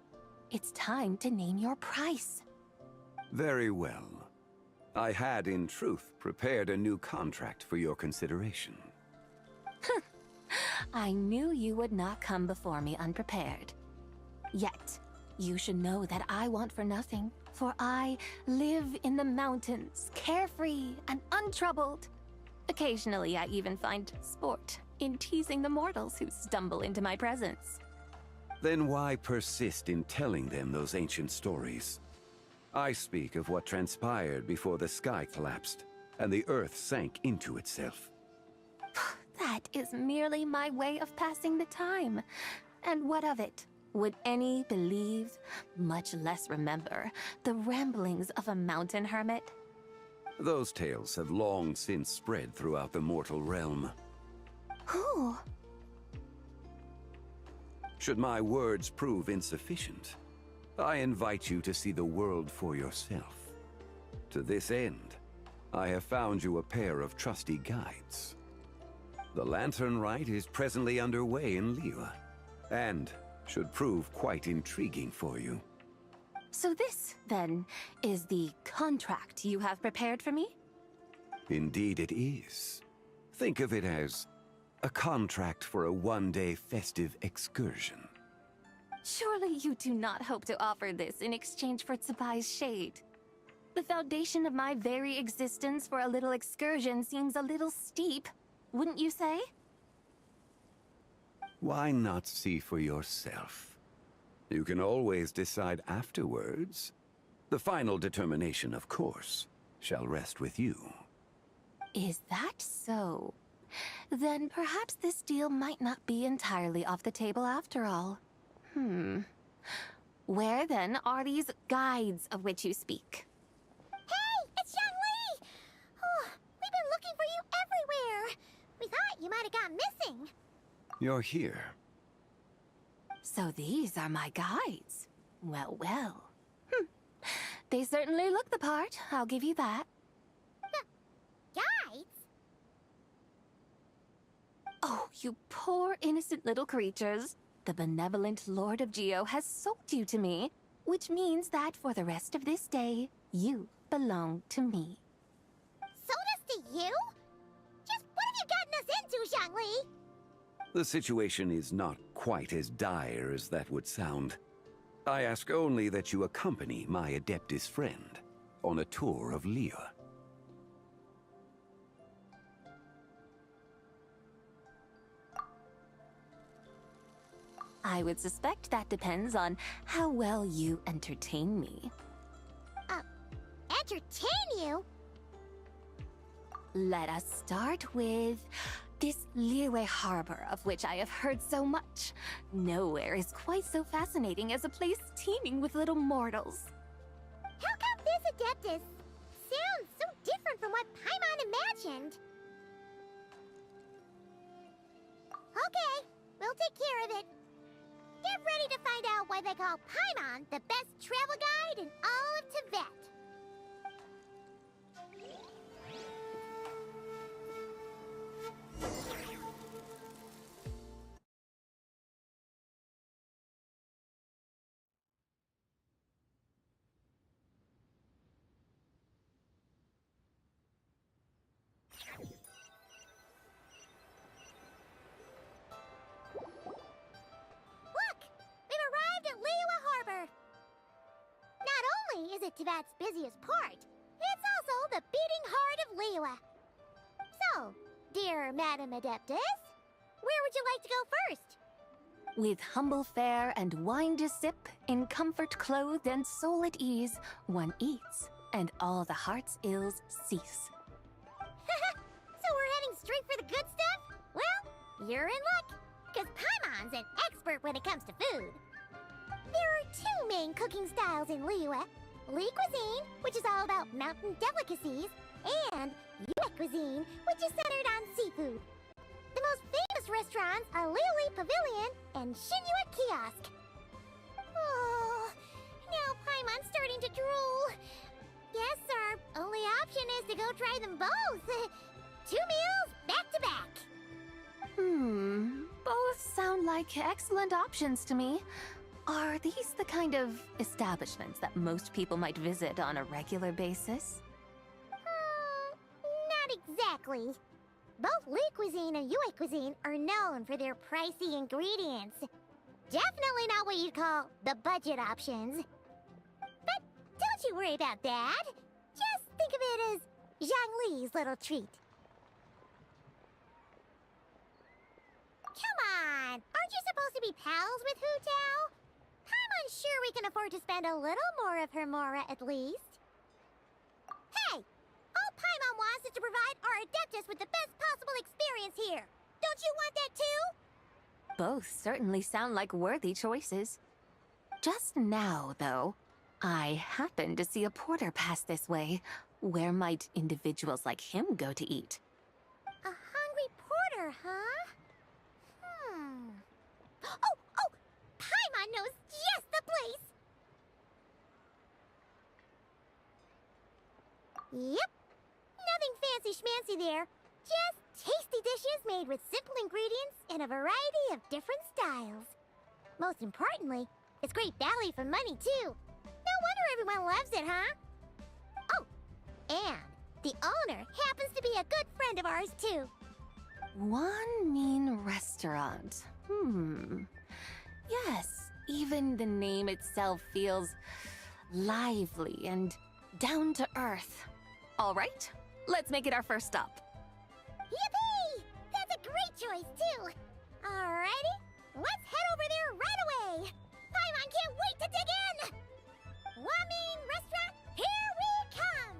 It's time to name your price. Very well. I had, in truth, prepared a new contract for your consideration. I knew you would not come before me unprepared. Yet, you should know that I want for nothing, for I live in the mountains, carefree and untroubled. Occasionally, I even find sport in teasing the mortals who stumble into my presence. Then why persist in telling them those ancient stories? I speak of what transpired before the sky collapsed and the earth sank into itself. That is merely my way of passing the time. And what of it? Would any believe, much less remember, the ramblings of a mountain hermit? Those tales have long since spread throughout the mortal realm. Who? Should my words prove insufficient, I invite you to see the world for yourself. To this end, I have found you a pair of trusty guides. The Lantern Rite is presently underway in Liyue, and should prove quite intriguing for you. So this, then, is the contract you have prepared for me? Indeed it is. Think of it as a contract for a one-day festive excursion. Surely you do not hope to offer this in exchange for Tsubai's shade. The foundation of my very existence for a little excursion seems a little steep, wouldn't you say? Why not see for yourself? You can always decide afterwards. The final determination, of course, shall rest with you. Is that so? Then perhaps this deal might not be entirely off the table after all. Where then are these guides of which you speak? Hey, it's Xiangli! Oh, we've been looking for you everywhere. We thought you might have gone missing. You're here. So these are my guides. Well, well. They certainly look the part, I'll give you that. Guides? Oh, you poor innocent little creatures. The benevolent Lord of Geo has sold you to me, which means that for the rest of this day, you belong to me. Sold us to you? Just what have you gotten us into, Xiangli? The situation is not quite as dire as that would sound. I ask only that you accompany my Adeptus friend on a tour of Liyue. I would suspect that depends on how well you entertain me. Entertain you? Let us start with this Liyue Harbor, of which I have heard so much. Nowhere is quite so fascinating as a place teeming with little mortals. How come this Adeptus sounds so different from what Paimon imagined? Okay, we'll take care of it. Get ready to find out why they call Paimon the best travel guide in all of Tibet. Is it Tibet's busiest port? It's also the beating heart of Liyue. So, dear Madam Adeptus, where would you like to go first? With humble fare and wine to sip, in comfort clothed and soul at ease, one eats, and all the heart's ills cease. So we're heading straight for the good stuff? Well, you're in luck, because Paimon's an expert when it comes to food. There are two main cooking styles in Liyue. Li cuisine, which is all about mountain delicacies, and Yue cuisine, which is centered on seafood. The most famous famous restaurants are Lily Pavilion and Shinua Kiosk. Oh, now Paimon's starting to drool. Guess our only option is to go try them both. 2 meals back to back. Both sound like excellent options to me. Are these the kind of establishments that most people might visit on a regular basis? Not exactly. Both Lee cuisine and Yue cuisine are known for their pricey ingredients. Definitely not what you'd call the budget options. But don't you worry about that. Just think of it as Zhang Li's little treat. Come on! Aren't you supposed to be pals with Hu Tao? I'm unsure we can afford to spend a little more of her mora at least. Hey! All Paimon wants is to provide our Adeptus with the best possible experience here. Don't you want that too? Both certainly sound like worthy choices. Just now, though, I happened to see a porter pass this way. Where might individuals like him go to eat? A hungry porter, huh? Oh! Paimon knows just the place! Yep. Nothing fancy schmancy there. Just tasty dishes made with simple ingredients in a variety of different styles. Most importantly, it's great value for money, too. No wonder everyone loves it, huh? Oh, and the owner happens to be a good friend of ours, too. One mean restaurant. Yes, even the name itself feels lively and down to earth. All right, let's make it our first stop. Yippee! That's a great choice, too. Alrighty, let's head over there right away. Paimon can't wait to dig in. Wamin Restaurant, here we come.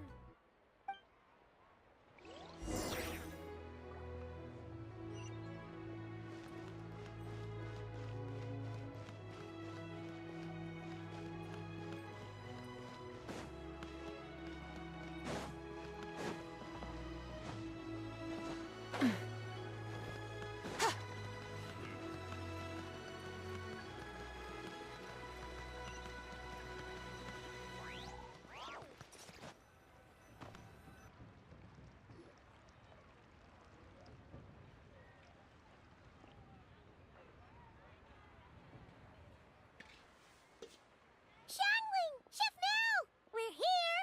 Chef Mel! We're here!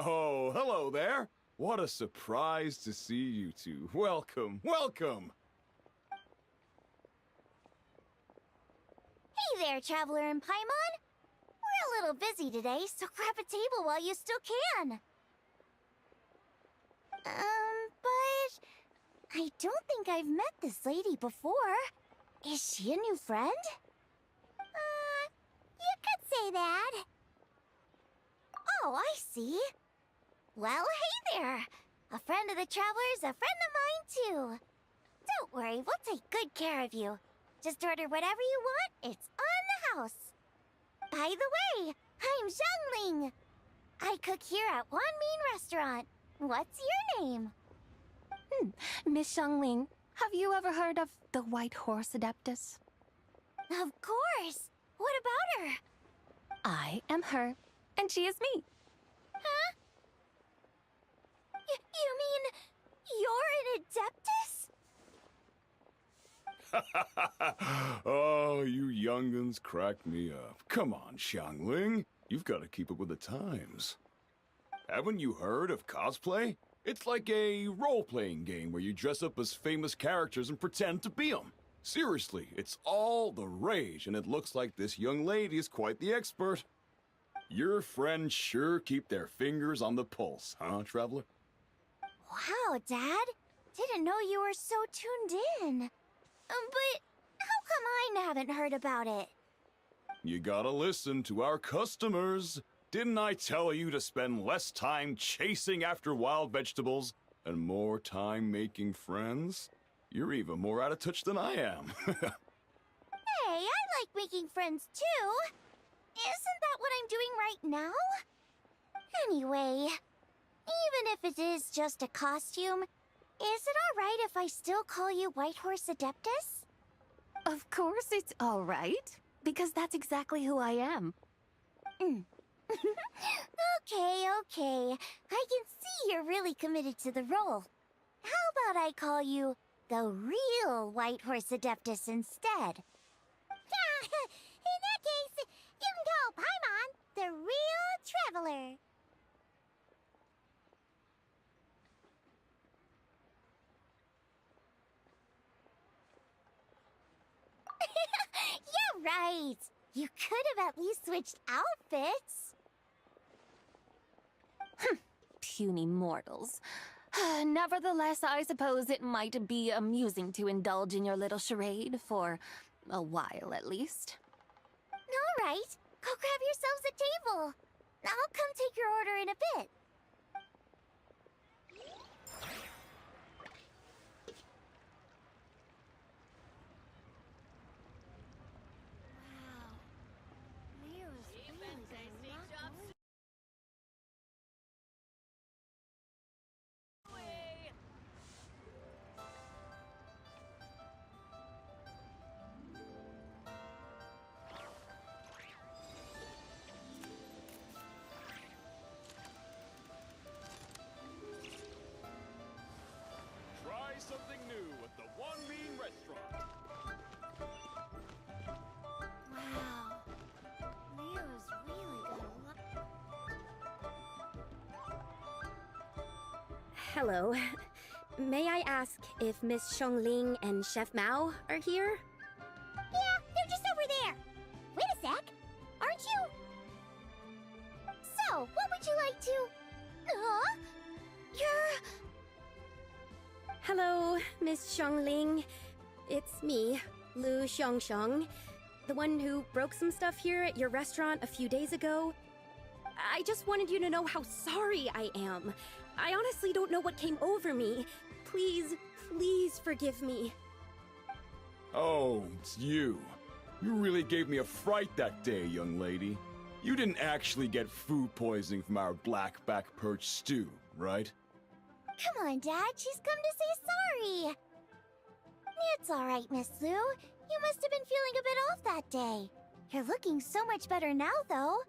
Oh, hello there. What a surprise to see you two. Welcome, welcome. Hey there, Traveler and Paimon. We're a little busy today, so grab a table while you still can. But I don't think I've met this lady before. Is she a new friend? You could say that. Oh, I see. Well, hey there. A friend of the Traveler's a friend of mine, too. Don't worry, we'll take good care of you. Just order whatever you want, it's on the house. By the way, I'm Zhangling. I cook here at Wan Min Restaurant. What's your name? Miss Xiangling, have you ever heard of the White Horse Adeptus? Of course. What about her? I am her, and she is me. Huh? You mean you're an Adeptus? Oh, you young'uns crack me up. Come on, Xiangling. You've got to keep up with the times. Haven't you heard of cosplay? It's like a role-playing game where you dress up as famous characters and pretend to be them. Seriously, it's all the rage, and it looks like this young lady is quite the expert. Your friends sure keep their fingers on the pulse, huh, Traveler? Wow, Dad. Didn't know you were so tuned in. But how come I haven't heard about it? You gotta listen to our customers. Didn't I tell you to spend less time chasing after wild vegetables and more time making friends? You're even more out of touch than I am. Hey, I like making friends too. Isn't that what I'm doing right now? Anyway, even if it is just a costume, Is it alright if I still call you White Horse Adeptus? Of course it's all right, because that's exactly who I am. Okay. I can see you're really committed to the role. How about I call you the real White Horse Adeptus instead? In that case, you can call Paimon the real traveler. Yeah, right. You could have at least switched outfits. Puny mortals. Nevertheless, I suppose it might be amusing to indulge in your little charade, for a while at least. All right, go grab yourselves a table. I'll come take your order in a bit. Try something new at the One Bean Restaurant. Wow, Leo's really gonna Hello. May I ask if Miss Xiongling and Chef Mao are here? Yeah, they're just over there. Wait a sec. Aren't you? So, what would you like to... Huh? You're... Hello, Miss Xiongling. It's me, Lu Xiongxiong, the one who broke some stuff here at your restaurant a few days ago. I just wanted you to know how sorry I am. I honestly don't know what came over me. Please forgive me. Oh, it's you. You really gave me a fright that day, young lady. You didn't actually get food poisoning from our blackback perch stew, right? Come on, Dad. She's come to say sorry. It's all right, Miss Lu. You must have been feeling a bit off that day. You're looking so much better now, though.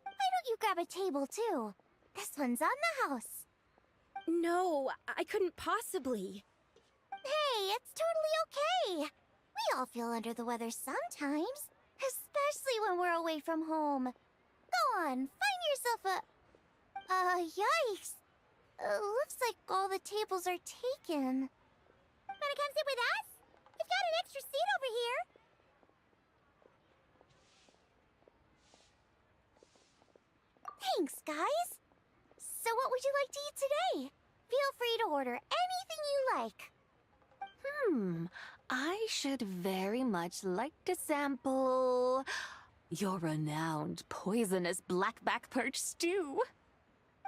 Why don't you grab a table, too? This one's on the house. No, I couldn't possibly. Hey, it's totally okay. We all feel under the weather sometimes, especially when we're away from home. Go on, find yourself a... yikes. Looks like all the tables are taken. Wanna come sit with us? We've got an extra seat over here. Thanks, guys. So what would you like to eat today? Feel free to order anything you like. I should very much like to sample your renowned poisonous blackback perch stew.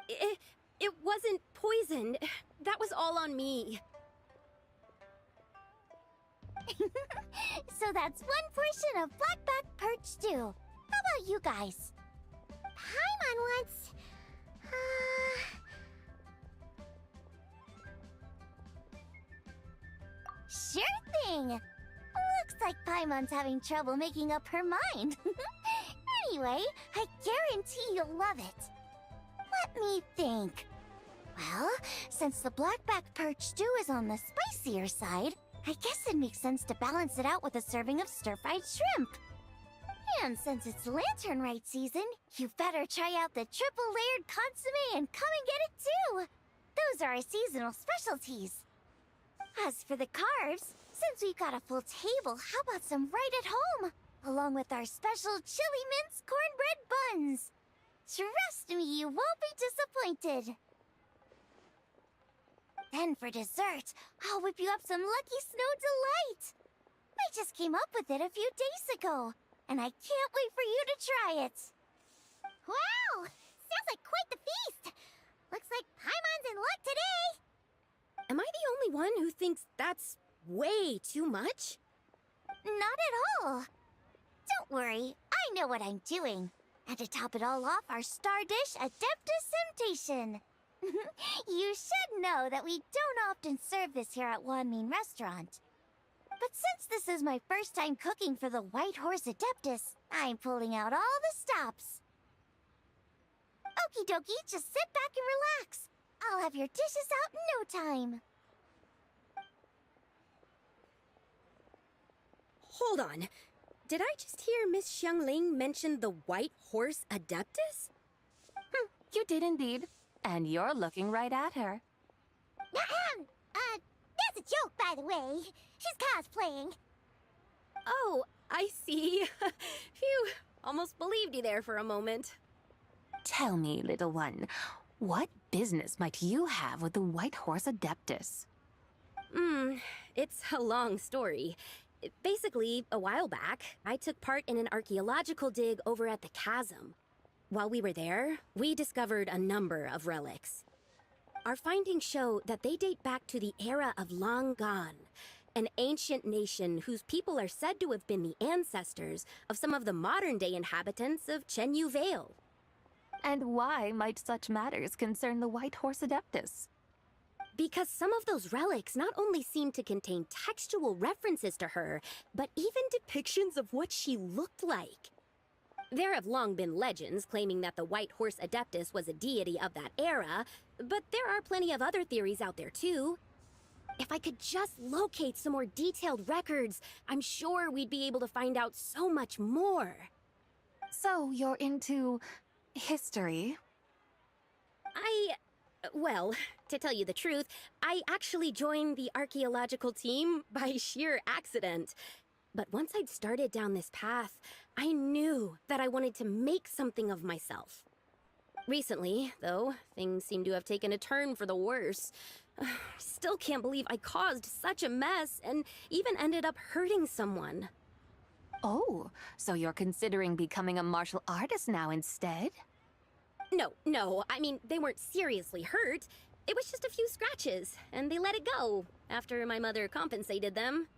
It wasn't poisoned. That was all on me. So that's one portion of blackback perch stew. How about you guys? Paimon wants... Sure thing! Looks like Paimon's having trouble making up her mind. Anyway, I guarantee you'll love it. Let me think. Well, since the blackback perch stew is on the spicier side, I guess it makes sense to balance it out with a serving of stir-fried shrimp. And since it's Lantern Rite season, you better try out the triple-layered consommé and come and get it too! Those are our seasonal specialties. As for the carbs, since we've got a full table, how about some right at home? Along with our special chili mince cornbread buns. Trust me, you won't be disappointed. Then for dessert, I'll whip you up some Lucky Snow Delight. I just came up with it a few days ago, and I can't wait for you to try it. Wow! Sounds like quite the feast. Looks like Paimon's in luck today. Am I the only one who thinks that's way too much? Not at all. Don't worry, I know what I'm doing. And to top it all off, our star dish, Adeptus Temptation. You should know that we don't often serve this here at Wanmin Restaurant. But since this is my first time cooking for the White Horse Adeptus, I'm pulling out all the stops. Okie dokie, just sit back and relax. I'll have your dishes out in no time. Hold on. Did I just hear Miss Xiangling mention the White Horse Adeptus? You did indeed. And you're looking right at her. That's a joke, by the way. She's cosplaying. Oh, I see. Phew, almost believed you there for a moment. Tell me, little one, what business might you have with the White Horse Adeptus? It's a long story. Basically, a while back, I took part in an archaeological dig over at the chasm. While we were there, we discovered a number of relics. Our findings show that they date back to the era of Long Gone, an ancient nation whose people are said to have been the ancestors of some of the modern-day inhabitants of Chenyu Vale. And why might such matters concern the White Horse Adeptus? Because some of those relics not only seem to contain textual references to her, but even depictions of what she looked like. There have long been legends claiming that the White Horse Adeptus was a deity of that era, but there are plenty of other theories out there too. If I could just locate some more detailed records, I'm sure we'd be able to find out so much more. So you're into history? Well, to tell you the truth, I actually joined the archaeological team by sheer accident. But once I'd started down this path, I knew that I wanted to make something of myself. Recently, though, things seem to have taken a turn for the worse. Still can't believe I caused such a mess and even ended up hurting someone. Oh, so you're considering becoming a martial artist now instead? No, I mean, they weren't seriously hurt. It was just a few scratches, and they let it go after my mother compensated them.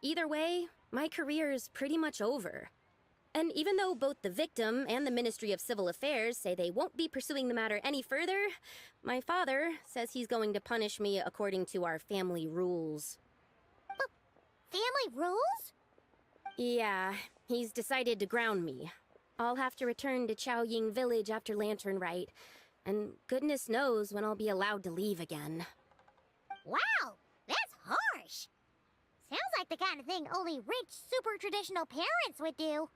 Either way, my career is pretty much over. And even though both the victim and the Ministry of Civil Affairs say they won't be pursuing the matter any further, my father says he's going to punish me according to our family rules. Family rules? Yeah, he's decided to ground me. I'll have to return to Chaoying Village after Lantern Rite, and goodness knows when I'll be allowed to leave again. Wow, that's harsh. Sounds like the kind of thing only rich, super traditional parents would do.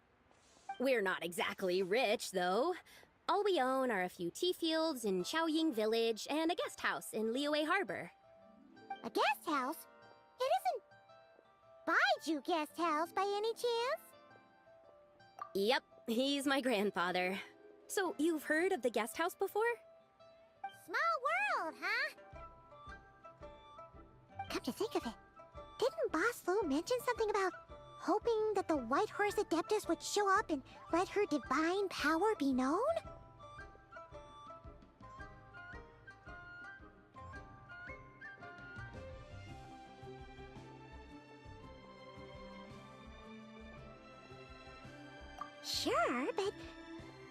We're not exactly rich, though. All we own are a few tea fields in Chaoying Village and a guest house in Liyue Harbor. A guest house? It isn't Baiju Guest House by any chance? Yep, he's my grandfather. So, you've heard of the guest house before? Small world, huh? Come to think of it, didn't Boss Lu mention something about hoping that the White Horse Adeptus would show up and let her divine power be known? Sure, but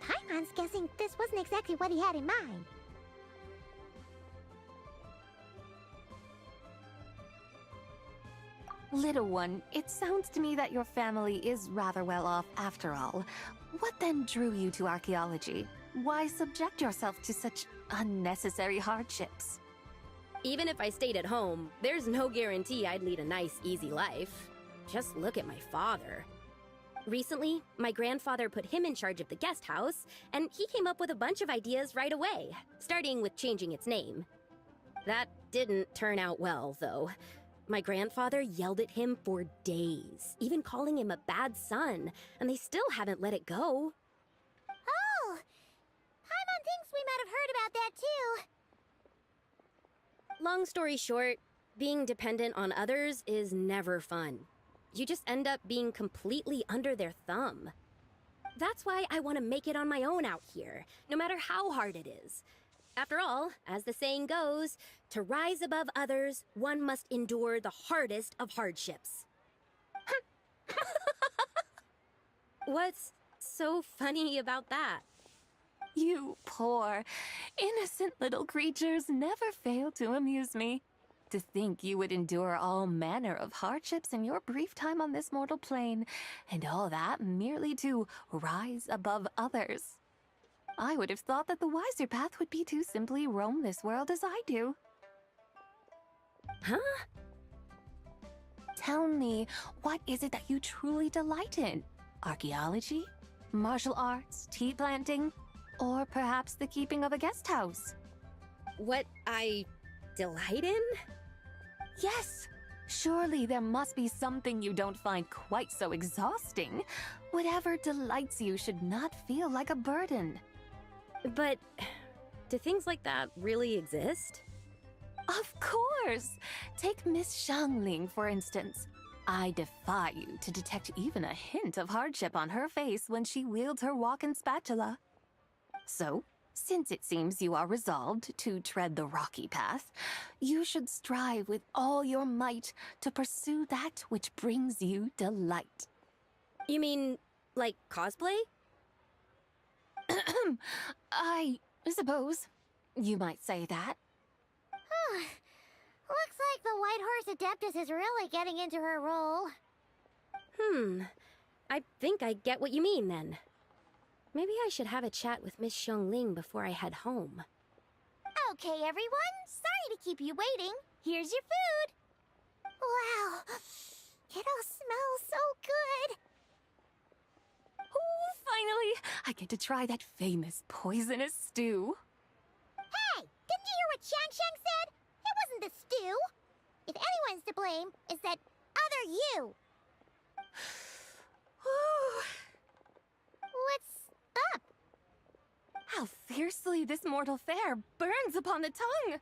Paimon's guessing this wasn't exactly what he had in mind. Little one, it sounds to me that your family is rather well off after all. What then drew you to archaeology? Why subject yourself to such unnecessary hardships? Even if I stayed at home, there's no guarantee I'd lead a nice, easy life. Just look at my father. Recently, my grandfather put him in charge of the guest house, and he came up with a bunch of ideas right away, starting with changing its name. That didn't turn out well, though. My grandfather yelled at him for days, even calling him a bad son, and they still haven't let it go. Oh! Paimon thinks we might have heard about that too. Long story short, being dependent on others is never fun. You just end up being completely under their thumb. That's why I want to make it on my own out here, no matter how hard it is. After all, as the saying goes, to rise above others, one must endure the hardest of hardships. What's so funny about that? You poor, innocent little creatures never fail to amuse me. To think you would endure all manner of hardships in your brief time on this mortal plane, and all that merely to rise above others. I would have thought that the wiser path would be to simply roam this world as I do. Huh? Tell me, what is it that you truly delight in? Archaeology? Martial arts? Tea planting? Or perhaps the keeping of a guest house? What I delight in? Yes. Surely there must be something you don't find quite so exhausting. Whatever delights you should not feel like a burden. But do things like that really exist? Of course! Take Miss Xiangling, for instance. I defy you to detect even a hint of hardship on her face when she wields her walking spatula. So, since it seems you are resolved to tread the rocky path, you should strive with all your might to pursue that which brings you delight. You mean, like cosplay? I suppose you might say that. Looks like the White Horse Adeptus is really getting into her role. I think I get what you mean then. Maybe I should have a chat with Miss Xiangling before I head home. Okay, everyone. Sorry to keep you waiting. Here's your food. Wow. It all smells so good. Oh, finally! I get to try that famous poisonous stew. Hey! Didn't you hear what Shang said? It wasn't the stew. If anyone's to blame, it's that other you. What's up? How fiercely this mortal fare burns upon the tongue!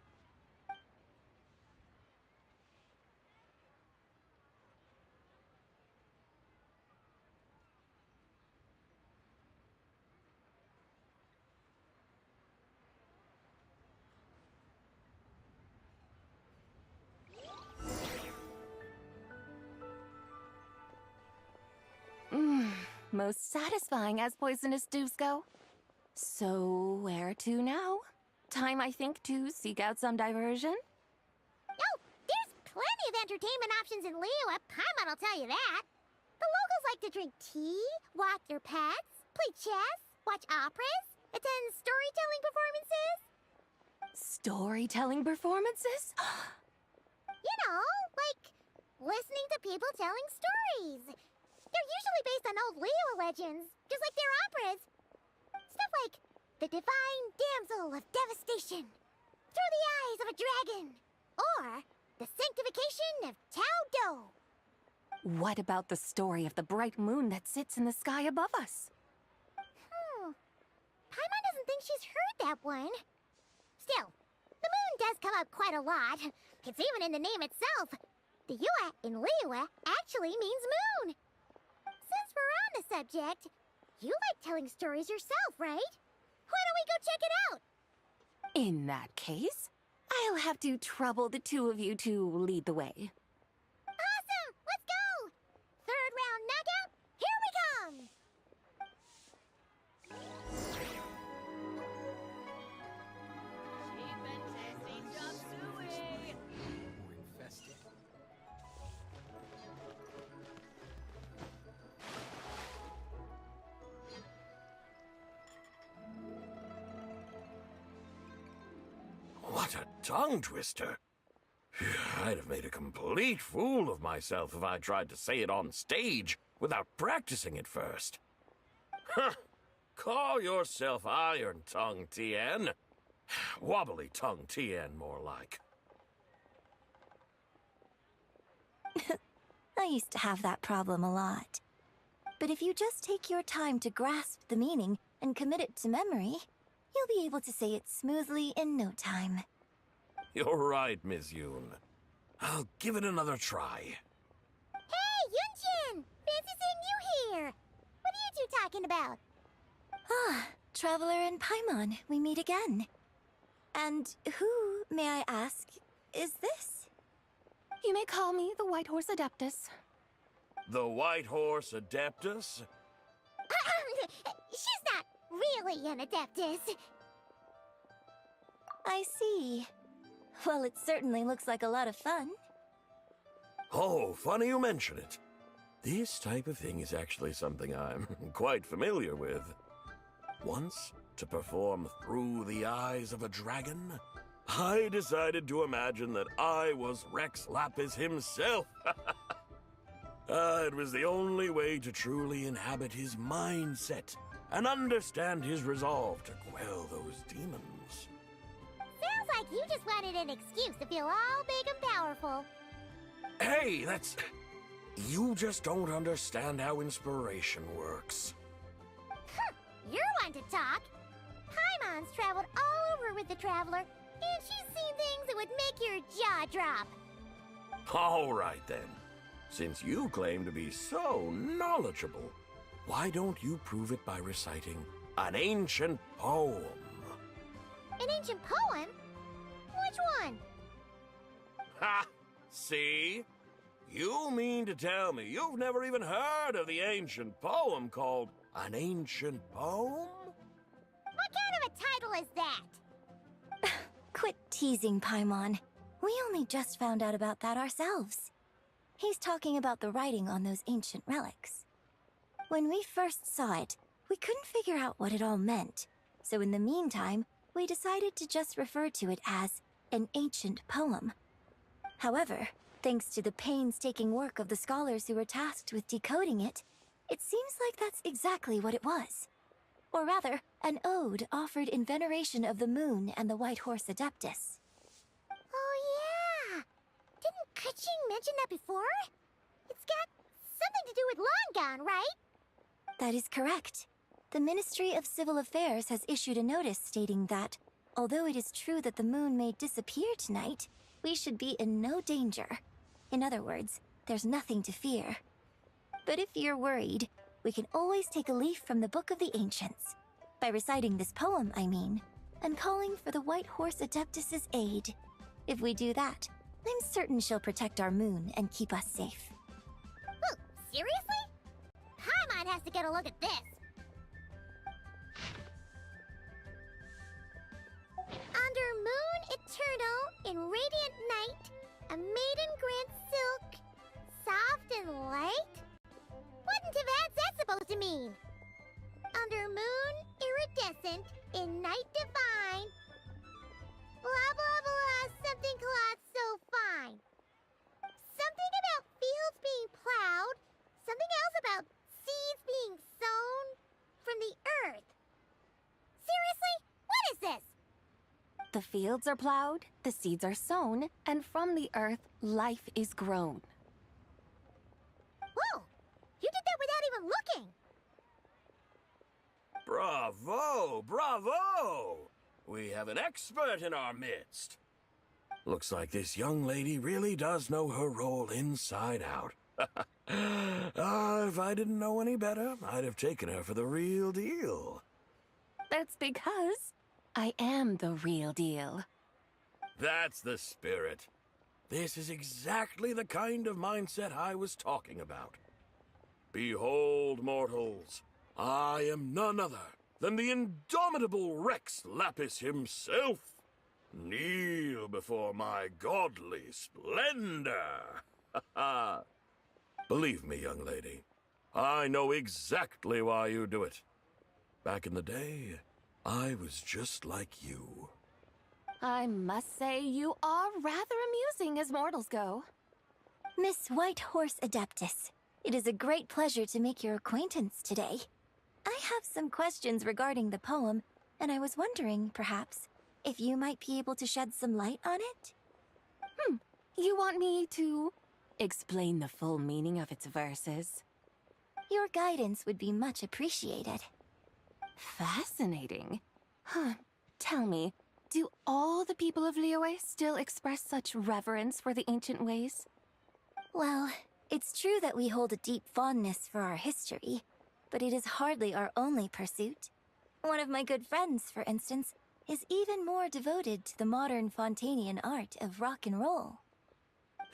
Most satisfying as poisonous stews go. So, where to now? Time, I think, to seek out some diversion? Oh, there's plenty of entertainment options in Liyue. Paimon will tell you that. The locals like to drink tea, walk their pets, play chess, watch operas, attend storytelling performances. Storytelling performances? You know, like listening to people telling stories. They're usually based on old Liyue legends, just like their operas. Stuff like the Divine Damsel of Devastation, Through the Eyes of a Dragon, or the Sanctification of Tao Do. What about the story of the bright moon that sits in the sky above us? Paimon doesn't think she's heard that one. Still, the moon does come up quite a lot. It's even in the name itself. The Yue in Liyue actually means moon. Since we're on the subject, you like telling stories yourself, right? Why don't we go check it out? In that case, I'll have to trouble the two of you to lead the way. Awesome! Let's go! Third round knockout, here we come! What a tongue twister! I'd have made a complete fool of myself if I tried to say it on stage without practicing it first. Huh! Call yourself Iron Tongue, Tien. Wobbly Tongue, Tien, more like. I used to have that problem a lot. But if you just take your time to grasp the meaning and commit it to memory, you'll be able to say it smoothly in no time. You're right, Miss Yoon. I'll give it another try. Hey, Yunchin! Fancy seeing you here! What are you two talking about? Ah, Traveler and Paimon, we meet again. And who, may I ask, is this? You may call me the White Horse Adeptus. The White Horse Adeptus? She's not really an Adeptus. I see. Well, it certainly looks like a lot of fun. Oh, funny you mention it. This type of thing is actually something I'm quite familiar with. Once, to perform through the eyes of a dragon, I decided to imagine that I was Rex Lapis himself. It was the only way to truly inhabit his mindset and understand his resolve to quell those demons. Sounds like you just wanted an excuse to feel all big and powerful. Hey, that's... You just don't understand how inspiration works. You're one to talk. Paimon's traveled all over with the Traveler, and she's seen things that would make your jaw drop. All right, then. Since you claim to be so knowledgeable, why don't you prove it by reciting an ancient poem? An ancient poem? Which one? Ha! See? You mean to tell me you've never even heard of the ancient poem called An Ancient Poem? What kind of a title is that? Quit teasing, Paimon. We only just found out about that ourselves. He's talking about the writing on those ancient relics. When we first saw it, we couldn't figure out what it all meant. So in the meantime, we decided to just refer to it as an ancient poem. However, thanks to the painstaking work of the scholars who were tasked with decoding it, it seems like that's exactly what it was. Or rather, an ode offered in veneration of the moon and the White Horse Adeptus. Oh yeah! Didn't Kuching mention that before? It's got something to do with Longon, right? That is correct. The Ministry of Civil Affairs has issued a notice stating that, although it is true that the moon may disappear tonight, we should be in no danger. In other words, there's nothing to fear. But if you're worried, we can always take a leaf from the Book of the Ancients. By reciting this poem, I mean, and calling for the White Horse Adeptus's aid. If we do that, I'm certain she'll protect our moon and keep us safe. Oh, seriously? Paimon has to get a look at this. Under moon eternal, in radiant night, a maiden grants silk, soft and light? What in Tibet's that supposed to mean? Under moon iridescent, in night divine, blah blah blah, something cloth so fine. Something about fields being plowed, something else about seeds being sown from the earth. Seriously? What is this? The fields are plowed, the seeds are sown, and from the earth, life is grown. Whoa! You did that without even looking! Bravo! Bravo! We have an expert in our midst. Looks like this young lady really does know her role inside out. If I didn't know any better, I'd have taken her for the real deal. That's because I am the real deal. That's the spirit. This is exactly the kind of mindset I was talking about. Behold, mortals, I am none other than the indomitable Rex Lapis himself. Kneel before my godly splendor. Believe me, young lady, I know exactly why you do it. Back in the day, I was just like you. I must say you are rather amusing as mortals go. Miss White Horse Adeptus, it is a great pleasure to make your acquaintance today. I have some questions regarding the poem, and I was wondering, perhaps, if you might be able to shed some light on it? You want me to explain the full meaning of its verses? Your guidance would be much appreciated. Fascinating. Tell me, do all the people of Liyue still express such reverence for the ancient ways? Well, it's true that we hold a deep fondness for our history, but it is hardly our only pursuit. One of my good friends, for instance, is even more devoted to the modern Fontanian art of rock and roll.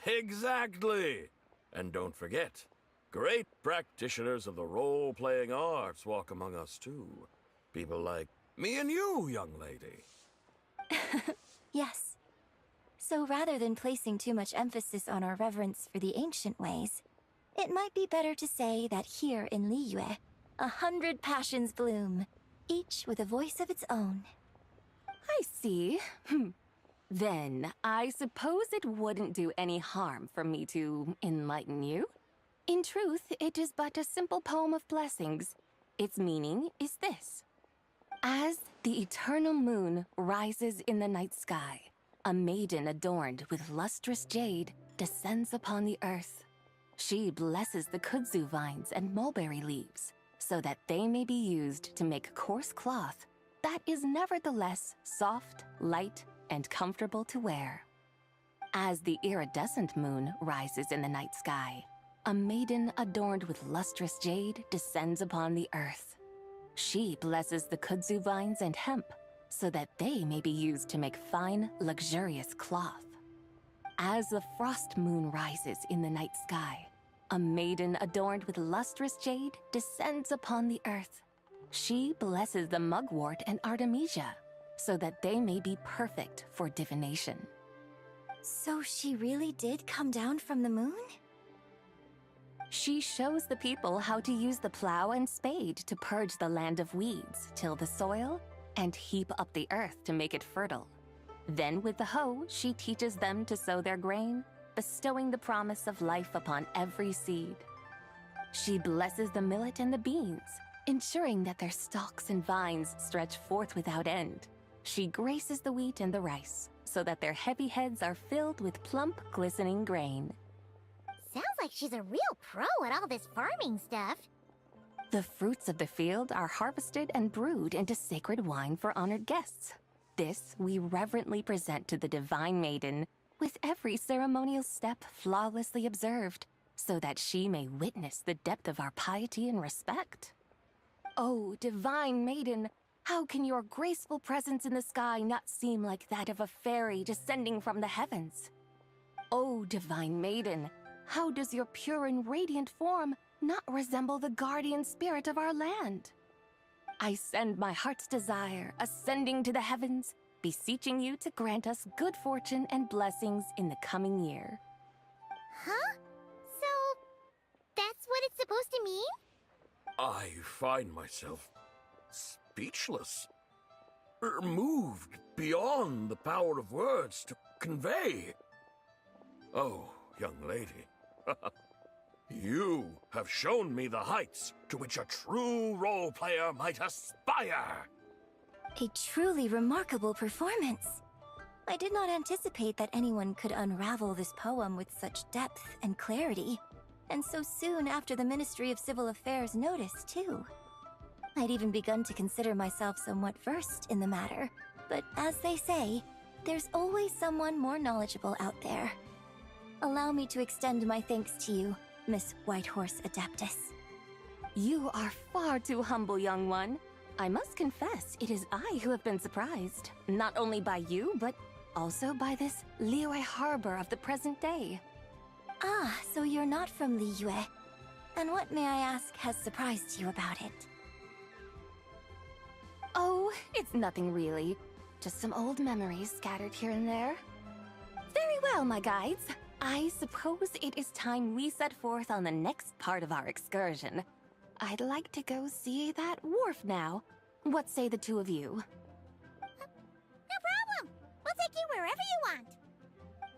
Exactly! And don't forget, great practitioners of the role-playing arts walk among us too. People like me and you, young lady. Yes. So rather than placing too much emphasis on our reverence for the ancient ways, it might be better to say that here in Liyue, 100 passions bloom, each with a voice of its own. I see. Then, I suppose it wouldn't do any harm for me to enlighten you. In truth, it is but a simple poem of blessings. Its meaning is this. As the eternal moon rises in the night sky, a maiden adorned with lustrous jade descends upon the earth. She blesses the kudzu vines and mulberry leaves, so that they may be used to make coarse cloth that is nevertheless soft, light, and comfortable to wear. As the iridescent moon rises in the night sky, a maiden adorned with lustrous jade descends upon the earth. She blesses the kudzu vines and hemp, so that they may be used to make fine, luxurious cloth. As the frost moon rises in the night sky, a maiden adorned with lustrous jade descends upon the earth. She blesses the mugwort and artemisia, so that they may be perfect for divination. So she really did come down from the moon? She shows the people how to use the plow and spade to purge the land of weeds, till the soil, and heap up the earth to make it fertile. Then with the hoe, she teaches them to sow their grain, bestowing the promise of life upon every seed. She blesses the millet and the beans, ensuring that their stalks and vines stretch forth without end. She graces the wheat and the rice, so that their heavy heads are filled with plump, glistening grain. Sounds like she's a real pro at all this farming stuff. The fruits of the field are harvested and brewed into sacred wine for honored guests. This we reverently present to the divine maiden, with every ceremonial step flawlessly observed, so that she may witness the depth of our piety and respect. Oh, divine maiden, how can your graceful presence in the sky not seem like that of a fairy descending from the heavens? Oh, divine maiden, how does your pure and radiant form not resemble the guardian spirit of our land? I send my heart's desire, ascending to the heavens, beseeching you to grant us good fortune and blessings in the coming year. Huh? So, that's what it's supposed to mean? I find myself speechless, moved beyond the power of words to convey. Oh, young lady, you have shown me the heights to which a true role player might aspire. A truly remarkable performance. I did not anticipate that anyone could unravel this poem with such depth and clarity, and so soon after the Ministry of Civil Affairs noticed, too. I'd even begun to consider myself somewhat versed in the matter, but as they say, there's always someone more knowledgeable out there. Allow me to extend my thanks to you, Miss Whitehorse Adeptus. You are far too humble, young one. I must confess, it is I who have been surprised, not only by you, but also by this Liyue harbor of the present day. Ah, so you're not from Liyue. And what, may I ask, has surprised you about it? Oh, it's nothing really. Just some old memories scattered here and there. Very well, my guides. I suppose it is time we set forth on the next part of our excursion. I'd like to go see that wharf now. What say the two of you? No problem! We'll take you wherever you want.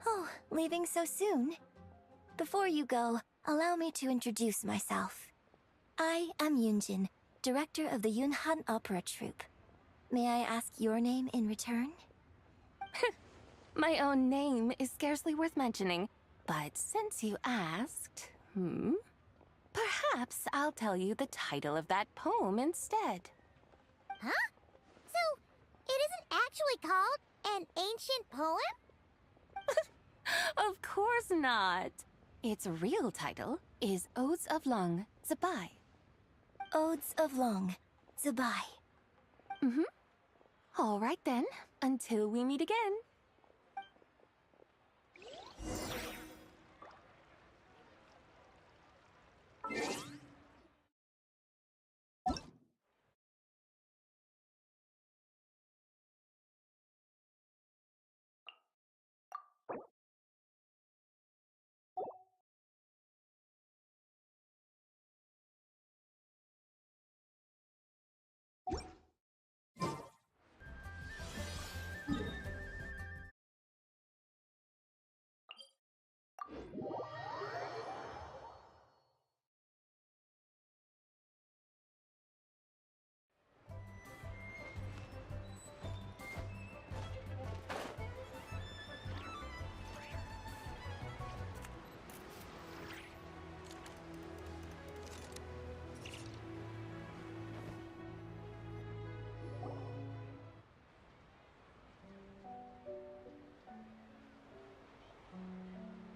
Oh, leaving so soon? Before you go, allow me to introduce myself. I am Yunjin, director of the Yunhan Opera Troupe. May I ask your name in return? My own name is scarcely worth mentioning, but since you asked, perhaps I'll tell you the title of that poem instead. Huh? So, it isn't actually called an ancient poem? Of course not. Its real title is Odes of Long Zabai. Odes of Long Zabai. All right then, until we meet again.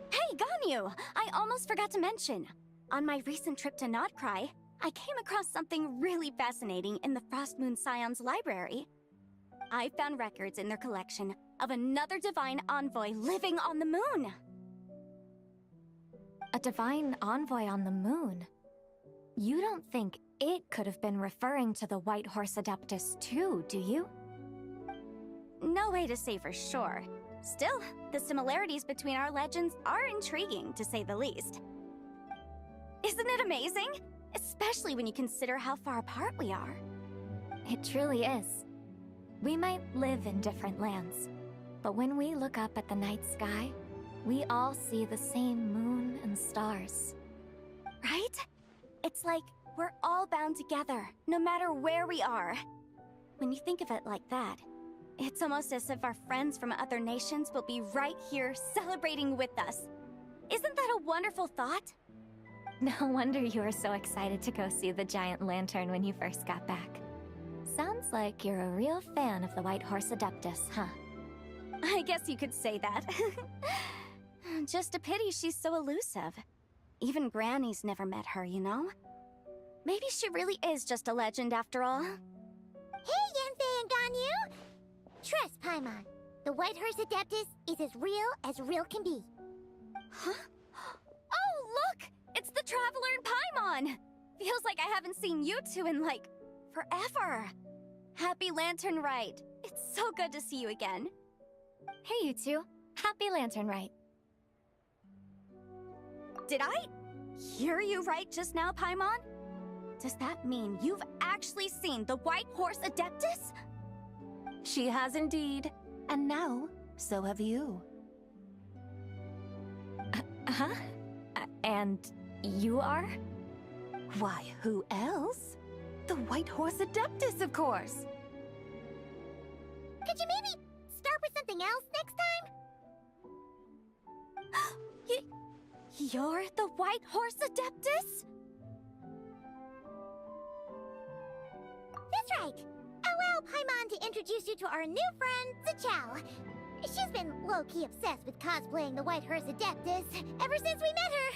Hey, Ganyu! I almost forgot to mention. On my recent trip to Notcry, I came across something really fascinating in the Frost Moon Scion's library. I found records in their collection of another divine envoy living on the moon. A divine envoy on the moon? You don't think it could have been referring to the White Horse Adeptus too, do you? No way to say for sure. Still, the similarities between our legends are intriguing, to say the least. Isn't it amazing? Especially when you consider how far apart we are. It truly is. We might live in different lands, but when we look up at the night sky, we all see the same moon and stars. Right? It's like we're all bound together, no matter where we are. When you think of it like that, it's almost as if our friends from other nations will be right here celebrating with us. Isn't that a wonderful thought? No wonder you were so excited to go see the giant lantern when you first got back. Sounds like you're a real fan of the White Horse Adeptus, huh? I guess you could say that. Just a pity she's so elusive. Even Granny's never met her, you know? Maybe she really is just a legend after all. Hey, Yanfei and Ganyu! Trust, Paimon. The White Horse Adeptus is as real can be. Huh? Oh, look! It's the Traveler and Paimon! Feels like I haven't seen you two in, like, forever. Happy Lantern Rite. It's so good to see you again. Hey, you two. Happy Lantern Rite. Did I hear you right just now, Paimon? Does that mean you've actually seen the White Horse Adeptus? She has indeed. And now, so have you. Huh? And you are? Why, who else? The White Horse Adeptus, of course! Could you maybe start with something else next time? You're the White Horse Adeptus? That's right! Allow Paimon to introduce you to our new friend, Zichao. She's been low-key obsessed with cosplaying the White Horse Adeptus ever since we met her.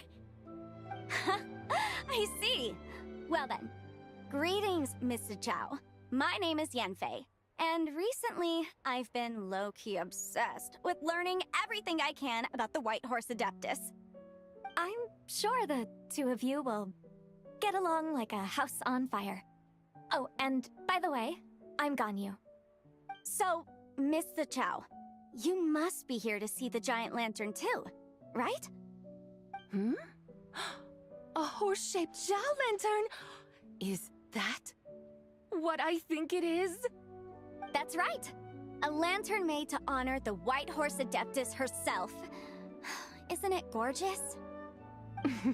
I see. Well then, greetings, Miss Zichao. My name is Yanfei, and recently I've been low-key obsessed with learning everything I can about the White Horse Adeptus. I'm sure the two of you will get along like a house on fire. Oh, and by the way, I'm Ganyu. So, Miss Zichao, you must be here to see the giant lantern too, right? Hmm? A horse-shaped Zhao lantern? Is that what I think it is? That's right. A lantern made to honor the White Horse Adeptus herself. Isn't it gorgeous? Huh?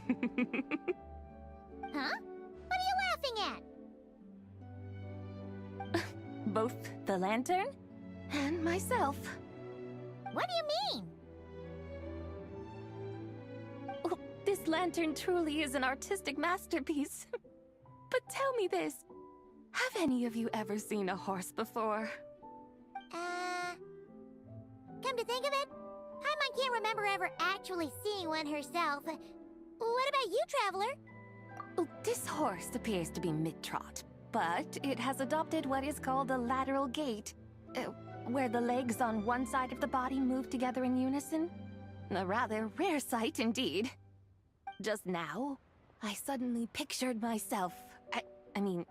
What are you laughing at? Both the lantern and myself. What do you mean? Oh, this lantern truly is an artistic masterpiece. But tell me this, have any of you ever seen a horse before? Come to think of it, Paimon can't remember ever actually seeing one herself. What about you, Traveler? Oh, this horse appears to be mid-trot, but it has adopted what is called a lateral gait, where the legs on one side of the body move together in unison. A rather rare sight indeed. Just now, I suddenly pictured myself, I mean,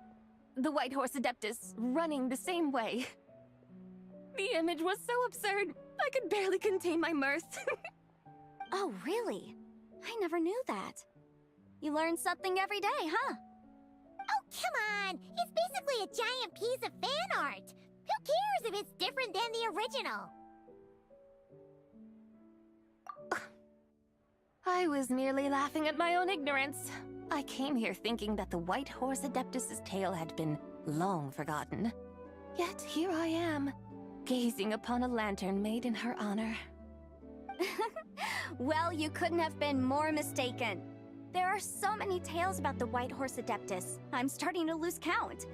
the White Horse Adeptus running the same way. The image was so absurd, I could barely contain my mirth. Oh, really? I never knew that. You learn something every day, huh? Oh, come on! It's basically a giant piece of fan art! Who cares if it's different than the original? I was merely laughing at my own ignorance. I came here thinking that the White Horse Adeptus's tale had been long forgotten. Yet here I am, gazing upon a lantern made in her honor. Well, you couldn't have been more mistaken. There are so many tales about the White Horse Adeptus, I'm starting to lose count.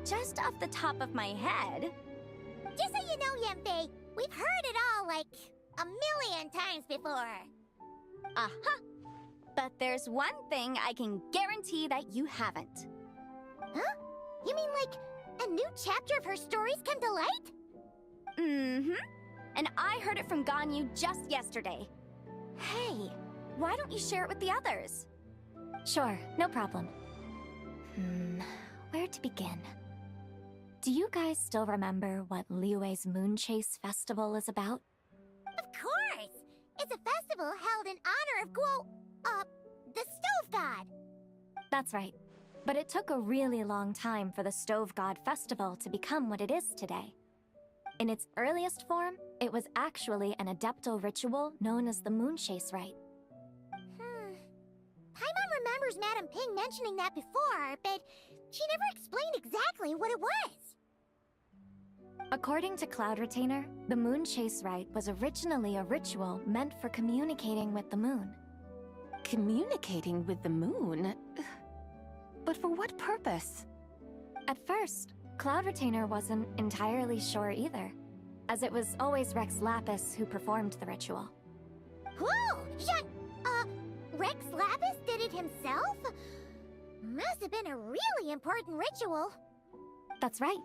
Just off the top of my head... Just so you know, Yanfei, we've heard it all like a million times before. Uh-huh. But there's one thing I can guarantee that you haven't. Huh? You mean like a new chapter of her stories come to light? Mm-hmm. And I heard it from Ganyu just yesterday. Hey, why don't you share it with the others? Sure, no problem. Where to begin? Do you guys still remember what Liyue's Moon Chase Festival is about? Of course! It's a festival held in honor of the Stove God! That's right. But it took a really long time for the Stove God Festival to become what it is today. In its earliest form, it was actually an adeptal ritual known as the Moon Chase Rite. Paimon remembers Madame Ping mentioning that before, but she never explained exactly what it was. According to Cloud Retainer, the Moon Chase Rite was originally a ritual meant for communicating with the moon. Communicating with the moon? But for what purpose? At first, Cloud Retainer wasn't entirely sure either, as it was always Rex Lapis who performed the ritual. Whoa! Rex Lapis did it himself? Must have been a really important ritual. That's right.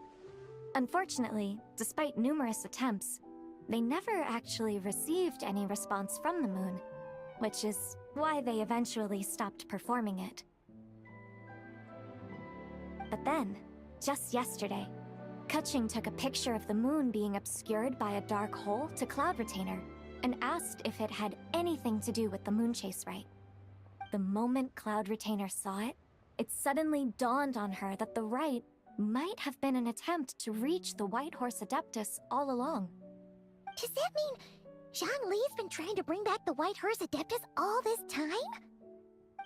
Unfortunately, despite numerous attempts, they never actually received any response from the moon, which is why they eventually stopped performing it. But then, just yesterday, Keqing took a picture of the moon being obscured by a dark hole to Cloud Retainer and asked if it had anything to do with the Moon Chase Rite. The moment Cloud Retainer saw it, it suddenly dawned on her that the rite might have been an attempt to reach the White Horse Adeptus all along. Does that mean Zhang Li's been trying to bring back the White Horse Adeptus all this time?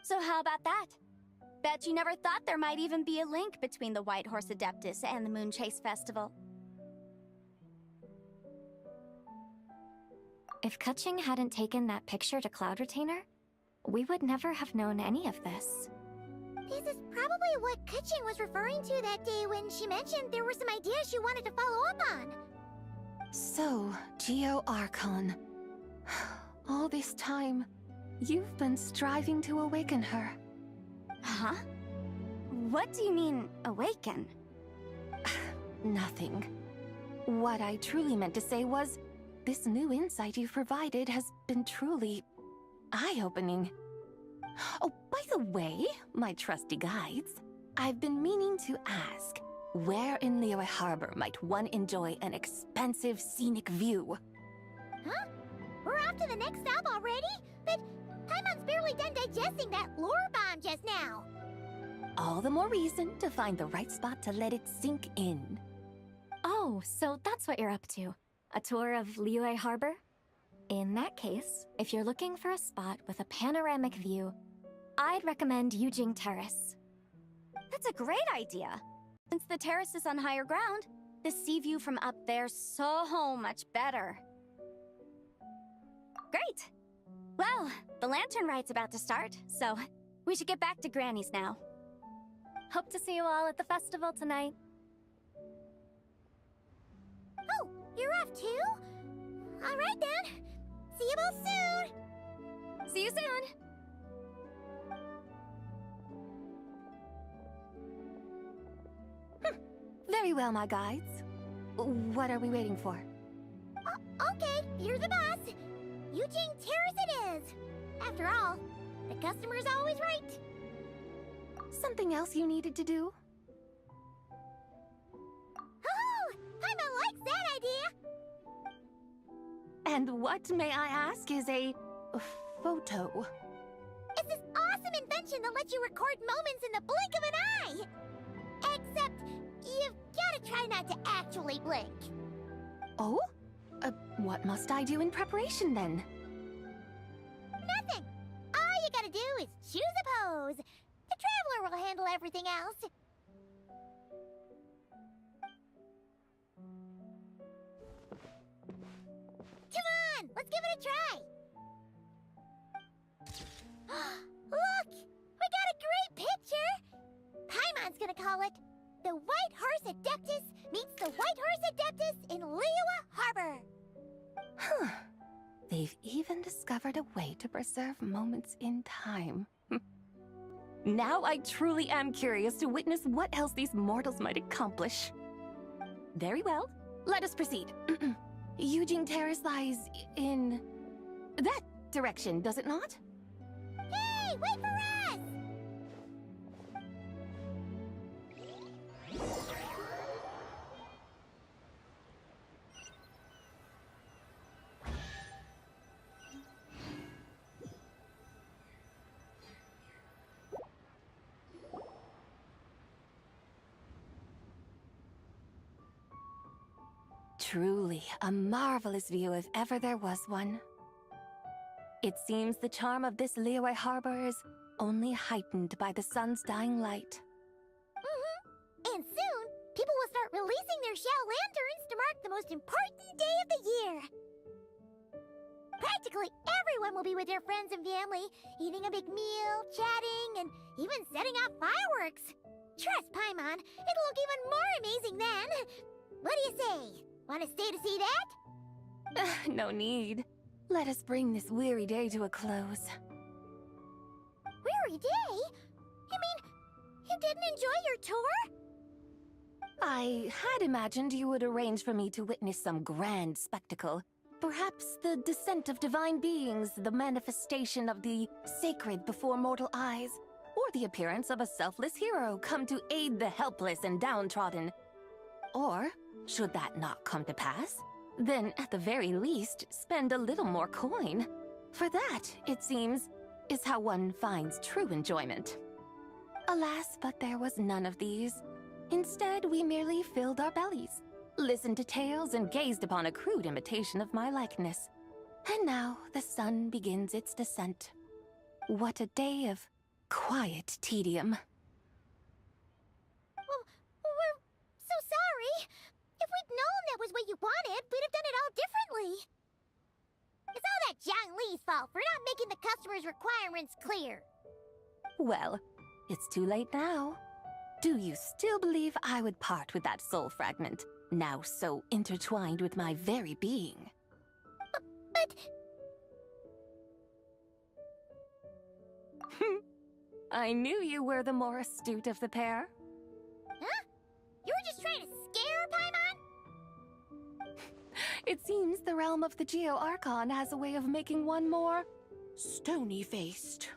So how about that? Bet you never thought there might even be a link between the White Horse Adeptus and the Moon Chase Festival. If Keqing hadn't taken that picture to Cloud Retainer, we would never have known any of this. This is probably what Keqing was referring to that day when she mentioned there were some ideas she wanted to follow up on. So, Geo Archon. All this time, you've been striving to awaken her. Huh? What do you mean, awaken? Nothing. What I truly meant to say was, this new insight you've provided has been truly eye-opening. Oh, by the way, my trusty guides, I've been meaning to ask, where in Liyue Harbor might one enjoy an expansive scenic view? Huh? We're off to the next stop already? But Paimon's barely done digesting that lore bomb just now. All the more reason to find the right spot to let it sink in. Oh, so that's what you're up to. A tour of Liyue Harbor? In that case, if you're looking for a spot with a panoramic view, I'd recommend Yujing Terrace. That's a great idea. Since the terrace is on higher ground, the sea view from up there's so much better. Great! Well, the lantern rite's about to start, so we should get back to Granny's now. Hope to see you all at the festival tonight. Oh, you're off too? All right then. See you both soon. See you soon. Very well, my guides. What are we waiting for? Okay, you're the boss. Eugene Terrace it is. After all, the customer's always right. Something else you needed to do? Oh, Paimon likes that idea. And what, may I ask, is a photo? It's this awesome invention that lets you record moments in the blink of an eye. Except, you've gotta try not to actually blink. Oh? What must I do in preparation then? Nothing. All you gotta do is choose a pose. The Traveler will handle everything else. Come on, let's give it a try. Look, we got a great picture. Paimon's gonna call it The White Horse Adeptus Meets the White Horse Adeptus in Liyue Harbor. Huh. They've even discovered a way to preserve moments in time. Now I truly am curious to witness what else these mortals might accomplish. Very well, let us proceed. Eugene Terrace lies in that direction, does it not? Hey, wait for us! Truly, a marvelous view if ever there was one. It seems the charm of this Liyue Harbor is only heightened by the sun's dying light. And soon, people will start releasing their shell lanterns to mark the most important day of the year. Practically everyone will be with their friends and family, eating a big meal, chatting, and even setting off fireworks. Trust Paimon, it'll look even more amazing then. What do you say? Want to stay to see that? No need. Let us bring this weary day to a close. Weary day? You mean, you didn't enjoy your tour? I had imagined you would arrange for me to witness some grand spectacle. Perhaps the descent of divine beings, the manifestation of the sacred before mortal eyes, or the appearance of a selfless hero come to aid the helpless and downtrodden. Or, should that not come to pass, then at the very least, spend a little more coin. For that, it seems, is how one finds true enjoyment. Alas, but there was none of these. Instead, we merely filled our bellies, listened to tales, and gazed upon a crude imitation of my likeness. And now the sun begins its descent. What a day of quiet tedium. We're so sorry. If we'd known that was what you wanted, we'd have done it all differently. It's all that Zhang Li's fault for not making the customer's requirements clear. Well, it's too late now. Do you still believe I would part with that soul fragment, now so intertwined with my very being? But... I knew you were the more astute of the pair. Huh? You were just trying to scare Paimon? It seems the realm of the Geo-Archon has a way of making one more stony-faced.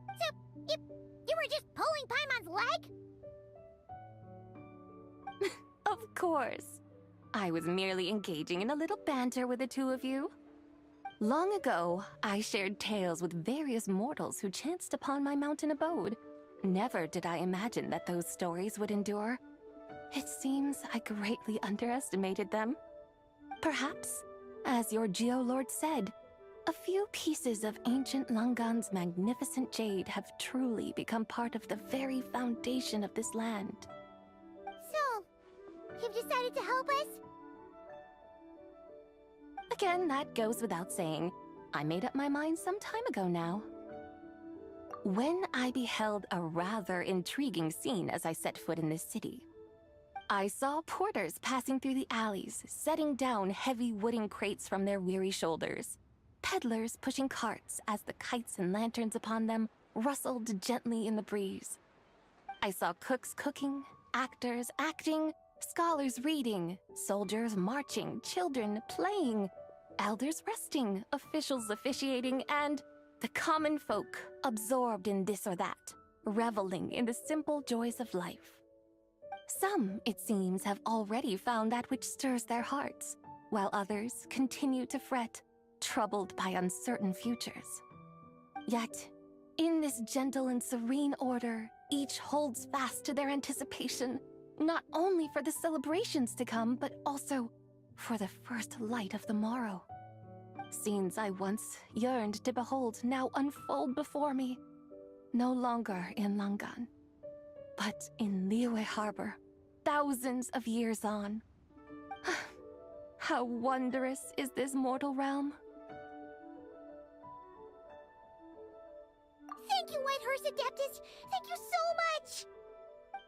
So, you were just pulling Paimon's leg? Of course. I was merely engaging in a little banter with the two of you. Long ago, I shared tales with various mortals who chanced upon my mountain abode. Never did I imagine that those stories would endure. It seems I greatly underestimated them. Perhaps, as your Geolord said, a few pieces of ancient Langan's magnificent jade have truly become part of the very foundation of this land. So, you've decided to help us? Again, that goes without saying. I made up my mind some time ago now. When I beheld a rather intriguing scene as I set foot in this city. I saw porters passing through the alleys, setting down heavy wooden crates from their weary shoulders. Peddlers pushing carts as the kites and lanterns upon them rustled gently in the breeze. I saw cooks cooking, actors acting, Scholars reading, soldiers marching, children playing, elders resting, officials officiating, and the common folk absorbed in this or that, reveling in the simple joys of life. Some, it seems, have already found that which stirs their hearts, while others continue to fret, troubled by uncertain futures. Yet, in this gentle and serene order, each holds fast to their anticipation, not only for the celebrations to come, but also for the first light of the morrow. Scenes I once yearned to behold now unfold before me, no longer in Langan, but in Liyue Harbor, thousands of years on. How wondrous is this mortal realm! Thank you, White Horse Adeptus! Thank you so much!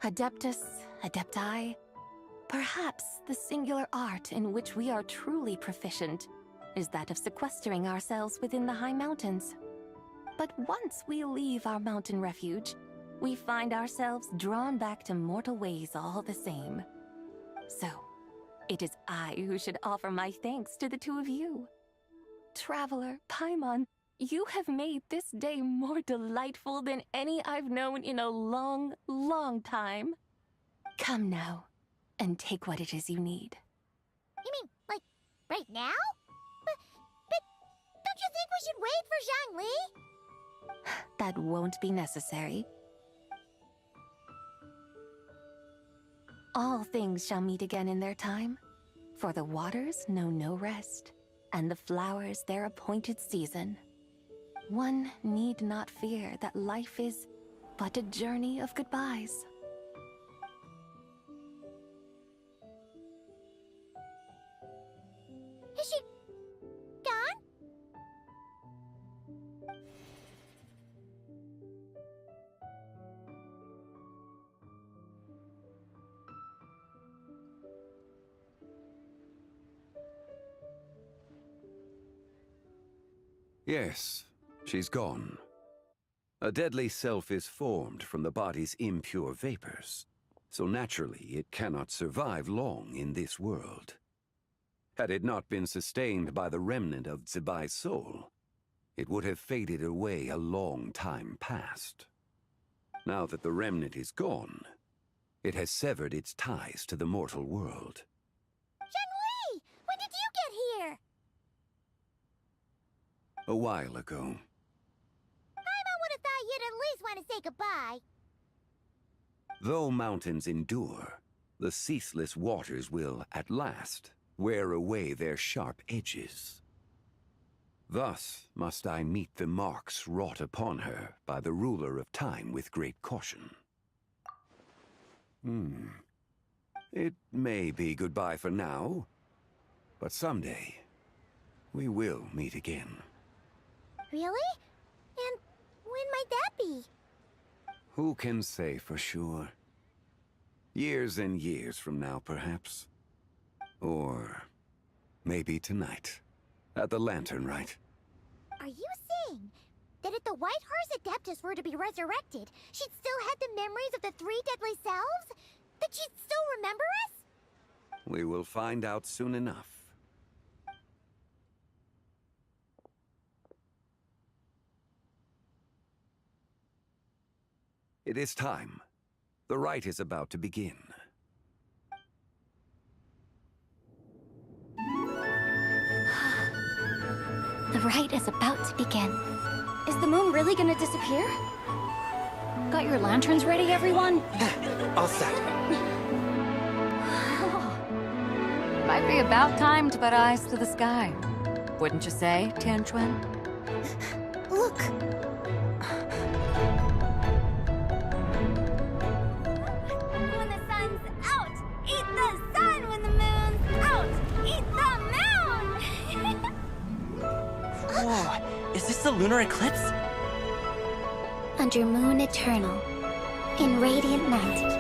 Adeptus, Adepti, perhaps the singular art in which we are truly proficient is that of sequestering ourselves within the high mountains. But once we leave our mountain refuge, we find ourselves drawn back to mortal ways all the same. So, it is I who should offer my thanks to the two of you. Traveler, Paimon, you have made this day more delightful than any I've known in a long, long time. Come now, and take what it is you need. You mean, like, right now? But don't you think we should wait for Zhangli? That won't be necessary. All things shall meet again in their time, for the waters know no rest, and the flowers their appointed season. One need not fear that life is but a journey of goodbyes. Is she gone? Yes, she's gone. A deadly self is formed from the body's impure vapors, so naturally it cannot survive long in this world. Had it not been sustained by the remnant of Zibai's soul, it would have faded away a long time past. Now that the remnant is gone, it has severed its ties to the mortal world. Zhangli! When did you get here? A while ago. Paimon would have thought you'd at least want to say goodbye. Though mountains endure, the ceaseless waters will, at last, wear away their sharp edges. Thus must I meet the marks wrought upon her by the ruler of time with great caution. It may be goodbye for now, but someday we will meet again. Really? And when might that be? Who can say for sure? Years and years from now, perhaps. Or maybe tonight, at the Lantern Rite. Are you saying that if the White Horse Adeptus were to be resurrected, she'd still have the memories of the three deadly selves? That she'd still remember us? We will find out soon enough. It is time. The rite is about to begin. The rite is about to begin. Is the moon really gonna disappear? Got your lanterns ready, everyone? All set. Might be about time to put eyes to the sky. Wouldn't you say, Tianchuan? Look! When the sun's out, eat the sun. When the moon's out, eat the moon. Whoa, is this the lunar eclipse? Under moon eternal, in radiant night,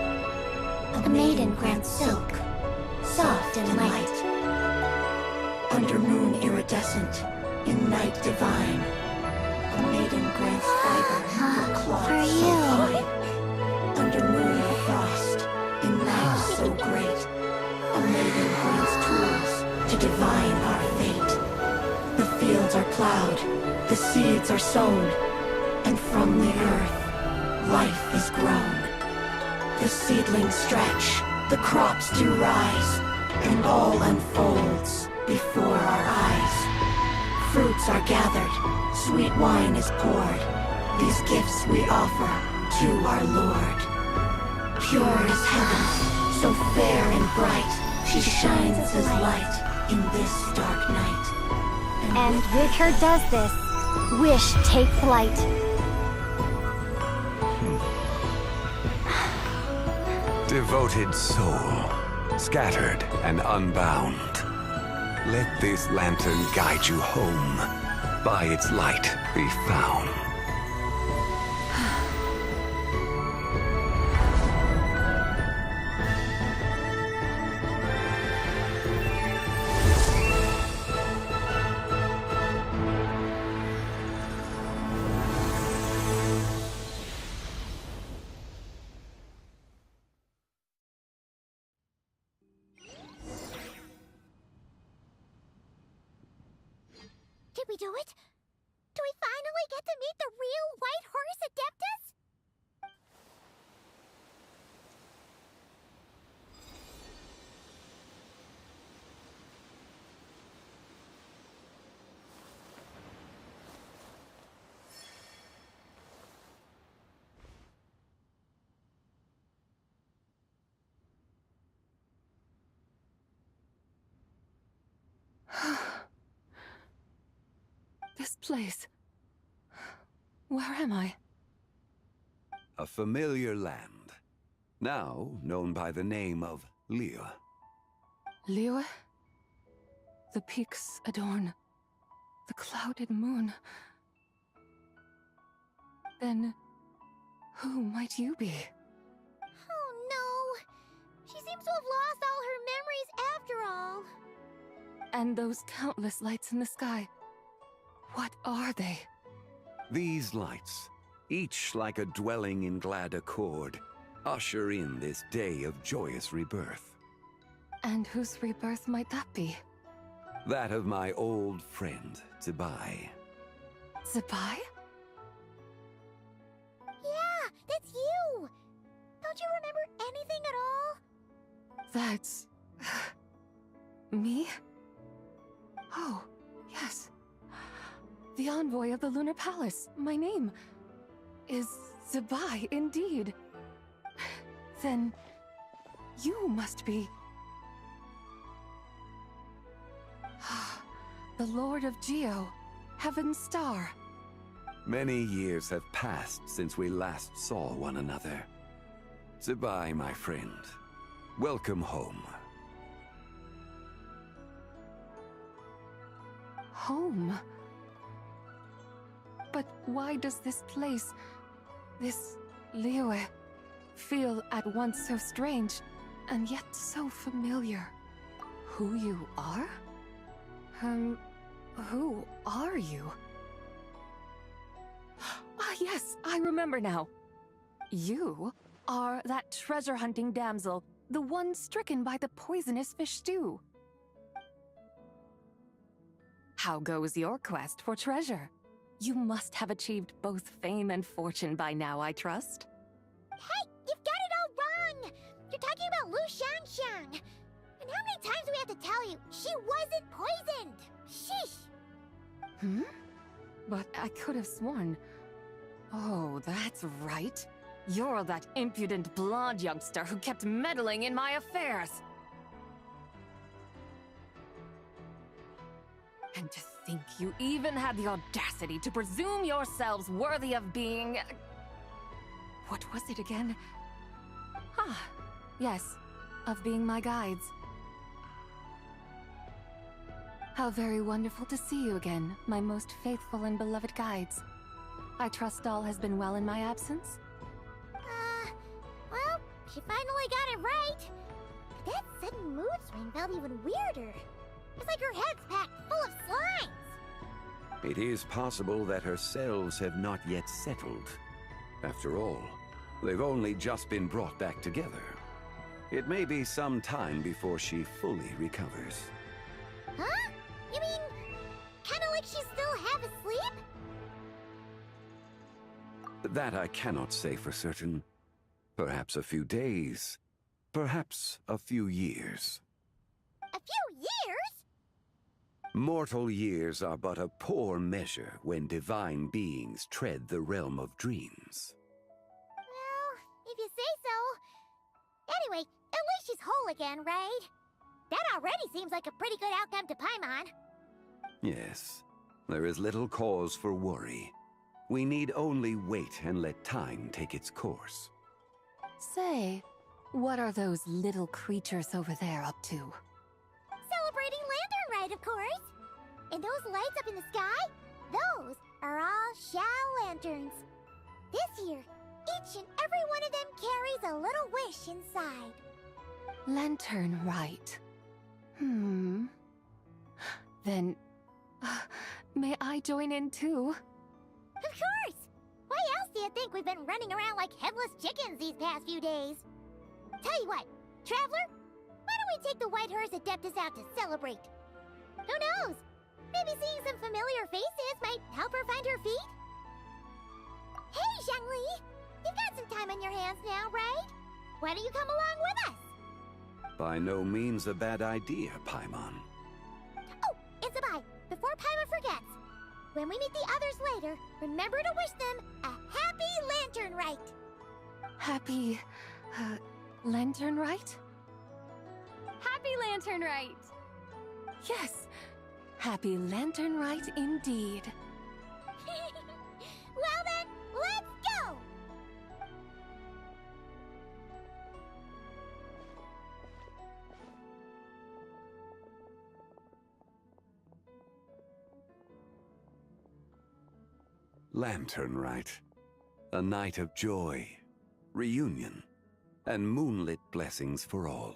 a maiden grants silk, soft and light. Under moon iridescent, in night divine, a maiden grants fiber for cloth For so you. fine. Under moon of frost, in night so great, to divine our fate. The fields are plowed, the seeds are sown, and from the earth, life is grown. The seedlings stretch, the crops do rise, and all unfolds before our eyes. Fruits are gathered, sweet wine is poured. These gifts we offer to our Lord. Pure as heaven, so fair and bright, she shines as light in this dark night. And with her does this, wish take flight. Devoted soul, scattered and unbound. Let this lantern guide you home. By its light be found. Did we do it? Do we finally get to meet the real White Horse Adeptus? This place. Where am I? A familiar land, now known by the name of Liyue. Liyue? The peaks adorn the clouded moon. Then, who might you be? Oh no! She seems to have lost all her memories after all. And those countless lights in the sky. What are they? These lights, each like a dwelling in glad accord, usher in this day of joyous rebirth. And whose rebirth might that be? That of my old friend, Zibai. Zibai? Yeah, that's you! Don't you remember anything at all? That's... me? Oh, yes. The envoy of the Lunar Palace. My name is Zibai, indeed. Then you must be... the Lord of Geo, Heaven's Star. Many years have passed since we last saw one another. Zibai, my friend, welcome home. Home? But why does this place, this Liyue, feel at once so strange, and yet so familiar? Who you are? Who are you? Ah, yes, I remember now. You are that treasure-hunting damsel, the one stricken by the poisonous fish stew. How goes your quest for treasure? You must have achieved both fame and fortune by now, I trust. Hey, you've got it all wrong! You're talking about Lu Xiangxiang. And how many times do we have to tell you? She wasn't poisoned! Sheesh! But I could have sworn... Oh, that's right. You're that impudent blonde youngster who kept meddling in my affairs. And to think you even had the audacity to presume yourselves worthy of being... What was it again? Ah, yes, of being my guides. How very wonderful to see you again, my most faithful and beloved guides. I trust all has been well in my absence? Well, she finally got it right. But that sudden mood swing felt even weirder. It's like her head's packed full of slimes. It is possible that her cells have not yet settled. After all, they've only just been brought back together. It may be some time before she fully recovers. That I cannot say for certain. Perhaps a few days. Perhaps a few years. A few years? Mortal years are but a poor measure when divine beings tread the realm of dreams. Well, if you say so. Anyway, at least she's whole again, right? That already seems like a pretty good outcome to Paimon. Yes, there is little cause for worry. We need only wait and let time take its course. Say, what are those little creatures over there up to? Celebrating Lantern Rite, of course. And those lights up in the sky? Those are all Xiao lanterns. This year, each and every one of them carries a little wish inside. Lantern Rite. Then, may I join in too? Of course! Why else do you think we've been running around like headless chickens these past few days? Tell you what, Traveler, why don't we take the White Horse Adeptus out to celebrate? Who knows? Maybe seeing some familiar faces might help her find her feet? Hey, Zhangli! You've got some time on your hands now, right? Why don't you come along with us? By no means a bad idea, Paimon. Oh, and Sabai, before Paimon forgets, when we meet the others later, remember to wish them a happy Lantern Rite. Happy... Lantern Rite? Happy Lantern Rite! Yes! Happy Lantern Rite indeed. Well then, let's go! Lantern Rite. A night of joy, reunion, and moonlit blessings for all.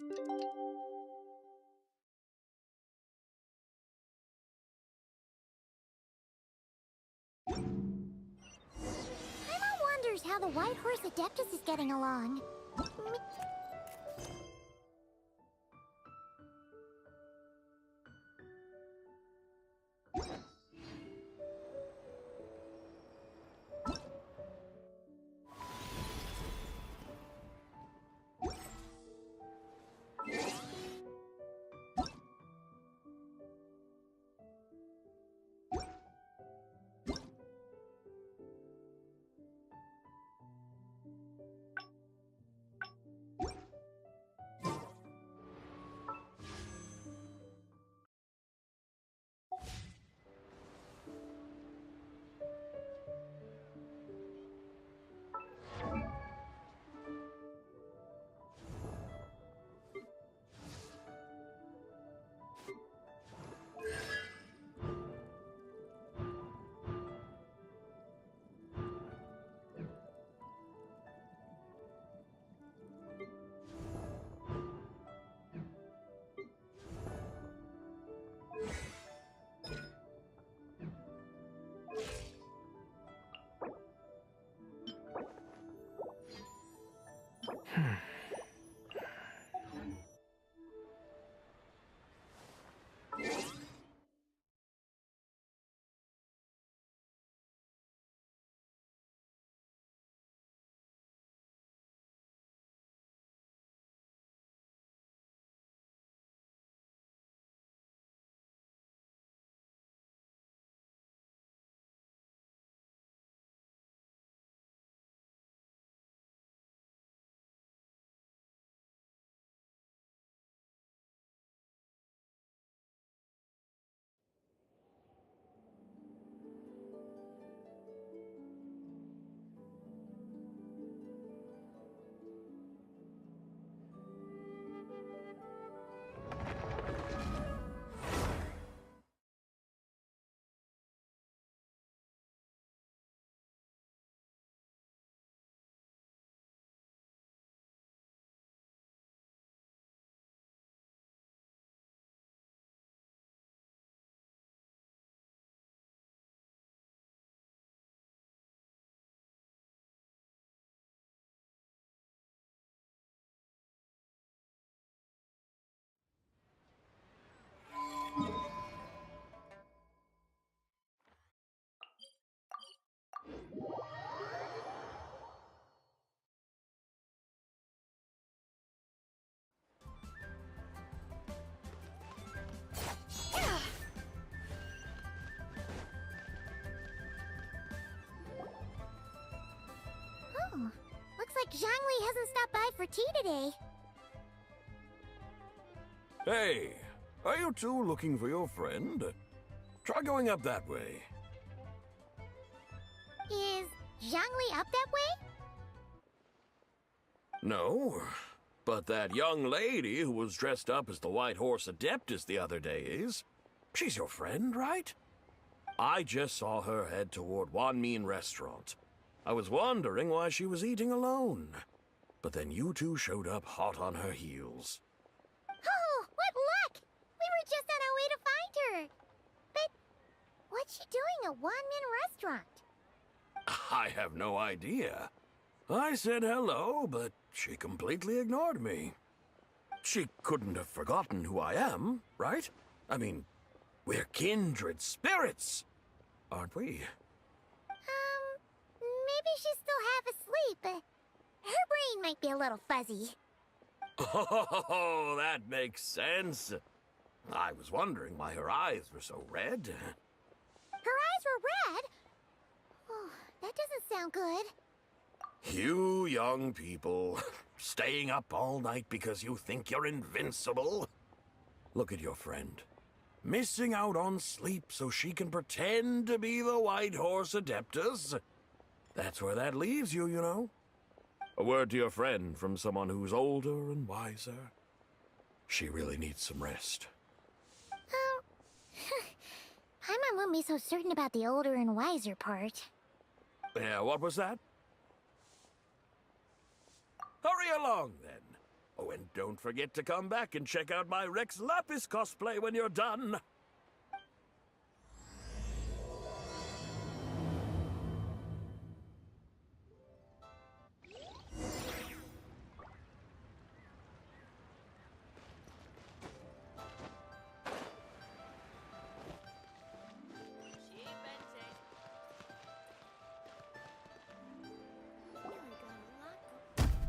Paimon wonders how the White Horse Adeptus is getting along. Oh, looks like Zhangli hasn't stopped by for tea today. Hey, are you two looking for your friend? Try going up that way. Is Zhangli up that way? No, but that young lady who was dressed up as the White Horse Adeptus the other day is. She's your friend, right? I just saw her head toward Wanmin Restaurant. I was wondering why she was eating alone. But then you two showed up hot on her heels. Oh, what luck! We were just on our way to find her. But what's she doing at Wanmin Restaurant? I have no idea. I said hello, but she completely ignored me. She couldn't have forgotten who I am, right? I mean, we're kindred spirits, aren't we? Maybe she's still half asleep, but her brain might be a little fuzzy. Oh, that makes sense. I was wondering why her eyes were so red. Her eyes were red? Oh, that doesn't sound good. You young people, staying up all night because you think you're invincible. Look at your friend. Missing out on sleep so she can pretend to be the White Horse Adeptus. That's where that leaves you, you know. A word to your friend from someone who's older and wiser. She really needs some rest. Paimon won't be so certain about the older and wiser part. Yeah, what was that? Hurry along, then. Oh, and don't forget to come back and check out my Rex Lapis cosplay when you're done.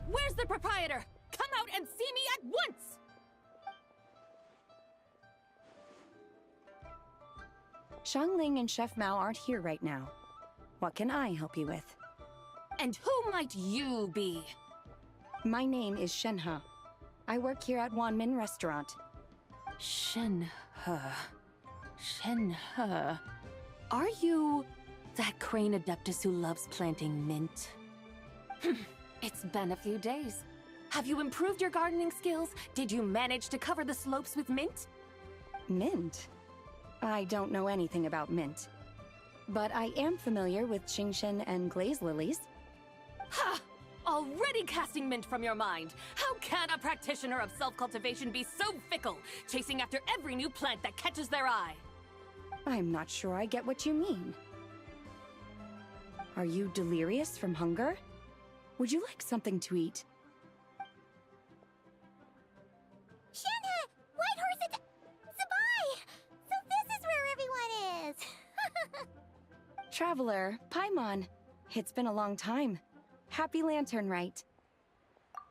Where's the proprietor? Come out and see me at once! Xiangling and Chef Mao aren't here right now. What can I help you with? And who might you be? My name is Shenhe. I work here at Wanmin Restaurant. Shenhe. Shenhe. Are you that crane adeptus who loves planting mint? It's been a few days. Have you improved your gardening skills? Did you manage to cover the slopes with mint? Mint? I don't know anything about mint. But I am familiar with Genshin and glaze lilies. Ha! Already casting mint from your mind. How can a practitioner of self-cultivation be so fickle, chasing after every new plant that catches their eye? I'm not sure I get what you mean. Are you delirious from hunger? Would you like something to eat? Shenhe! White Horse Sabai! So this is where everyone is! Traveler, Paimon. It's been a long time. Happy Lantern Rite.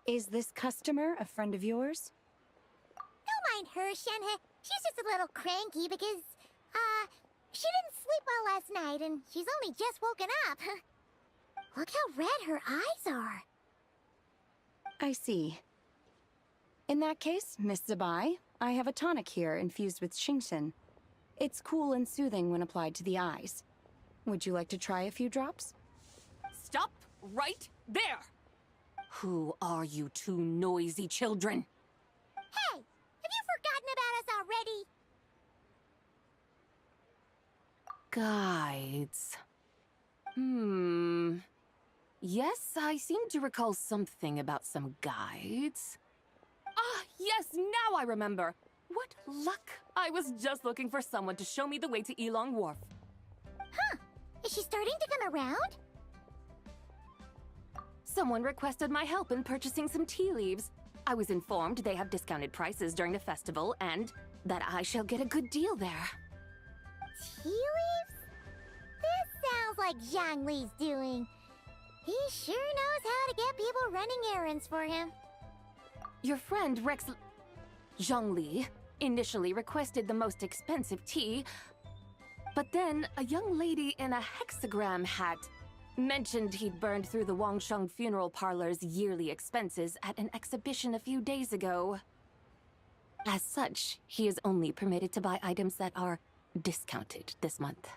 Is this customer a friend of yours? Don't mind her, Shenhe. She's just a little cranky because, she didn't sleep well last night and she's only just woken up. Look how red her eyes are. I see. In that case, Miss Zabai, I have a tonic here infused with Shingshin. It's cool and soothing when applied to the eyes. Would you like to try a few drops? Stop right there! Who are you two noisy children? Hey! Have you forgotten about us already? Guides. Yes, I seem to recall something about some guides. Ah, yes, now I remember. What luck! I was just looking for someone to show me the way to Elong Wharf. Huh. Is she starting to come around? Someone requested my help in purchasing some tea leaves. I was informed they have discounted prices during the festival and that I shall get a good deal there. Tea leaves? This sounds like Zhangli's doing. He sure knows how to get people running errands for him. Your friend Rex Zhongli initially requested the most expensive tea, but then a young lady in a hexagram hat mentioned he'd burned through the Wangsheng funeral parlor's yearly expenses at an exhibition a few days ago. As such, he is only permitted to buy items that are discounted this month.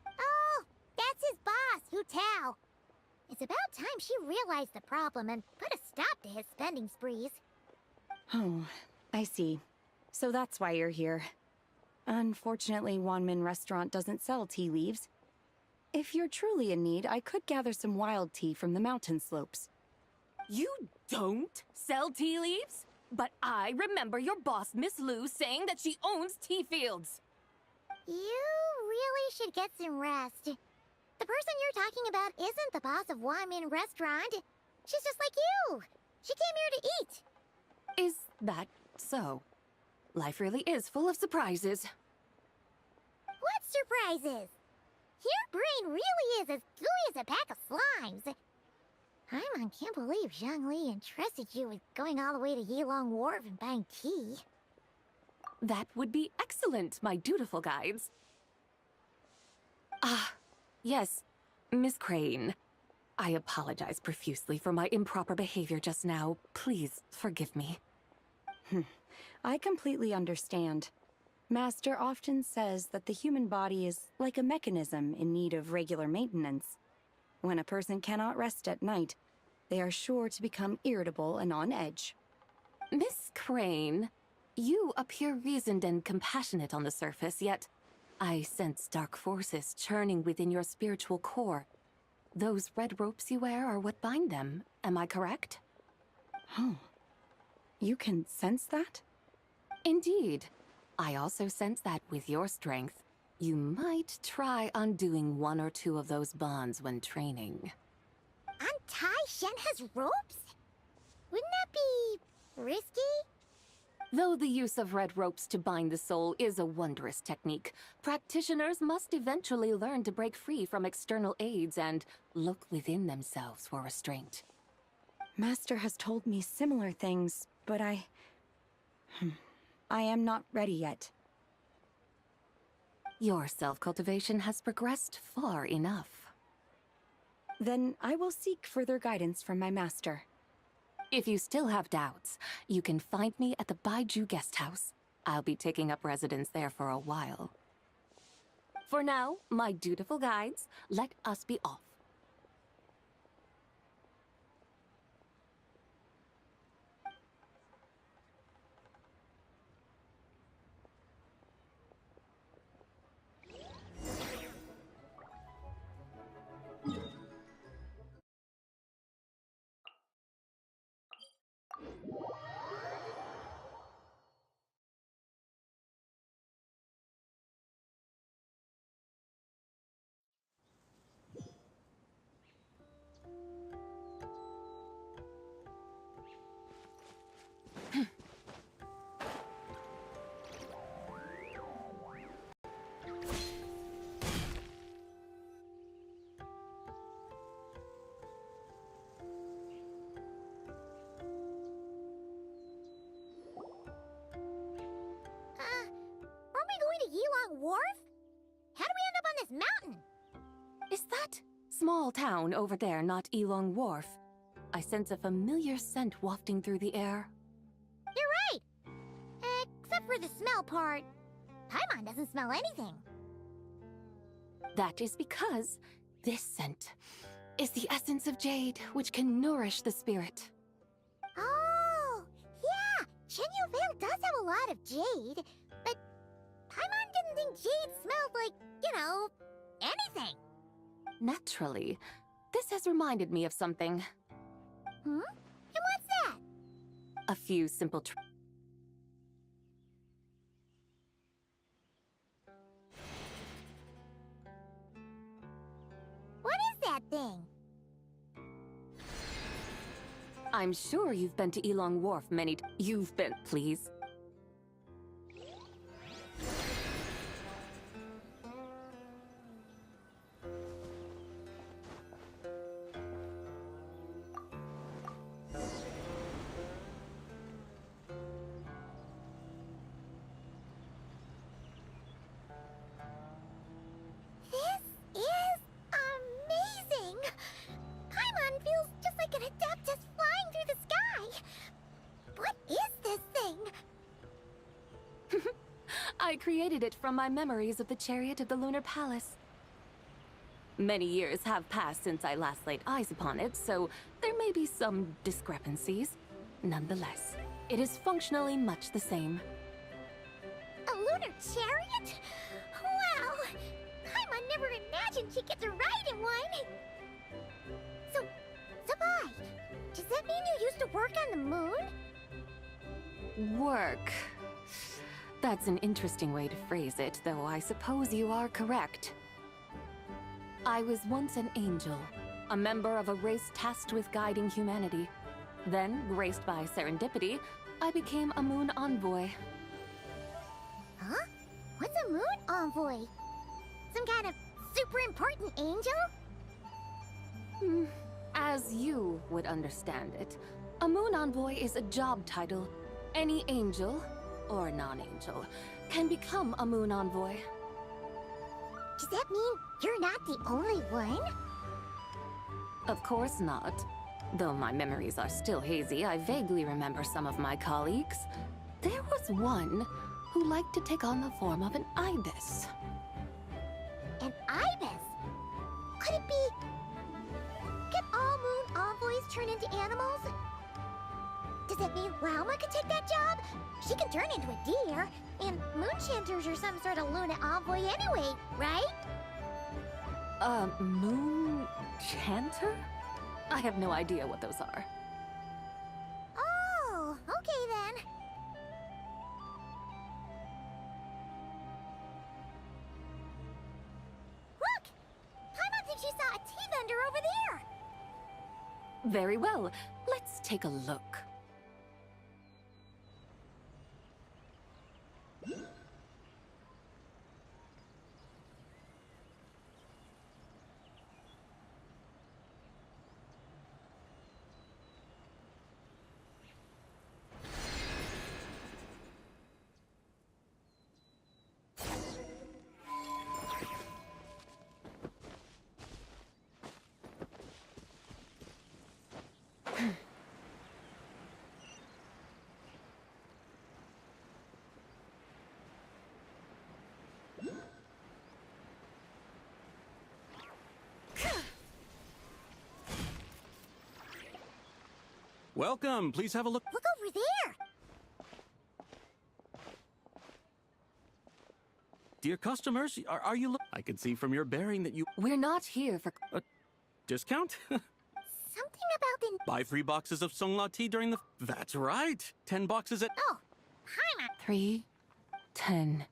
Oh, that's his boss, Hu Tao. It's about time she realized the problem and put a stop to his spending sprees. Oh, I see. So that's why you're here. Unfortunately, Wanmin Restaurant doesn't sell tea leaves. If you're truly in need, I could gather some wild tea from the mountain slopes. You don't sell tea leaves? But I remember your boss, Miss Lu, saying that she owns tea fields. You really should get some rest. The person you're talking about isn't the boss of Wanmin Restaurant. She's just like you. She came here to eat. Is that so? Life really is full of surprises. What surprises? Your brain really is as gooey as a pack of slimes. Paimon can't believe Zhongli entrusted you with going all the way to Yilong Wharf and buying tea. That would be excellent, my dutiful guides. Ah, yes, Miss Crane. I apologize profusely for my improper behavior just now. Please forgive me. I completely understand. Master often says that the human body is like a mechanism in need of regular maintenance. When a person cannot rest at night, they are sure to become irritable and on edge. Miss Crane, you appear reasoned and compassionate on the surface, yet I sense dark forces churning within your spiritual core. Those red ropes you wear are what bind them, am I correct? Oh, you can sense that? Indeed. I also sense that with your strength, you might try undoing one or two of those bonds when training. Untie Shen has ropes? Wouldn't that be risky? Though the use of red ropes to bind the soul is a wondrous technique, practitioners must eventually learn to break free from external aids and look within themselves for restraint. Master has told me similar things, but I am not ready yet. Your self-cultivation has progressed far enough. Then I will seek further guidance from my master. If you still have doubts, you can find me at the Baiju Guest House. I'll be taking up residence there for a while. For now, my dutiful guides, let us be off. Aren't we going to Yilong Wharf? How do we end up on this mountain? Is that small town over there not Yilong Wharf? I sense a familiar scent wafting through the air. You're right! Except for the smell part. Paimon doesn't smell anything. That is because this scent is the essence of jade, which can nourish the spirit. Oh, yeah! Shenyu Vale does have a lot of jade, but Paimon didn't think jade smelled like, anything. Naturally, this has reminded me of something. Hmm? And what's that? A few simple What is that thing? I'm sure you've been to Yilong Wharf many You've been, please. This is amazing! recreated it from my memories of the chariot of the Lunar Palace. Many years have passed since I last laid eyes upon it, so there may be some discrepancies. Nonetheless, it is functionally much the same. A lunar chariot? Wow! Paimon never imagined she'd get to ride in one! So, Sabai, does that mean you used to work on the moon? Work. That's an interesting way to phrase it, though I suppose you are correct. I was once an angel, a member of a race tasked with guiding humanity. Then, graced by serendipity, I became a moon envoy. Huh? What's a moon envoy? Some kind of super important angel? As you would understand it, a moon envoy is a job title. Any angel, or non-angel, can become a moon envoy. Does that mean you're not the only one? Of course not. Though my memories are still hazy, I vaguely remember some of my colleagues. There was one who liked to take on the form of an ibis. An ibis? Could it be... Can all moon envoys turn into animals? Does that mean Rauma could take that job? She can turn into a deer, and moon chanters are some sort of Luna envoy anyway, right? Moon chanter? I have no idea what those are. Oh, okay then. Look! Paimon thinks she saw a T-Thunder over there! Very well. Let's take a look. Welcome. Please have a look. Look over there! Dear customers, are you I can see from your bearing that you... We're not here for... Discount? Something about the... Buy 3 boxes of Songla tea during the... That's right. 10 boxes at... Oh, Paimon! 3, 10,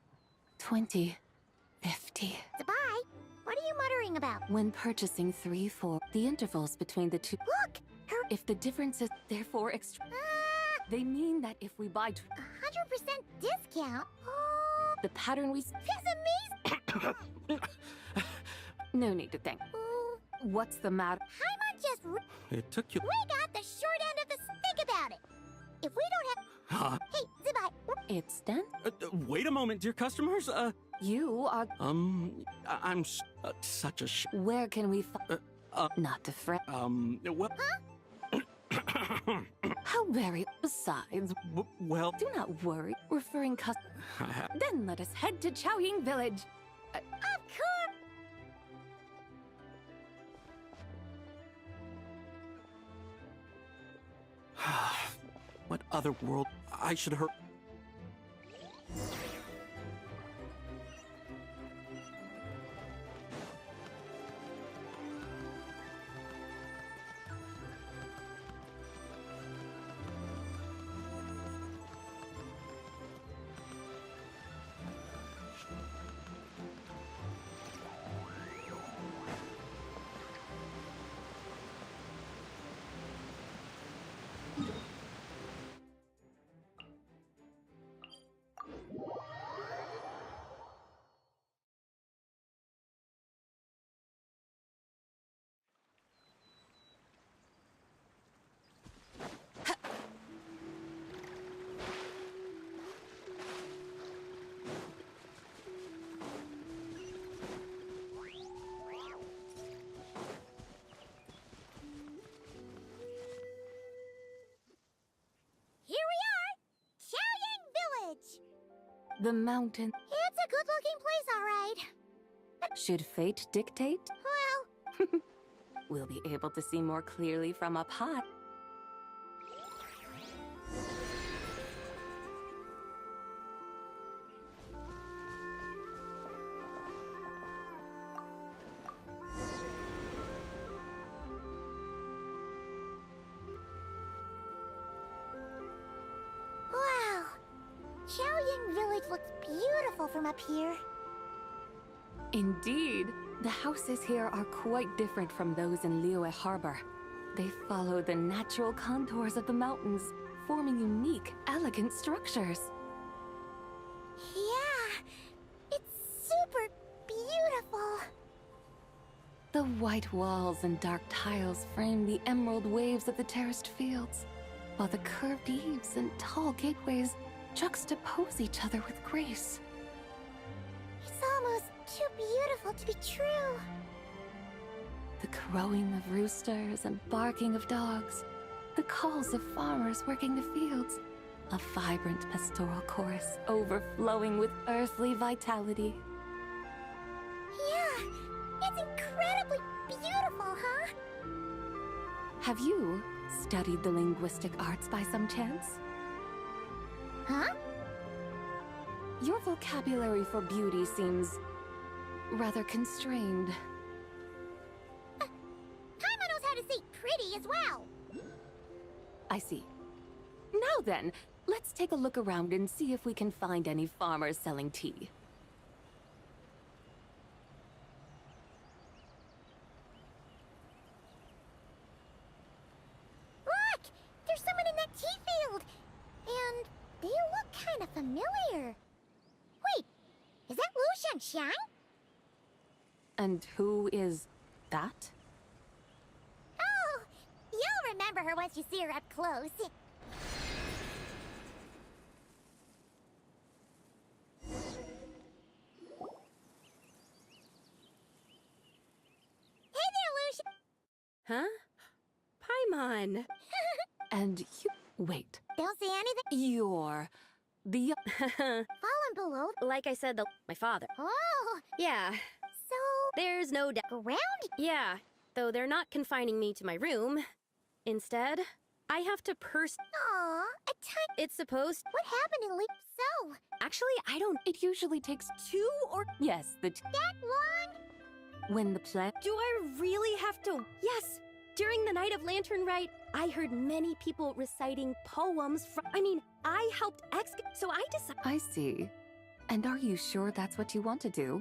20, 50. Sabai, what are you muttering about? When purchasing 3, 4, the intervals between the two... Look! If the difference is therefore extra... They mean that if we buy... 100% discount? The pattern we... That's amazing! No need to thank. What's the matter? Paimon just... It took you... We got the short end of the stick about it! If we don't have... Huh? Hey, Sabai... It's done? Wait a moment, dear customers. You are... I'm such a Where can we not to fret. Well... How very... Besides... Well... Do not worry. Referring Then let us head to Chaoying Village. Of course! What other world... I should hurt... Here we are! Chaoying Village! The mountain... Should fate dictate? Well, We'll be able to see more clearly from up high. wow. Xiaoying Village looks beautiful from up here. Indeed, the houses here are quite different from those in Liyue Harbor. They follow the natural contours of the mountains, forming unique, elegant structures. Yeah, it's super beautiful. The white walls and dark tiles frame the emerald waves of the terraced fields, while the curved eaves and tall gateways juxtapose each other with grace. It's almost too beautiful to be true. The crowing of roosters and barking of dogs, the calls of farmers working the fields, a vibrant pastoral chorus overflowing with earthly vitality. Yeah, it's incredibly beautiful, huh? Have you studied the linguistic arts by some chance? Huh? Your vocabulary for beauty seems rather constrained. Paimon knows how to say pretty as well. I see. Now then, let's take a look around and see if we can find any farmers selling tea. Look! There's someone in that tea field! And they look kind of familiar. Wait, is that Lu Xiangxiang? And who is that? Oh, you'll remember her once you see her up close. Hey there, Lucian! Huh? Paimon! And you... Wait. Don't say anything. You're... the... Fallen below. Like I said, my father. Oh, Yeah, so there's no doubt. around? Yeah, though they're not confining me to my room. Instead, I have to Aw, a tiny. It's supposed. What happened in Leap So? Actually, I don't. It usually takes 2 or. Yes, That long? when the plant... Do I really have to? Yes! During the night of Lantern Rite, I heard many people reciting poems from. I helped so I decided. I see. And are you sure that's what you want to do?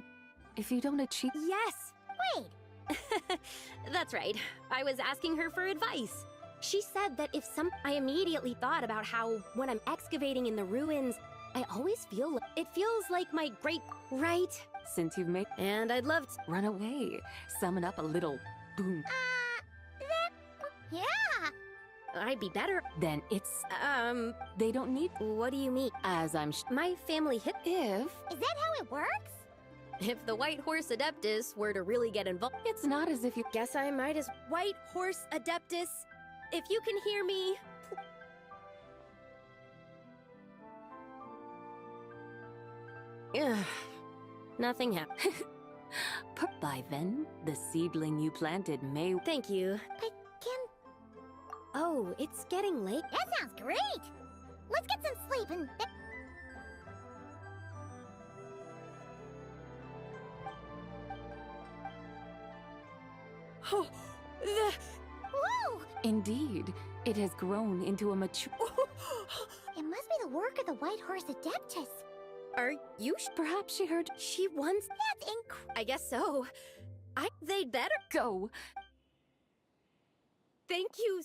If you don't achieve... Yes! Wait, That's right. I was asking her for advice. She said that I immediately thought about how, when I'm excavating in the ruins, I always feel like. It feels like my great. Right? Since you've made... And I'd love to. Run away. Summon up a little... boom. yeah. I'd be better. Then it's... They don't need. What do you mean? As I'm... My family hit. If... Is that how it works? If the White Horse Adeptus were to really get involved. It's not as if you... Guess I might as. White Horse Adeptus, if you can hear me. Ugh. Nothing happened. By then, the seedling you planted may... Thank you. I can. Oh, it's getting late. That sounds great. Let's get some sleep and. Oh, Whoa! Indeed, it has grown into a mature... It must be the work of the White Horse Adeptus. Are you Perhaps she heard... She once. That's incredible. I guess so. They'd better. Go. Thank you.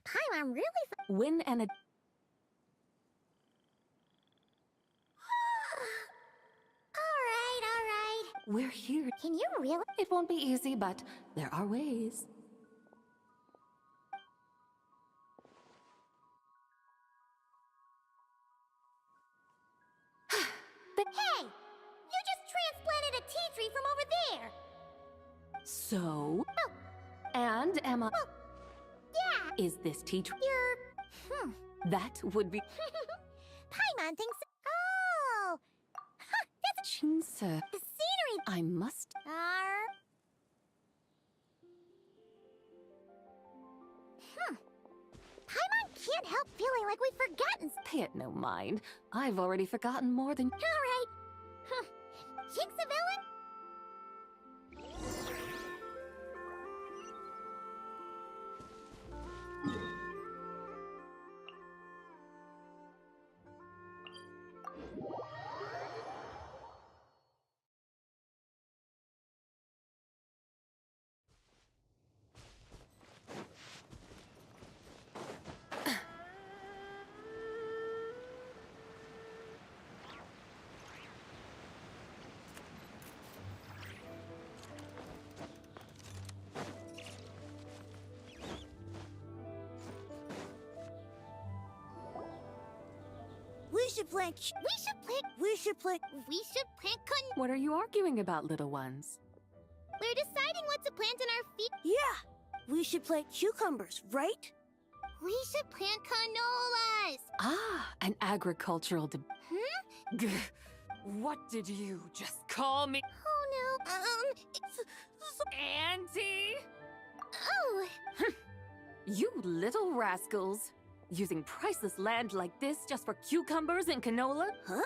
Paimon really. When an... All right. We're here. Can you really? It won't be easy, but there are ways. Hey! You just transplanted a tea tree from over there! So? Oh. And Emma... Well, yeah! Is this tea tree? You're... That would be... Paimon thinks... Oh! Huh, that's... Chinsa. The scenery I must... Paimon can't help feeling like we've forgotten. Pay it no mind. I've already forgotten more than... Alright. Jinx a villain? We should plant cotton. What are you arguing about, little ones? We're deciding what to plant in our feet. Yeah, we should plant cucumbers, right? We should plant canolas. Ah, an agricultural Hmm? What did you just call me? Oh no. Auntie? Oh. You little rascals. Using priceless land like this just for cucumbers and canola? Huh?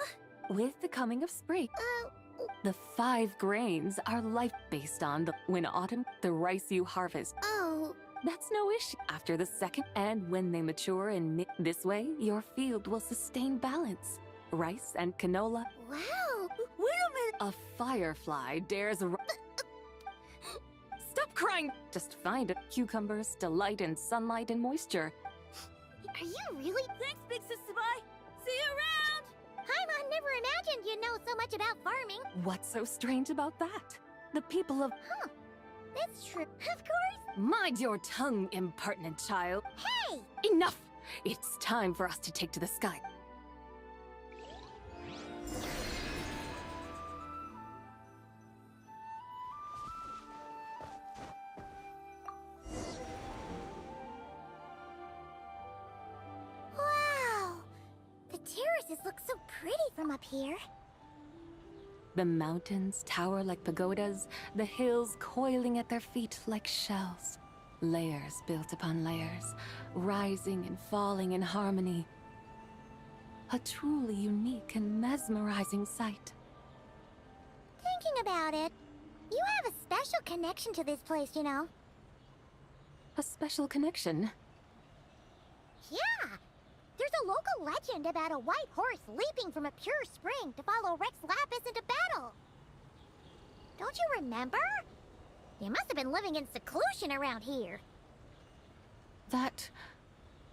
With the coming of spring, the 5 grains are life based on when autumn, the rice you harvest. Oh. That's no issue after the second, and when they mature in this way, your field will sustain balance. Rice and canola. Wow. Wait a minute. A firefly dares... Stop crying! Just find it. Cucumbers delight in sunlight and moisture. Are you really? Thanks, Big Sister Bye. See you around! Paimon never imagined you'd know so much about farming. What's so strange about that? The people of... Huh. That's true. Of course. Mind your tongue, impertinent child. Hey! Enough! It's time for us to take to the sky. Terraces look so pretty from up here. The mountains tower like pagodas, the hills coiling at their feet like shells. Layers built upon layers, rising and falling in harmony. A truly unique and mesmerizing sight. Thinking about it, you have a special connection to this place, you know. A special connection? Yeah! There's a local legend about a white horse leaping from a pure spring to follow Rex Lapis into battle. Don't you remember? You must have been living in seclusion around here. That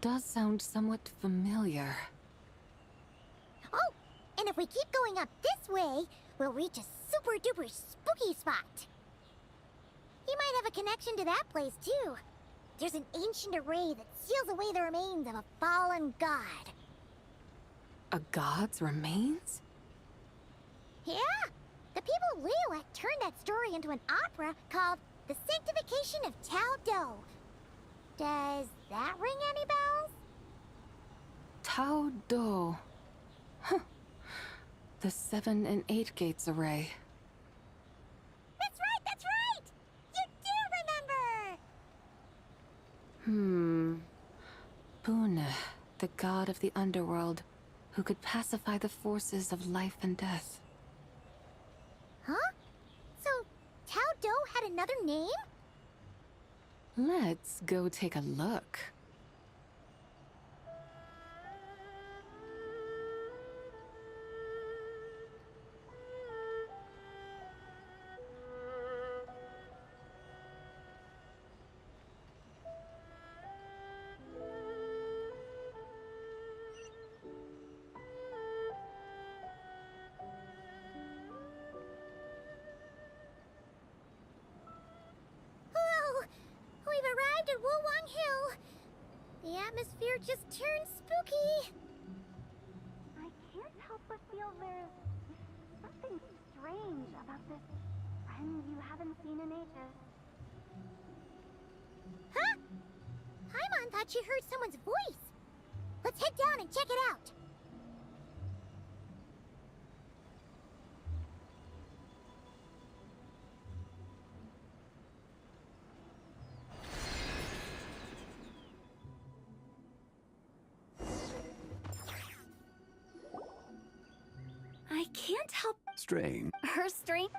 does sound somewhat familiar. Oh, and if we keep going up this way, we'll reach a super-duper spooky spot. You might have a connection to that place, too. There's an ancient array that seals away the remains of a fallen god. A god's remains? Yeah! The people Liyue turned that story into an opera called The Sanctification of Tao Do. Does that ring any bells? Tao Do. Huh. The 7 and 8 gates array. That's right, that's right! You do remember! Bune, the god of the underworld, who could pacify the forces of life and death. Huh? So, Tao Do had another name? Let's go take a look. The atmosphere just turned spooky. I can't help but feel there's something strange about this friend you haven't seen in ages. Huh? Paimon thought she heard someone's voice. Let's head down and check it out. can't help Strain. her strength.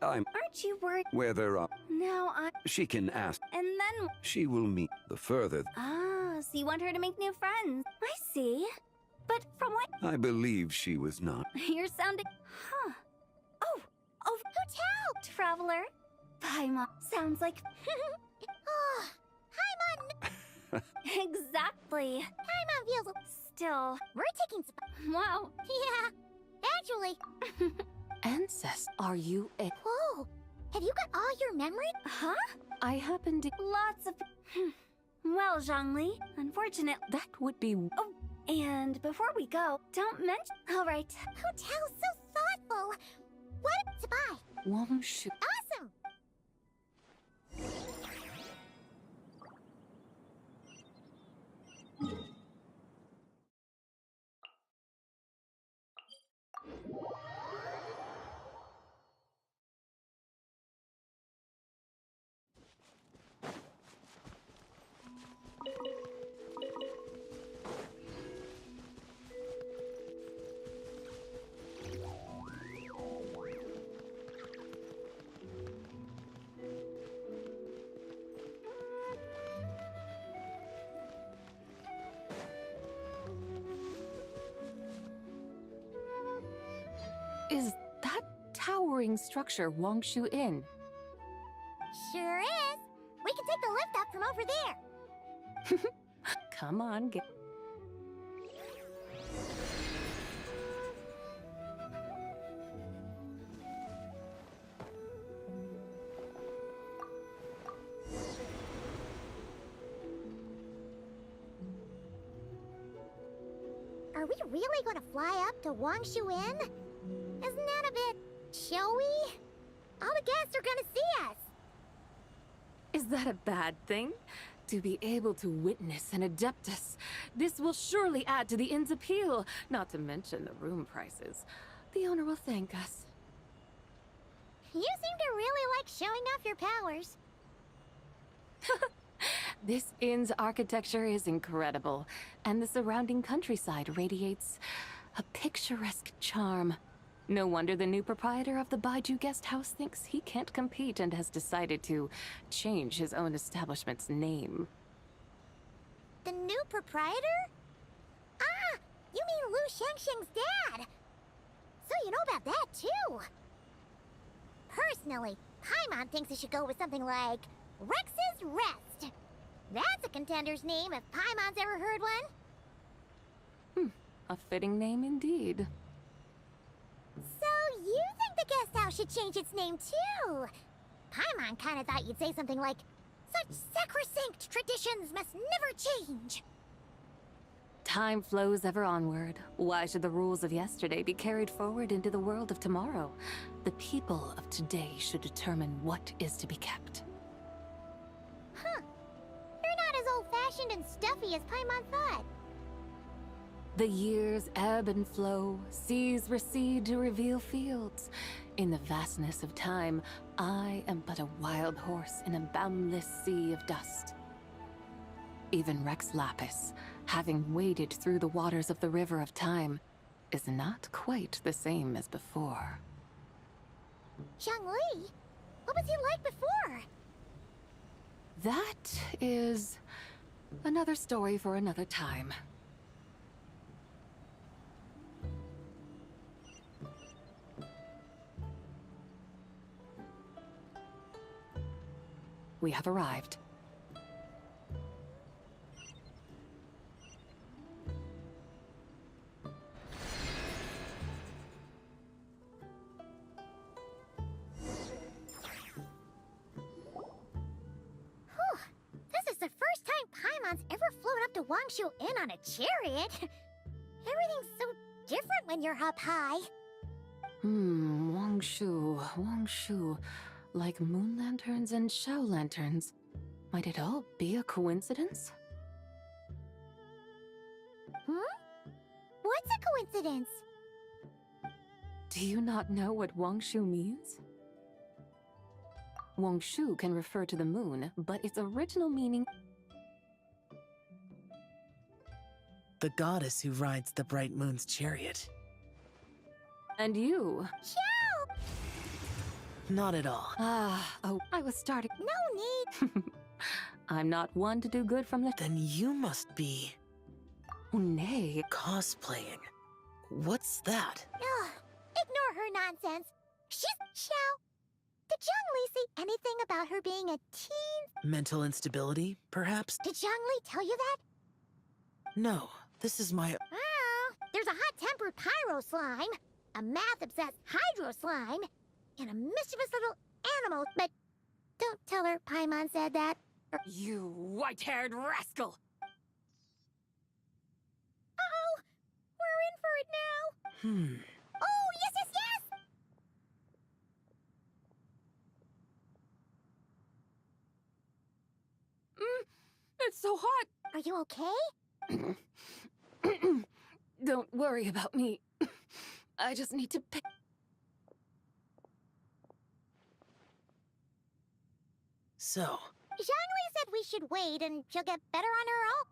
I'm Aren't you worried? where there are. Now I. She can ask. And then. She will meet the further. Ah, so you want her to make new friends? I see. But from what I believe she was not. you're sounding. Huh. Oh, hotel traveler. Paimon sounds like. Oh, Paimon. Exactly. Paimon feels. Still, we're taking. Wow. Yeah. Actually. Ancest, are you a... Whoa! Have you got all your memory? Huh? I happen to... Lots of. Well, Zhongli, unfortunate. That would be... Oh, and before we go, don't mention. All right. Hotel's so thoughtful. What to buy? Wongshu. Awesome. Is that towering structure Wongshu Inn? Sure is. We can take the lift up from over there. Come on, get... Are we really going to fly up to Wangshu Inn? Isn't that a bit showy? All the guests are going to see us. Is that a bad thing? To be able to witness an Adeptus. This will surely add to the inn's appeal, not to mention the room prices. The owner will thank us. You seem to really like showing off your powers. This inn's architecture is incredible, and the surrounding countryside radiates a picturesque charm. No wonder the new proprietor of the Baiju guest house thinks he can't compete and has decided to change his own establishment's name. The new proprietor? Ah, you mean Lu Shengsheng's dad. So you know about that, too. Personally, Paimon thinks it should go with something like Rex's Rest. That's a contender's name if Paimon's ever heard one. A fitting name indeed. So you think the guest house should change its name, too? Paimon kinda thought you'd say something like, such sacrosanct traditions must never change. Time flows ever onward. Why should the rules of yesterday be carried forward into the world of tomorrow? The people of today should determine what is to be kept. Huh. You're not as old-fashioned and stuffy as Paimon thought. The years ebb and flow, seas recede to reveal fields. In the vastness of time, I am but a wild horse in a boundless sea of dust. Even Rex Lapis, having waded through the waters of the river of time, is not quite the same as before. Zhongli, what was he like before? That is another story for another time. We have arrived. This is the first time Paimon's ever flown up to Wangshu Inn on a chariot. Everything's so different when you're up high. Wangshu. Like moon lanterns and shao lanterns. Might it all be a coincidence? What's a coincidence? Do you not know what Wangshu means? Wangshu can refer to the moon, but its original meaning... The goddess who rides the bright moon's chariot. And you? Ciao! Not at all. I was starting. No need. I'm not one to do good from the. Then you must be Nay. cosplaying. What's that? Ugh, ignore her nonsense. She's Xiao. Did Zhongli say anything about her being a teen? Mental instability, perhaps? Did Zhongli tell you that? No, this is my... Oh, there's a hot-tempered pyro slime, a math-obsessed hydro slime, and a mischievous little animal, but don't tell her Paimon said that. You white-haired rascal! Uh-oh! We're in for it now! Oh, yes, yes, yes! It's so hot! Are you okay? Don't worry about me. I just need to pick. So, Zhongli said we should wait and she'll get better on her own.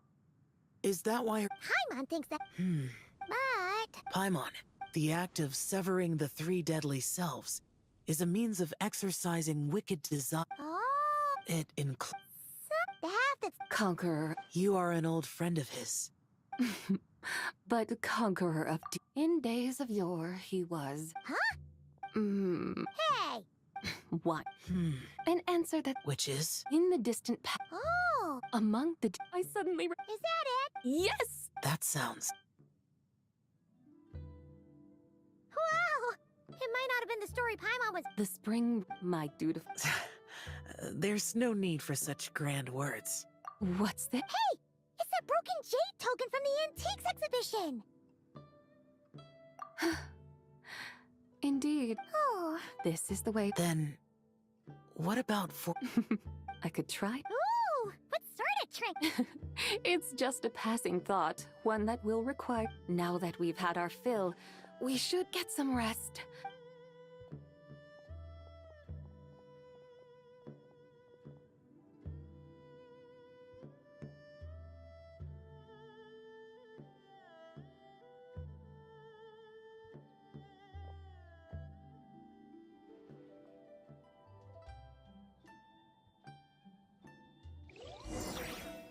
is that why... Paimon thinks that. But... Paimon, the act of severing the three deadly selves is a means of exercising wicked desire. Oh... It includes... The half that's... Conqueror. You are an old friend of his. But conqueror of... In days of yore, he was... Huh? Hey! What? An answer that... Which is? In the distant past... Oh! Among the... I suddenly... Is that it? Yes! That sounds... Wow! It might not have been the story Paimon was... The spring, my dutiful... There's no need for such grand words. What's that? Hey! It's that broken jade token from the antiques exhibition! Indeed. Oh. This is the way. Then, what about for... I could try. Ooh! What sort of trick? It's just a passing thought, one that will require... Now that we've had our fill, we should get some rest.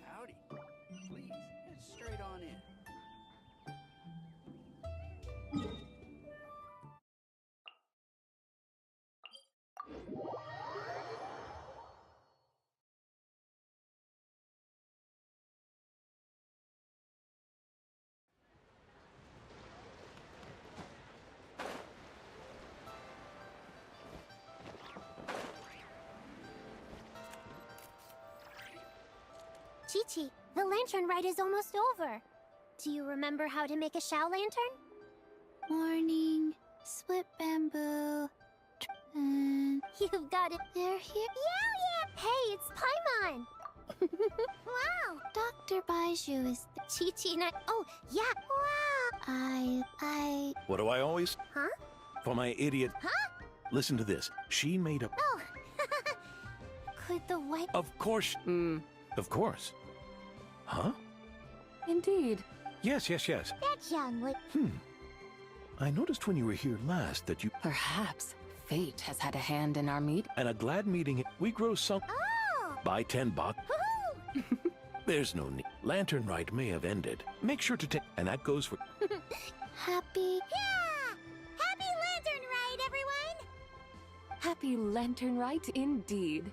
Howdy. Please, head straight on in. Chi-Chi, the lantern ride is almost over. Do you remember how to make a Xiao lantern? Morning, split bamboo, and... You've got it. They're here. Yeah! Hey, it's Paimon! Wow! Dr. Baiju is... Chi-Chi and I... Oh, yeah! Wow! What do I always... Huh? For my idiot... Huh? Listen to this. She made a... Oh! Could the white... Of course. Of course. Huh? Indeed. Yes. That young would... I noticed when you were here last that you... Perhaps fate has had a hand in our meet. And a glad meeting. We grow some... Oh! Buy 10 bucks. Woohoo! There's no need. Lantern ride may have ended. Make sure to take... And that goes for... Happy... Yeah! Happy lantern ride, everyone! Happy lantern rite indeed.